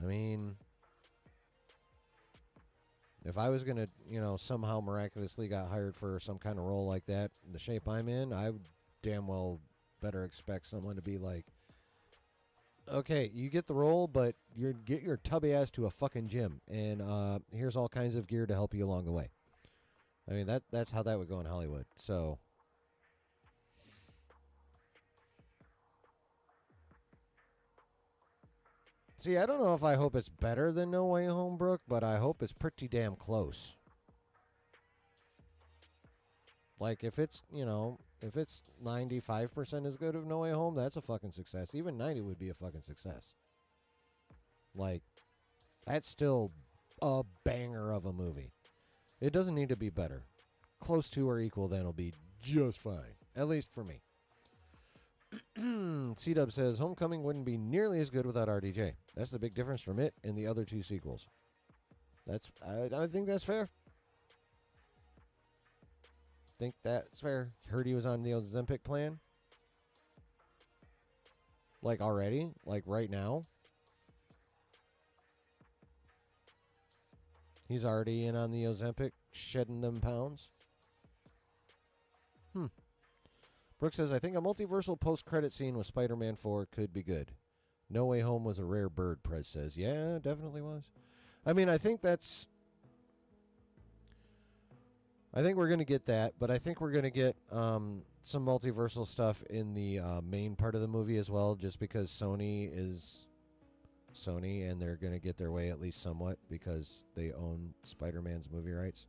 I mean, if I was going to, somehow miraculously got hired for some kind of role like that, in the shape I'm in, I would damn well better expect someone to be like, okay, you get the role, but you get your tubby ass to a fucking gym, and here's all kinds of gear to help you along the way. I mean, that's how that would go in Hollywood. So, see, I don't know if I hope it's better than No Way Home, Brooke, but I hope it's pretty damn close. Like, if it's 95% as good as No Way Home, that's a fucking success. Even 90 would be a fucking success. Like, that's still a banger of a movie. It doesn't need to be better. Close to or equal, then it'll be just fine. At least for me. C-Dub says, Homecoming wouldn't be nearly as good without RDJ. That's the big difference from it and the other two sequels. I think that's fair. Think that's fair. Heard he was on the Ozempic plan. Like already? Like right now? He's already in on the Ozempic, shedding them pounds. Brooke says, I think a multiversal post-credit scene with Spider-Man 4 could be good. No Way Home was a rare bird, Prez says. Yeah, definitely was. I mean, I think we're going to get that, but I think we're going to get some multiversal stuff in the main part of the movie as well, just because Sony is Sony, and they're going to get their way at least somewhat because they own Spider-Man's movie rights.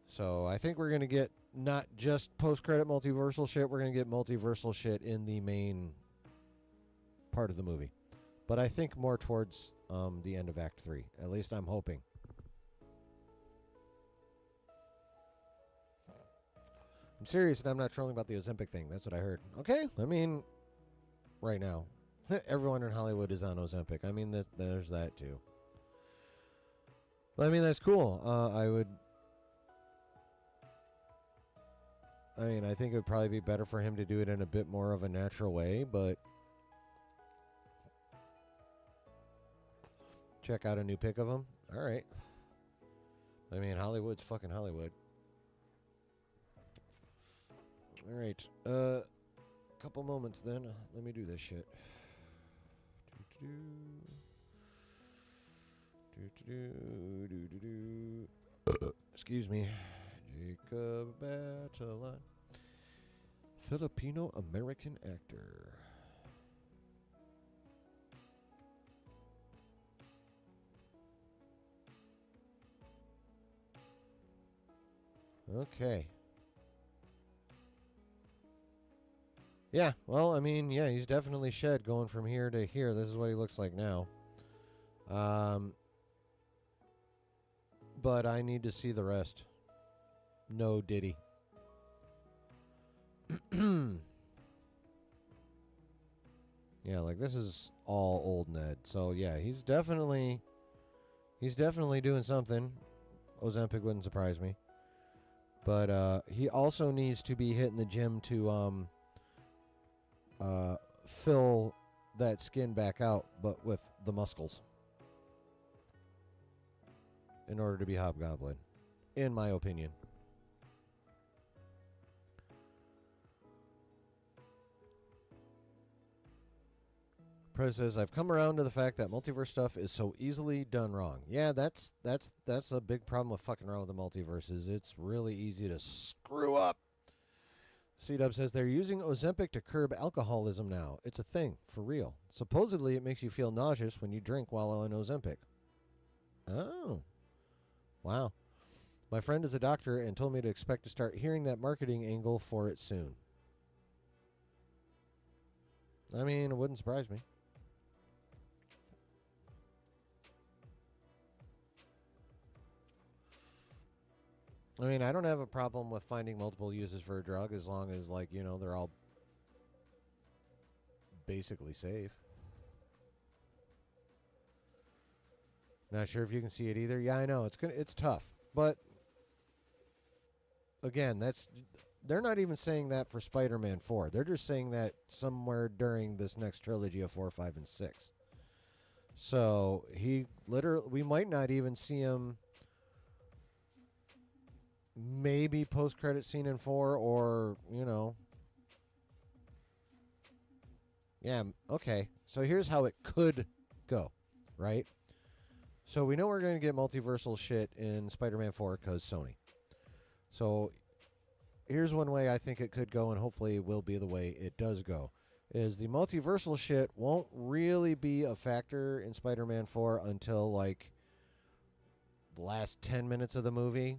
So I think we're going to get not just post-credit multiversal shit, we're going to get multiversal shit in the main part of the movie. But I think more towards the end of Act 3. At least I'm hoping. I'm serious, and I'm not trolling about the Ozempic thing. That's what I heard. Okay, I mean, right now, everyone in Hollywood is on Ozempic. I mean, there's that too. But I mean, that's cool. I think it would probably be better for him to do it in a bit more of a natural way, but check out a new pic of him. All right. I mean, Hollywood's fucking Hollywood. All right. Couple moments then. Let me do this shit. Excuse me. Jacob Batalon. Filipino-American actor. Okay. Yeah, well, I mean, yeah, he's definitely shed going from here to here. This is what he looks like now. But I need to see the rest. No Diddy. Yeah, like this is all old Ned. So yeah, he's definitely doing something. Ozempic wouldn't surprise me. But he also needs to be hitting the gym to fill that skin back out, but with the muscles, in order to be Hobgoblin, in my opinion. Prez says, I've come around to the fact that multiverse stuff is so easily done wrong. Yeah, that's a big problem with fucking around with the multiverses. It's really easy to screw up. C-Dub says they're using Ozempic to curb alcoholism now. It's a thing, for real. Supposedly it makes you feel nauseous when you drink while on Ozempic. Oh. Wow. My friend is a doctor and told me to expect to start hearing that marketing angle for it soon. I mean, it wouldn't surprise me. I mean, I don't have a problem with finding multiple uses for a drug as long as, like, you know, they're all basically safe. Not sure if you can see it either. Yeah, I know. It's tough. But again, they're not even saying that for Spider-Man 4. They're just saying that somewhere during this next trilogy of 4, 5, and 6. So, we might not even see him maybe post-credit scene in 4, or, you know. Yeah, okay. So here's how it could go, right? So we know we're going to get multiversal shit in Spider-Man 4 because Sony. So here's one way I think it could go, and hopefully it will be the way it does go, is the multiversal shit won't really be a factor in Spider-Man 4 until, like, the last 10 minutes of the movie.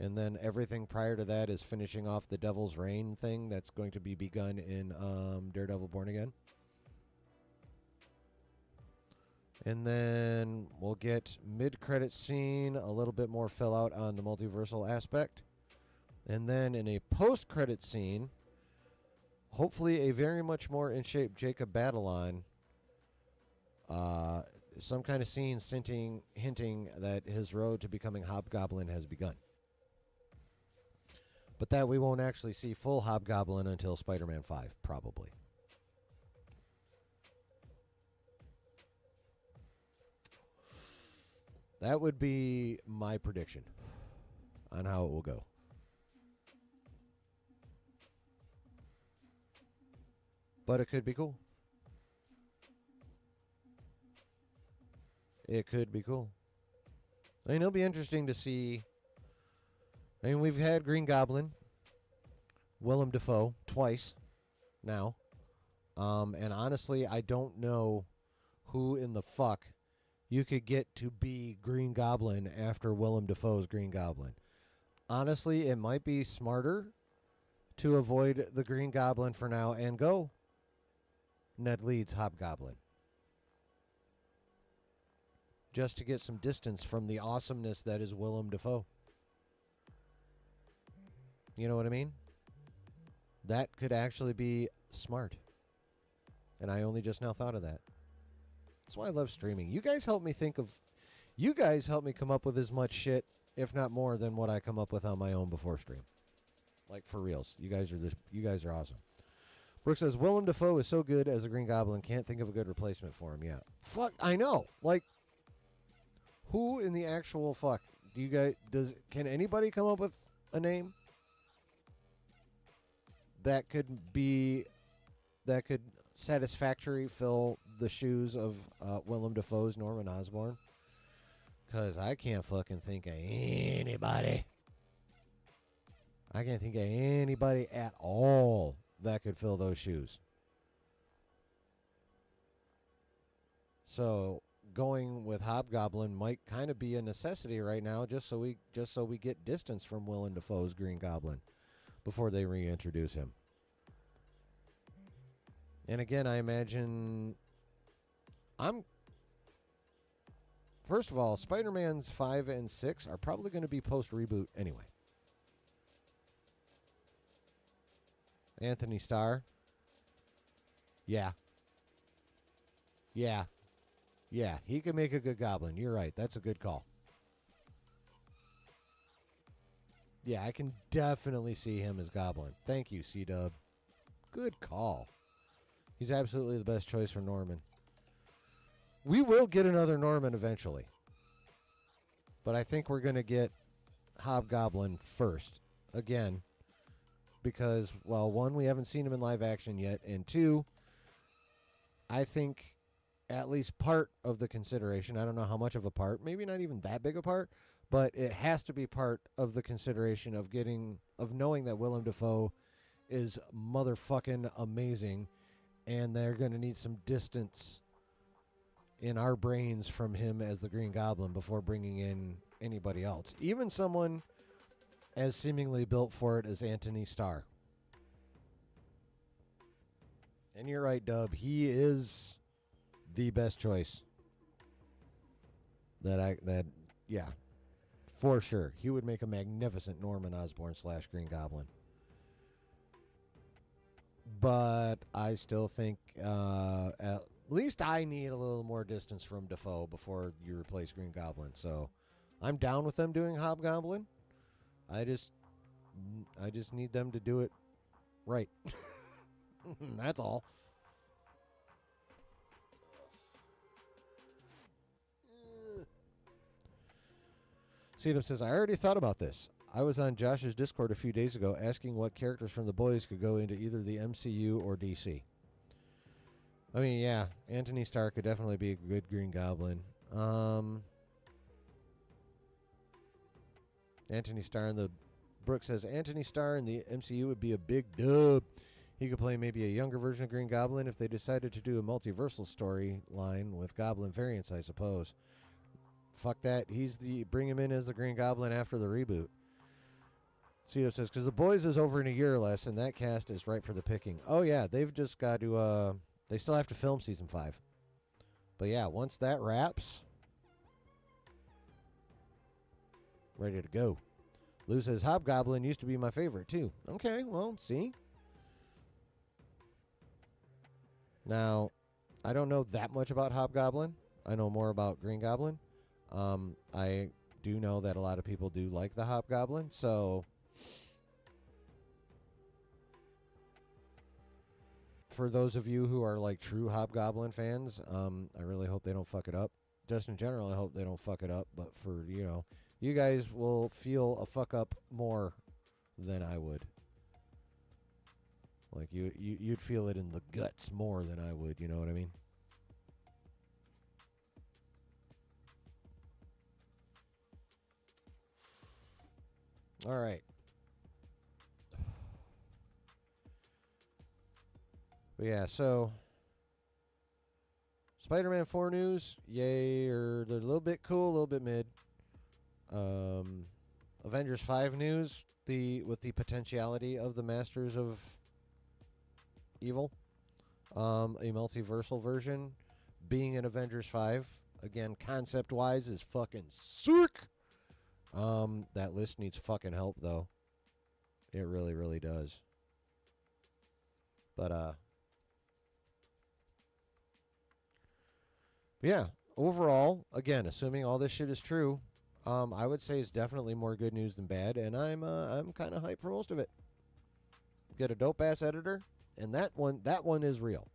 And then everything prior to that is finishing off the Devil's Reign thing that's going to be begun in Daredevil Born Again. And then we'll get mid-credit scene, a little bit more fill out on the multiversal aspect. And then in a post-credit scene, hopefully a very much more in shape Jacob Batalon. Some kind of scene hinting that his road to becoming Hobgoblin has begun. But that we won't actually see full Hobgoblin until Spider-Man 5, probably. That would be my prediction on how it will go. But it could be cool. It could be cool. I mean, it'll be interesting to see. I mean, we've had Green Goblin, Willem Dafoe, twice now. And honestly, I don't know who in the fuck you could get to be Green Goblin after Willem Dafoe's Green Goblin. Honestly, it might be smarter to avoid the Green Goblin for now and go Ned Leeds Hobgoblin. Just to get some distance from the awesomeness that is Willem Dafoe. You know what I mean? That could actually be smart. And I only just now thought of that. That's why I love streaming. You guys help me come up with as much shit, if not more, than what I come up with on my own before stream. Like, for reals. You guys are awesome. Brooke says, Willem Dafoe is so good as a Green Goblin, can't think of a good replacement for him yet. Fuck, I know. Like, who in the actual fuck do you guys, can anybody come up with a name that could satisfactorily fill the shoes of Willem Dafoe's Norman Osborn? Because I can't fucking think of anybody. I can't think of anybody at all that could fill those shoes. So going with Hobgoblin might kind of be a necessity right now, just so we get distance from Willem Dafoe's Green Goblin before they reintroduce him. And again, I imagine first of all, Spider-Man's 5 and 6 are probably going to be post-reboot anyway. Anthony Starr. Yeah. Yeah. Yeah, he could make a good Goblin. You're right. That's a good call. Yeah, I can definitely see him as Goblin. Thank you, C-Dub. Good call. He's absolutely the best choice for Norman. We will get another Norman eventually. But I think we're going to get Hobgoblin first. Again, because, well, one, we haven't seen him in live action yet. And two, I think at least part of the consideration, I don't know how much of a part, maybe not even that big a part, but it has to be part of the consideration of knowing that Willem Dafoe is motherfucking amazing, and they're going to need some distance in our brains from him as the Green Goblin before bringing in anybody else. Even someone as seemingly built for it as Anthony Starr. And you're right, Dub. He is the best choice. Yeah, for sure. He would make a magnificent Norman Osborn / Green Goblin. But I still think at least I need a little more distance from Dafoe before you replace Green Goblin. So I'm down with them doing Hobgoblin. I just need them to do it right. That's all. Sedum says, I already thought about this. I was on Josh's Discord a few days ago asking what characters from The Boys could go into either the MCU or DC. I mean, yeah, Anthony Starr could definitely be a good Green Goblin. Anthony Starr in the... Brooke says, Anthony Starr in the MCU would be a big dub. He could play maybe a younger version of Green Goblin if they decided to do a multiversal storyline with Goblin variants, I suppose. Fuck that. Bring him in as the Green Goblin after the reboot. Cito says, because The Boys is over in a year or less, and that cast is ripe for the picking. Oh, yeah, they've just got to, they still have to film season 5. But yeah, once that wraps, ready to go. Lou says, Hobgoblin used to be my favorite, too. Okay, well, see? Now, I don't know that much about Hobgoblin. I know more about Green Goblin. I do know that a lot of people do like the Hobgoblin, so for those of you who are like true Hobgoblin fans, I really hope they don't fuck it up. Just in general, I hope they don't fuck it up, but for, you guys will feel a fuck up more than I would. Like, you'd feel it in the guts more than I would, you know what I mean? All right. But yeah, so Spider-Man 4 news, yay, or they're a little bit cool, a little bit mid. Avengers 5 news, with the potentiality of the Masters of Evil, a multiversal version being in Avengers 5. Again, concept-wise is fucking sick. That list needs fucking help, though. It really, really does. But, yeah, overall, again, assuming all this shit is true, I would say it's definitely more good news than bad, and I'm kind of hyped for most of it. Get a dope-ass editor, and that one is real.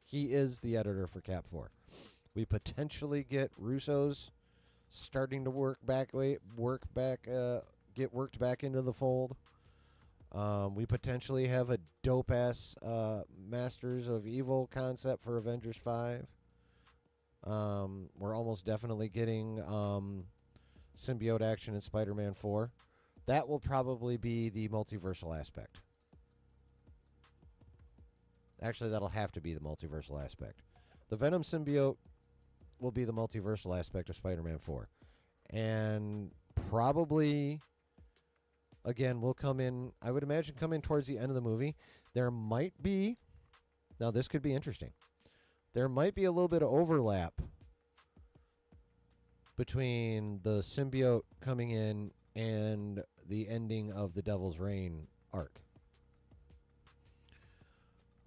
He is the editor for Cap 4. We potentially get Russo's starting to get worked back into the fold. We potentially have a dope-ass Masters of Evil concept for Avengers 5. We're almost definitely getting symbiote action in Spider-Man 4. That will probably be the multiversal aspect. Actually, that'll have to be the multiversal aspect. The Venom symbiote will be the multiversal aspect of Spider-Man 4. And probably, again, will come in, I would imagine, come in towards the end of the movie. There might be Now, this could be interesting. There might be a little bit of overlap between the symbiote coming in and the ending of the Devil's Reign arc.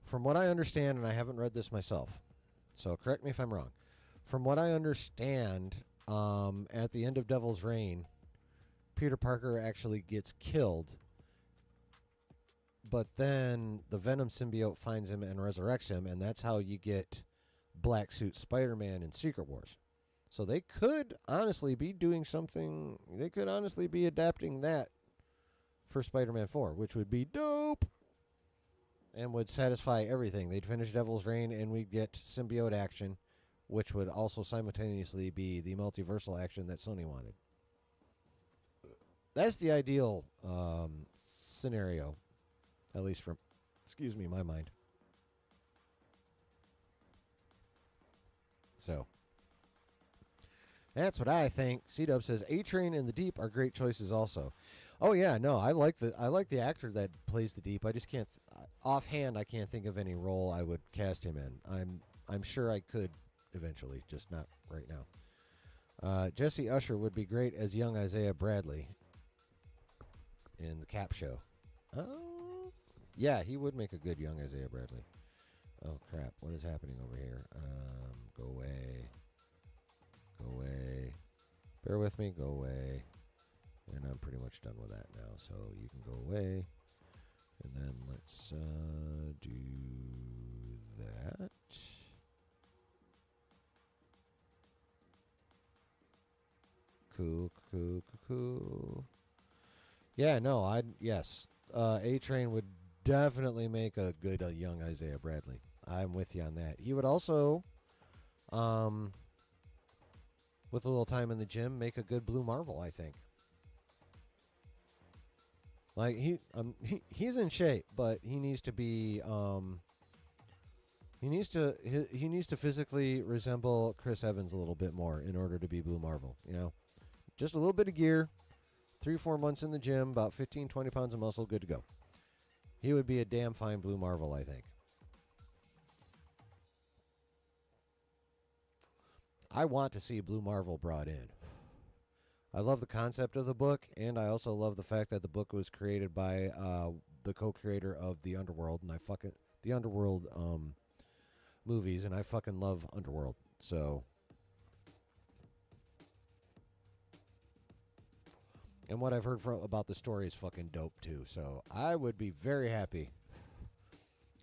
From what I understand, and I haven't read this myself, so correct me if I'm wrong. From what I understand, at the end of Devil's Reign, Peter Parker actually gets killed, but then the Venom symbiote finds him and resurrects him, and that's how you get Black Suit Spider-Man in Secret Wars. So they could honestly be doing something. They could honestly be adapting that for Spider-Man 4, which would be dope and would satisfy everything. They'd finish Devil's Reign and we'd get symbiote action, which would also simultaneously be the multiversal action that Sony wanted. That's the ideal scenario, at least from, my mind. So that's what I think. C-Dub says A-Train and the Deep are great choices also. Oh yeah, no, I like the actor that plays the Deep. I just can't offhand I can't think of any role I would cast him in. I'm sure I could eventually, just not right now. Jesse Usher would be great as young Isaiah Bradley in the Cap Show. Oh, yeah, he would make a good young Isaiah Bradley. Oh crap, what is happening over here? Go away. Go away. Bear with me, go away. And I'm pretty much done with that now, so you can go away. And then let's do that. Cool. Yeah, no, yes. A-Train would definitely make a good young Isaiah Bradley. I'm with you on that. He would also, with a little time in the gym, make a good Blue Marvel, I think. Like he's in shape, but he needs to be he needs to physically resemble Chris Evans a little bit more in order to be Blue Marvel, you know? Just a little bit of gear, 3-4 months in the gym, about 15-20 pounds of muscle, good to go. He would be a damn fine Blue Marvel, I think. I want to see Blue Marvel brought in. I love the concept of the book, and I also love the fact that the book was created by the co-creator of the Underworld, and the Underworld movies, and I fucking love Underworld. So, and what I've heard about the story is fucking dope too. So I would be very happy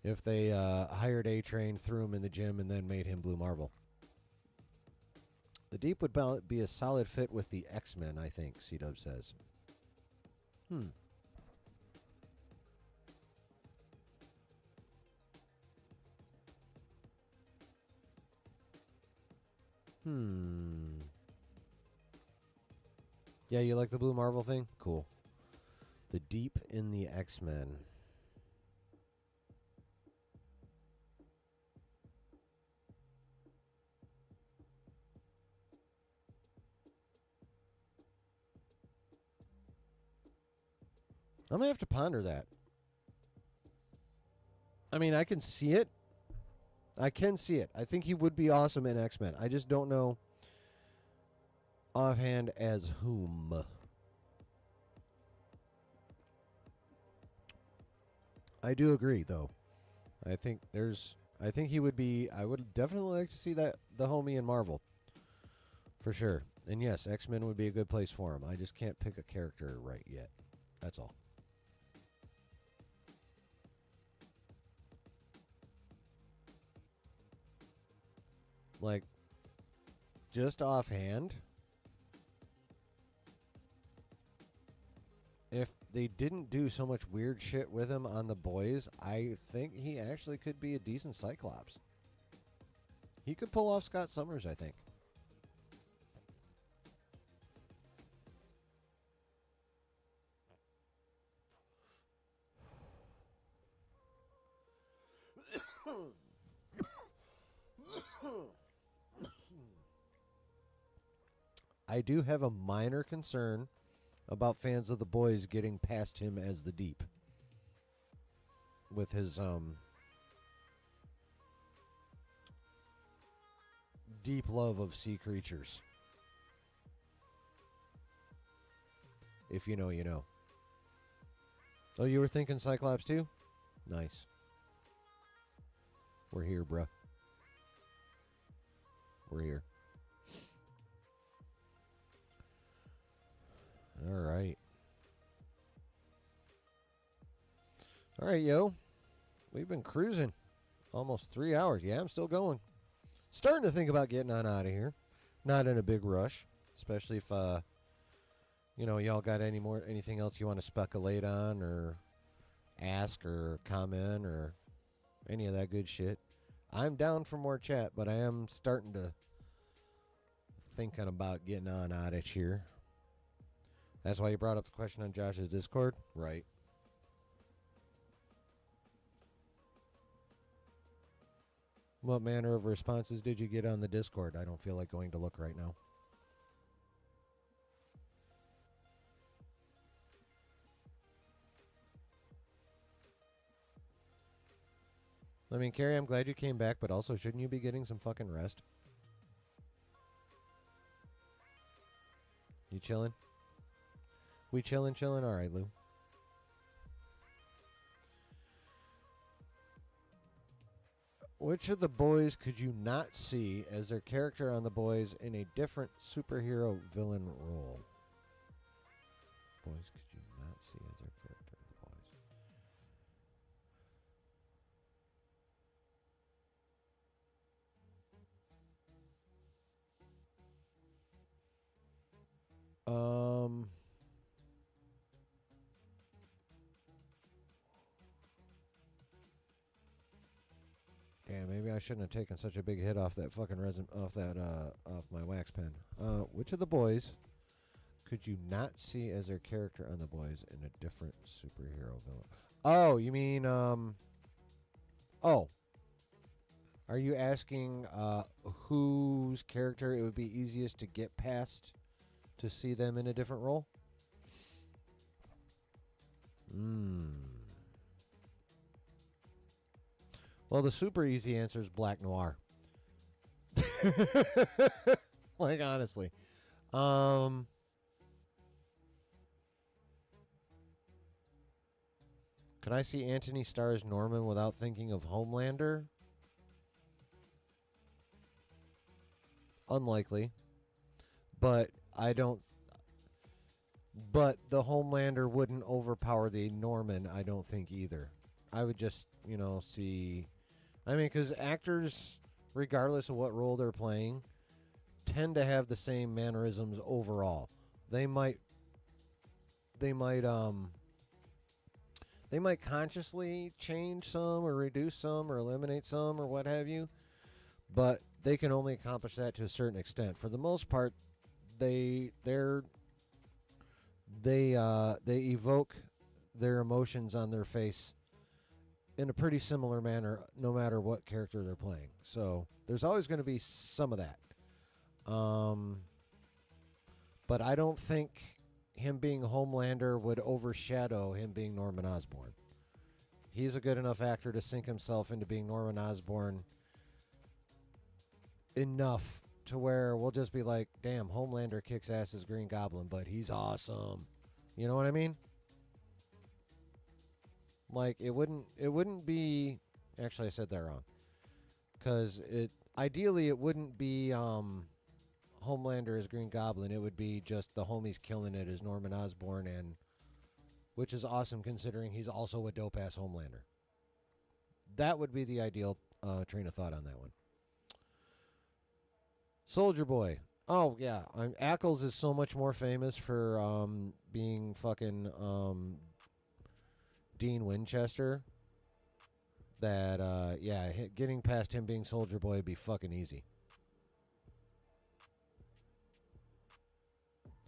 if they hired A-Train, threw him in the gym, and then made him Blue Marvel. The Deep would be a solid fit with the X-Men, I think, C-Dub says. Yeah, you like the Blue Marvel thing? Cool. The Deep in the X-Men. I'm going to have to ponder that. I mean, I can see it. I think he would be awesome in X-Men. I just don't know offhand as whom. I do agree, though. I think he would be. I would definitely like to see the homie in Marvel. For sure. And yes, X-Men would be a good place for him. I just can't pick a character right yet. That's all. Like, just offhand, if they didn't do so much weird shit with him on The Boys, I think he actually could be a decent Cyclops. He could pull off Scott Summers, I think. I do have a minor concern about fans of The Boys getting past him as the Deep. With his deep love of sea creatures. If you know, you know. Oh, you were thinking Cyclops too? Nice. We're here, bruh. We're here. All right. All right, yo. We've been cruising almost 3 hours. Yeah, I'm still going. Starting to think about getting on out of here. Not in a big rush, especially if y'all got anything else you want to speculate on or ask or comment or any of that good shit. I'm down for more chat, but I am starting to thinking about getting on out of here. That's why you brought up the question on Josh's Discord? Right. What manner of responses did you get on the Discord? I don't feel like going to look right now. I mean, Carrie, I'm glad you came back, but also shouldn't you be getting some fucking rest? You chilling? We chilling? All right, Lou. Which of the boys could you not see as their character on The Boys in a different superhero villain role? Boys could you not see as their character on The Boys? Yeah, maybe I shouldn't have taken such a big hit off that fucking resin off my wax pen. Which of the boys could you not see as their character on The Boys in a different superhero villain? Oh, you mean oh. Are you asking whose character it would be easiest to get past to see them in a different role? Well, the super easy answer is Black Noir. Like, honestly. Could I see Anthony Starr as Norman without thinking of Homelander? Unlikely. But I don't... But the Homelander wouldn't overpower the Norman, I don't think, either. I would just, see... I mean, because actors, regardless of what role they're playing, tend to have the same mannerisms overall. They might consciously change some or reduce some or eliminate some or what have you, but they can only accomplish that to a certain extent. For the most part, they evoke their emotions on their face in a pretty similar manner, no matter what character they're playing. So there's always going to be some of that. But I don't think him being Homelander would overshadow him being Norman Osborn. He's a good enough actor to sink himself into being Norman Osborn enough to where we'll just be like, damn, Homelander kicks ass as Green Goblin, but he's awesome. You know what I mean? Like, it wouldn't be... Actually, I said that wrong. Because ideally, it wouldn't be Homelander as Green Goblin. It would be just the homies killing it as Norman Osborn, and which is awesome considering he's also a dope-ass Homelander. That would be the ideal train of thought on that one. Soldier Boy. Oh, yeah. Ackles is so much more famous for being fucking... Dean Winchester, that getting past him being Soldier Boy would be fucking easy.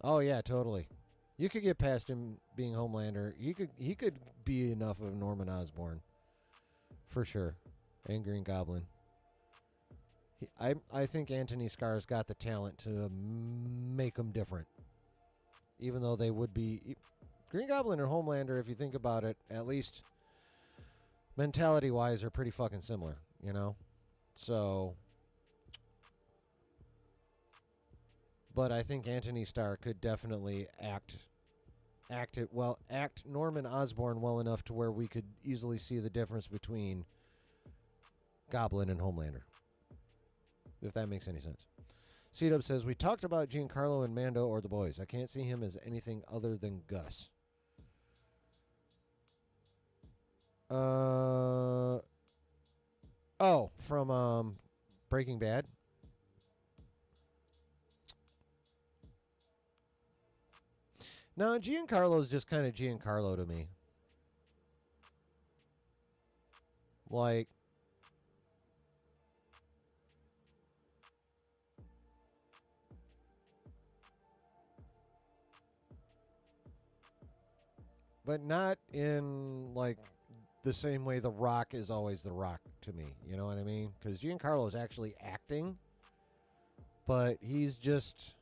Oh yeah, totally. You could get past him being Homelander. He could be enough of Norman Osborn, for sure, and Green Goblin. I think Anthony Starr's got the talent to make them different, even though they would be. Green Goblin and Homelander, if you think about it, at least mentality-wise, are pretty fucking similar, So, But I think Anthony Starr could definitely act Norman Osborn well enough to where we could easily see the difference between Goblin and Homelander. If that makes any sense. C-Dub says, we talked about Giancarlo and Mando or the boys. I can't see him as anything other than Gus. From Breaking Bad. No, Giancarlo's just kind of Giancarlo to me. Like, but not in, like, the same way The Rock is always The Rock to me. You know what I mean? Because Giancarlo is actually acting, but he's just...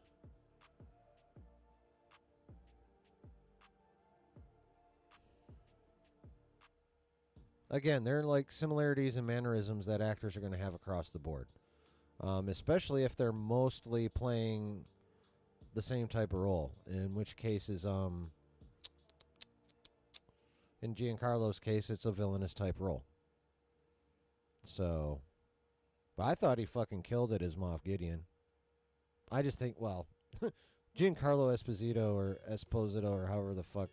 Again, there are like similarities and mannerisms that actors are going to have across the board, especially if they're mostly playing the same type of role. In which case is, in Giancarlo's case, it's a villainous type role. So, but I thought he fucking killed it as Moff Gideon. I just think, well, Giancarlo Esposito or however the fuck.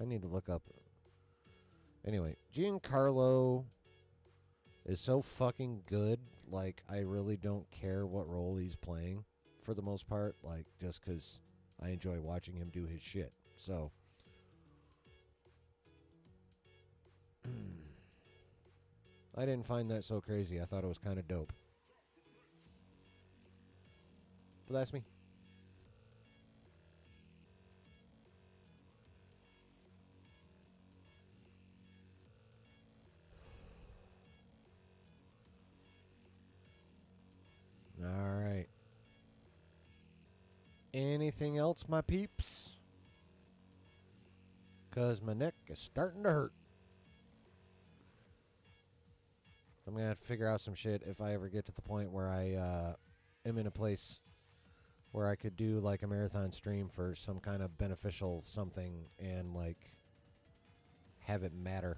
I need to look up. Anyway, Giancarlo is so fucking good. Like, I really don't care what role he's playing for the most part. Like, just because I enjoy watching him do his shit. So, I didn't find that so crazy. I thought it was kind of dope. But that's me. All right. Anything else, my peeps? Because my neck is starting to hurt. I'm going to have to figure out some shit if I ever get to the point where I am in a place where I could do like a marathon stream for some kind of beneficial something and like have it matter.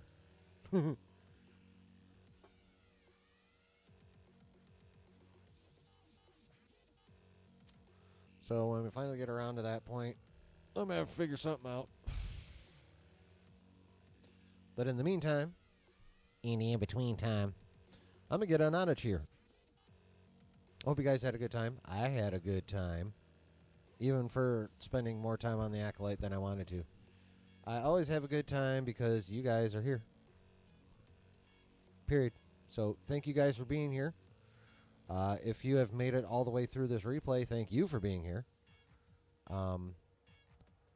So when we finally get around to that point, I'm going to have to figure something out. But in the meantime, in the in-between time, I'm going to get on out of here. Hope you guys had a good time. I had a good time. Even for spending more time on the Acolyte than I wanted to. I always have a good time because you guys are here. Period. So thank you guys for being here. If you have made it all the way through this replay, thank you for being here. I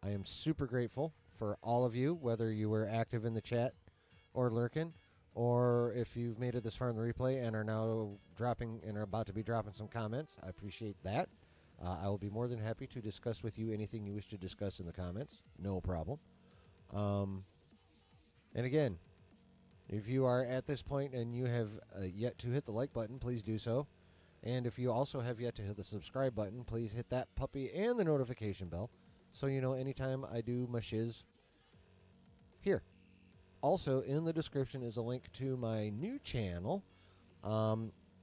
am super grateful for all of you, whether you were active in the chat or lurking, or if you've made it this far in the replay and are now dropping and are about to be dropping some comments. I appreciate that. I will be more than happy to discuss with you anything you wish to discuss in the comments. No problem. And again, if you are at this point and you have yet to hit the like button, please do so. And if you also have yet to hit the subscribe button, please hit that puppy and the notification bell so you know anytime I do my shiz here. Also, in the description is a link to my new channel.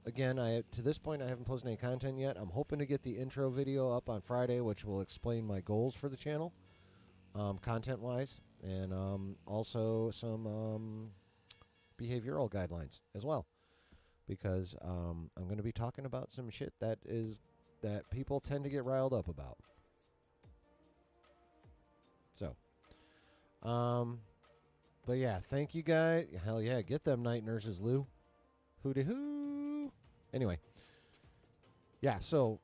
Again, to this point, I haven't posted any content yet. I'm hoping to get the intro video up on Friday, which will explain my goals for the channel, content-wise, and also some behavioral guidelines as well. Because I'm going to be talking about some shit that people tend to get riled up about. So, but yeah, thank you guys. Hell yeah, get them night nurses, Lou. Hoo-de-hoo. Anyway, yeah, so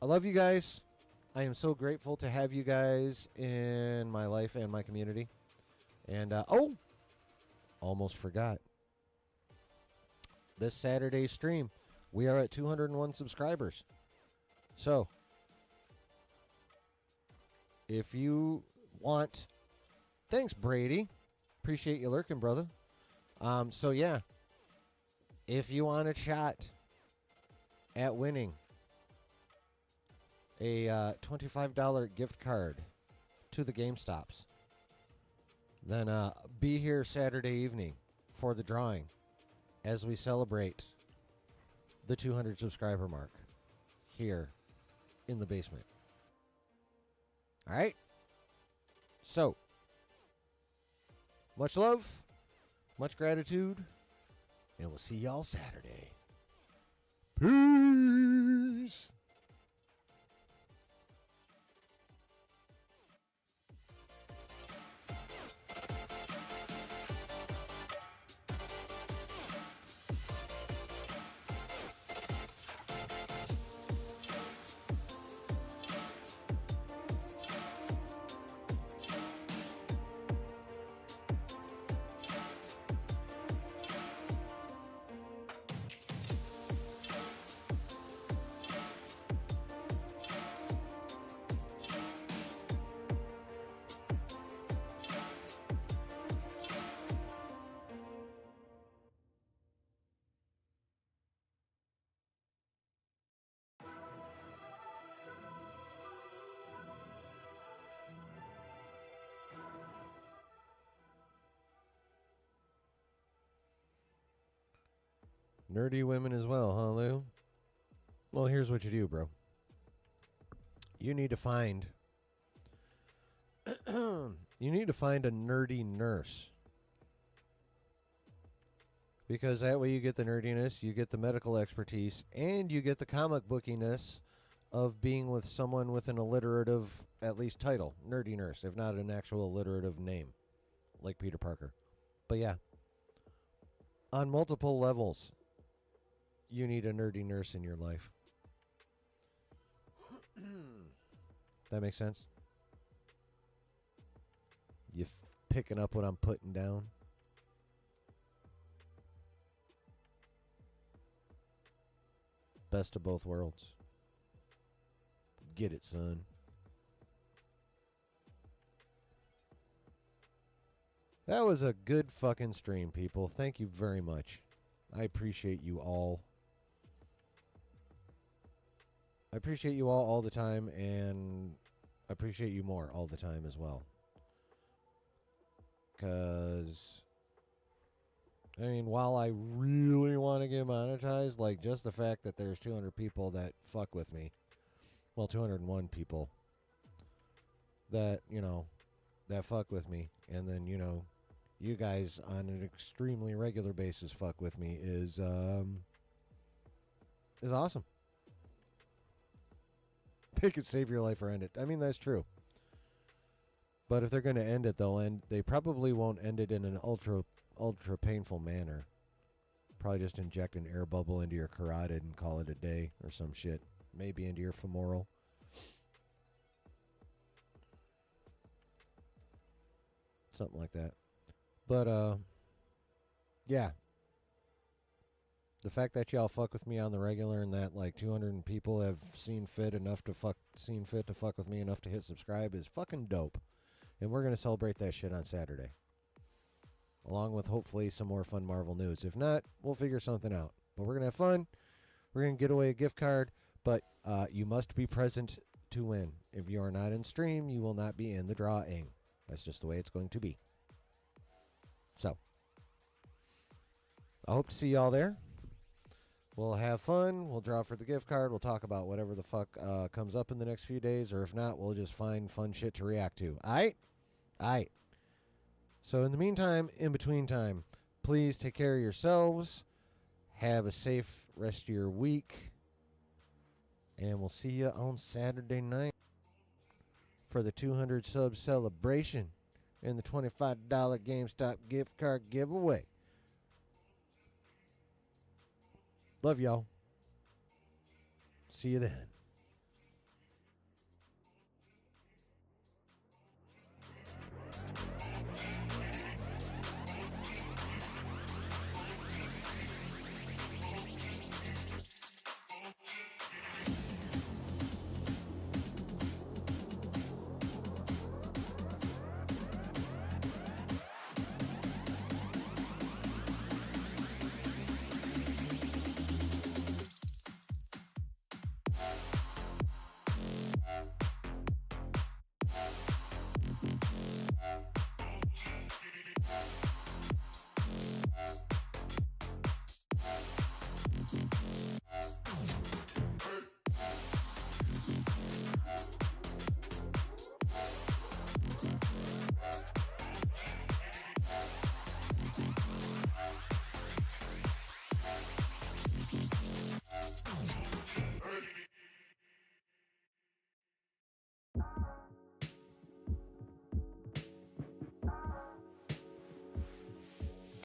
I love you guys. I am so grateful to have you guys in my life and my community. And, almost forgot. This Saturday's stream, we are at 201 subscribers. So, if you want... Thanks, Brady. Appreciate you lurking, brother. So, yeah. If you want a shot at winning a $25 gift card to the GameStops. Then be here Saturday evening for the drawing as we celebrate the 200 subscriber mark here in the basement. All right? So, much love, much gratitude, and we'll see y'all Saturday. Peace. Nerdy women as well, huh, Lou? Well, here's what you do, bro. You need to find you need to find a nerdy nurse. Because that way you get the nerdiness, you get the medical expertise, and you get the comic bookiness of being with someone with an alliterative, at least title, nerdy nurse, if not an actual alliterative name, like Peter Parker. But yeah, on multiple levels, you need a nerdy nurse in your life. That makes sense? You picking up what I'm putting down? Best of both worlds. Get it, son. That was a good fucking stream, people. Thank you very much. I appreciate you all. I appreciate you all the time, and I appreciate you more all the time as well. Because, I mean, while I really want to get monetized, like, just the fact that there's 200 people that fuck with me, well, 201 people that, you know, that fuck with me, and then, you know, you guys on an extremely regular basis fuck with me is awesome. They could save your life or end it. I mean, that's true. But if they're going to end it, they probably won't end it in an ultra painful manner. Probably just inject an air bubble into your carotid and call it a day or some shit. Maybe into your femoral. Something like that. But, yeah. The fact that y'all fuck with me on the regular and that like 200 people have seen fit to fuck with me enough to hit subscribe is fucking dope. And we're going to celebrate that shit on Saturday. Along with hopefully some more fun Marvel news. If not, we'll figure something out. But we're going to have fun. We're going to get away a gift card. But you must be present to win. If you are not in stream, you will not be in the drawing. That's just the way it's going to be. So, I hope to see y'all there. We'll have fun. We'll draw for the gift card. We'll talk about whatever the fuck comes up in the next few days. Or if not, we'll just find fun shit to react to. Aight? Aight. So in the meantime, in between time, please take care of yourselves. Have a safe rest of your week. And we'll see you on Saturday night for the 200 sub celebration and the $25 GameStop gift card giveaway. Love y'all. See you then.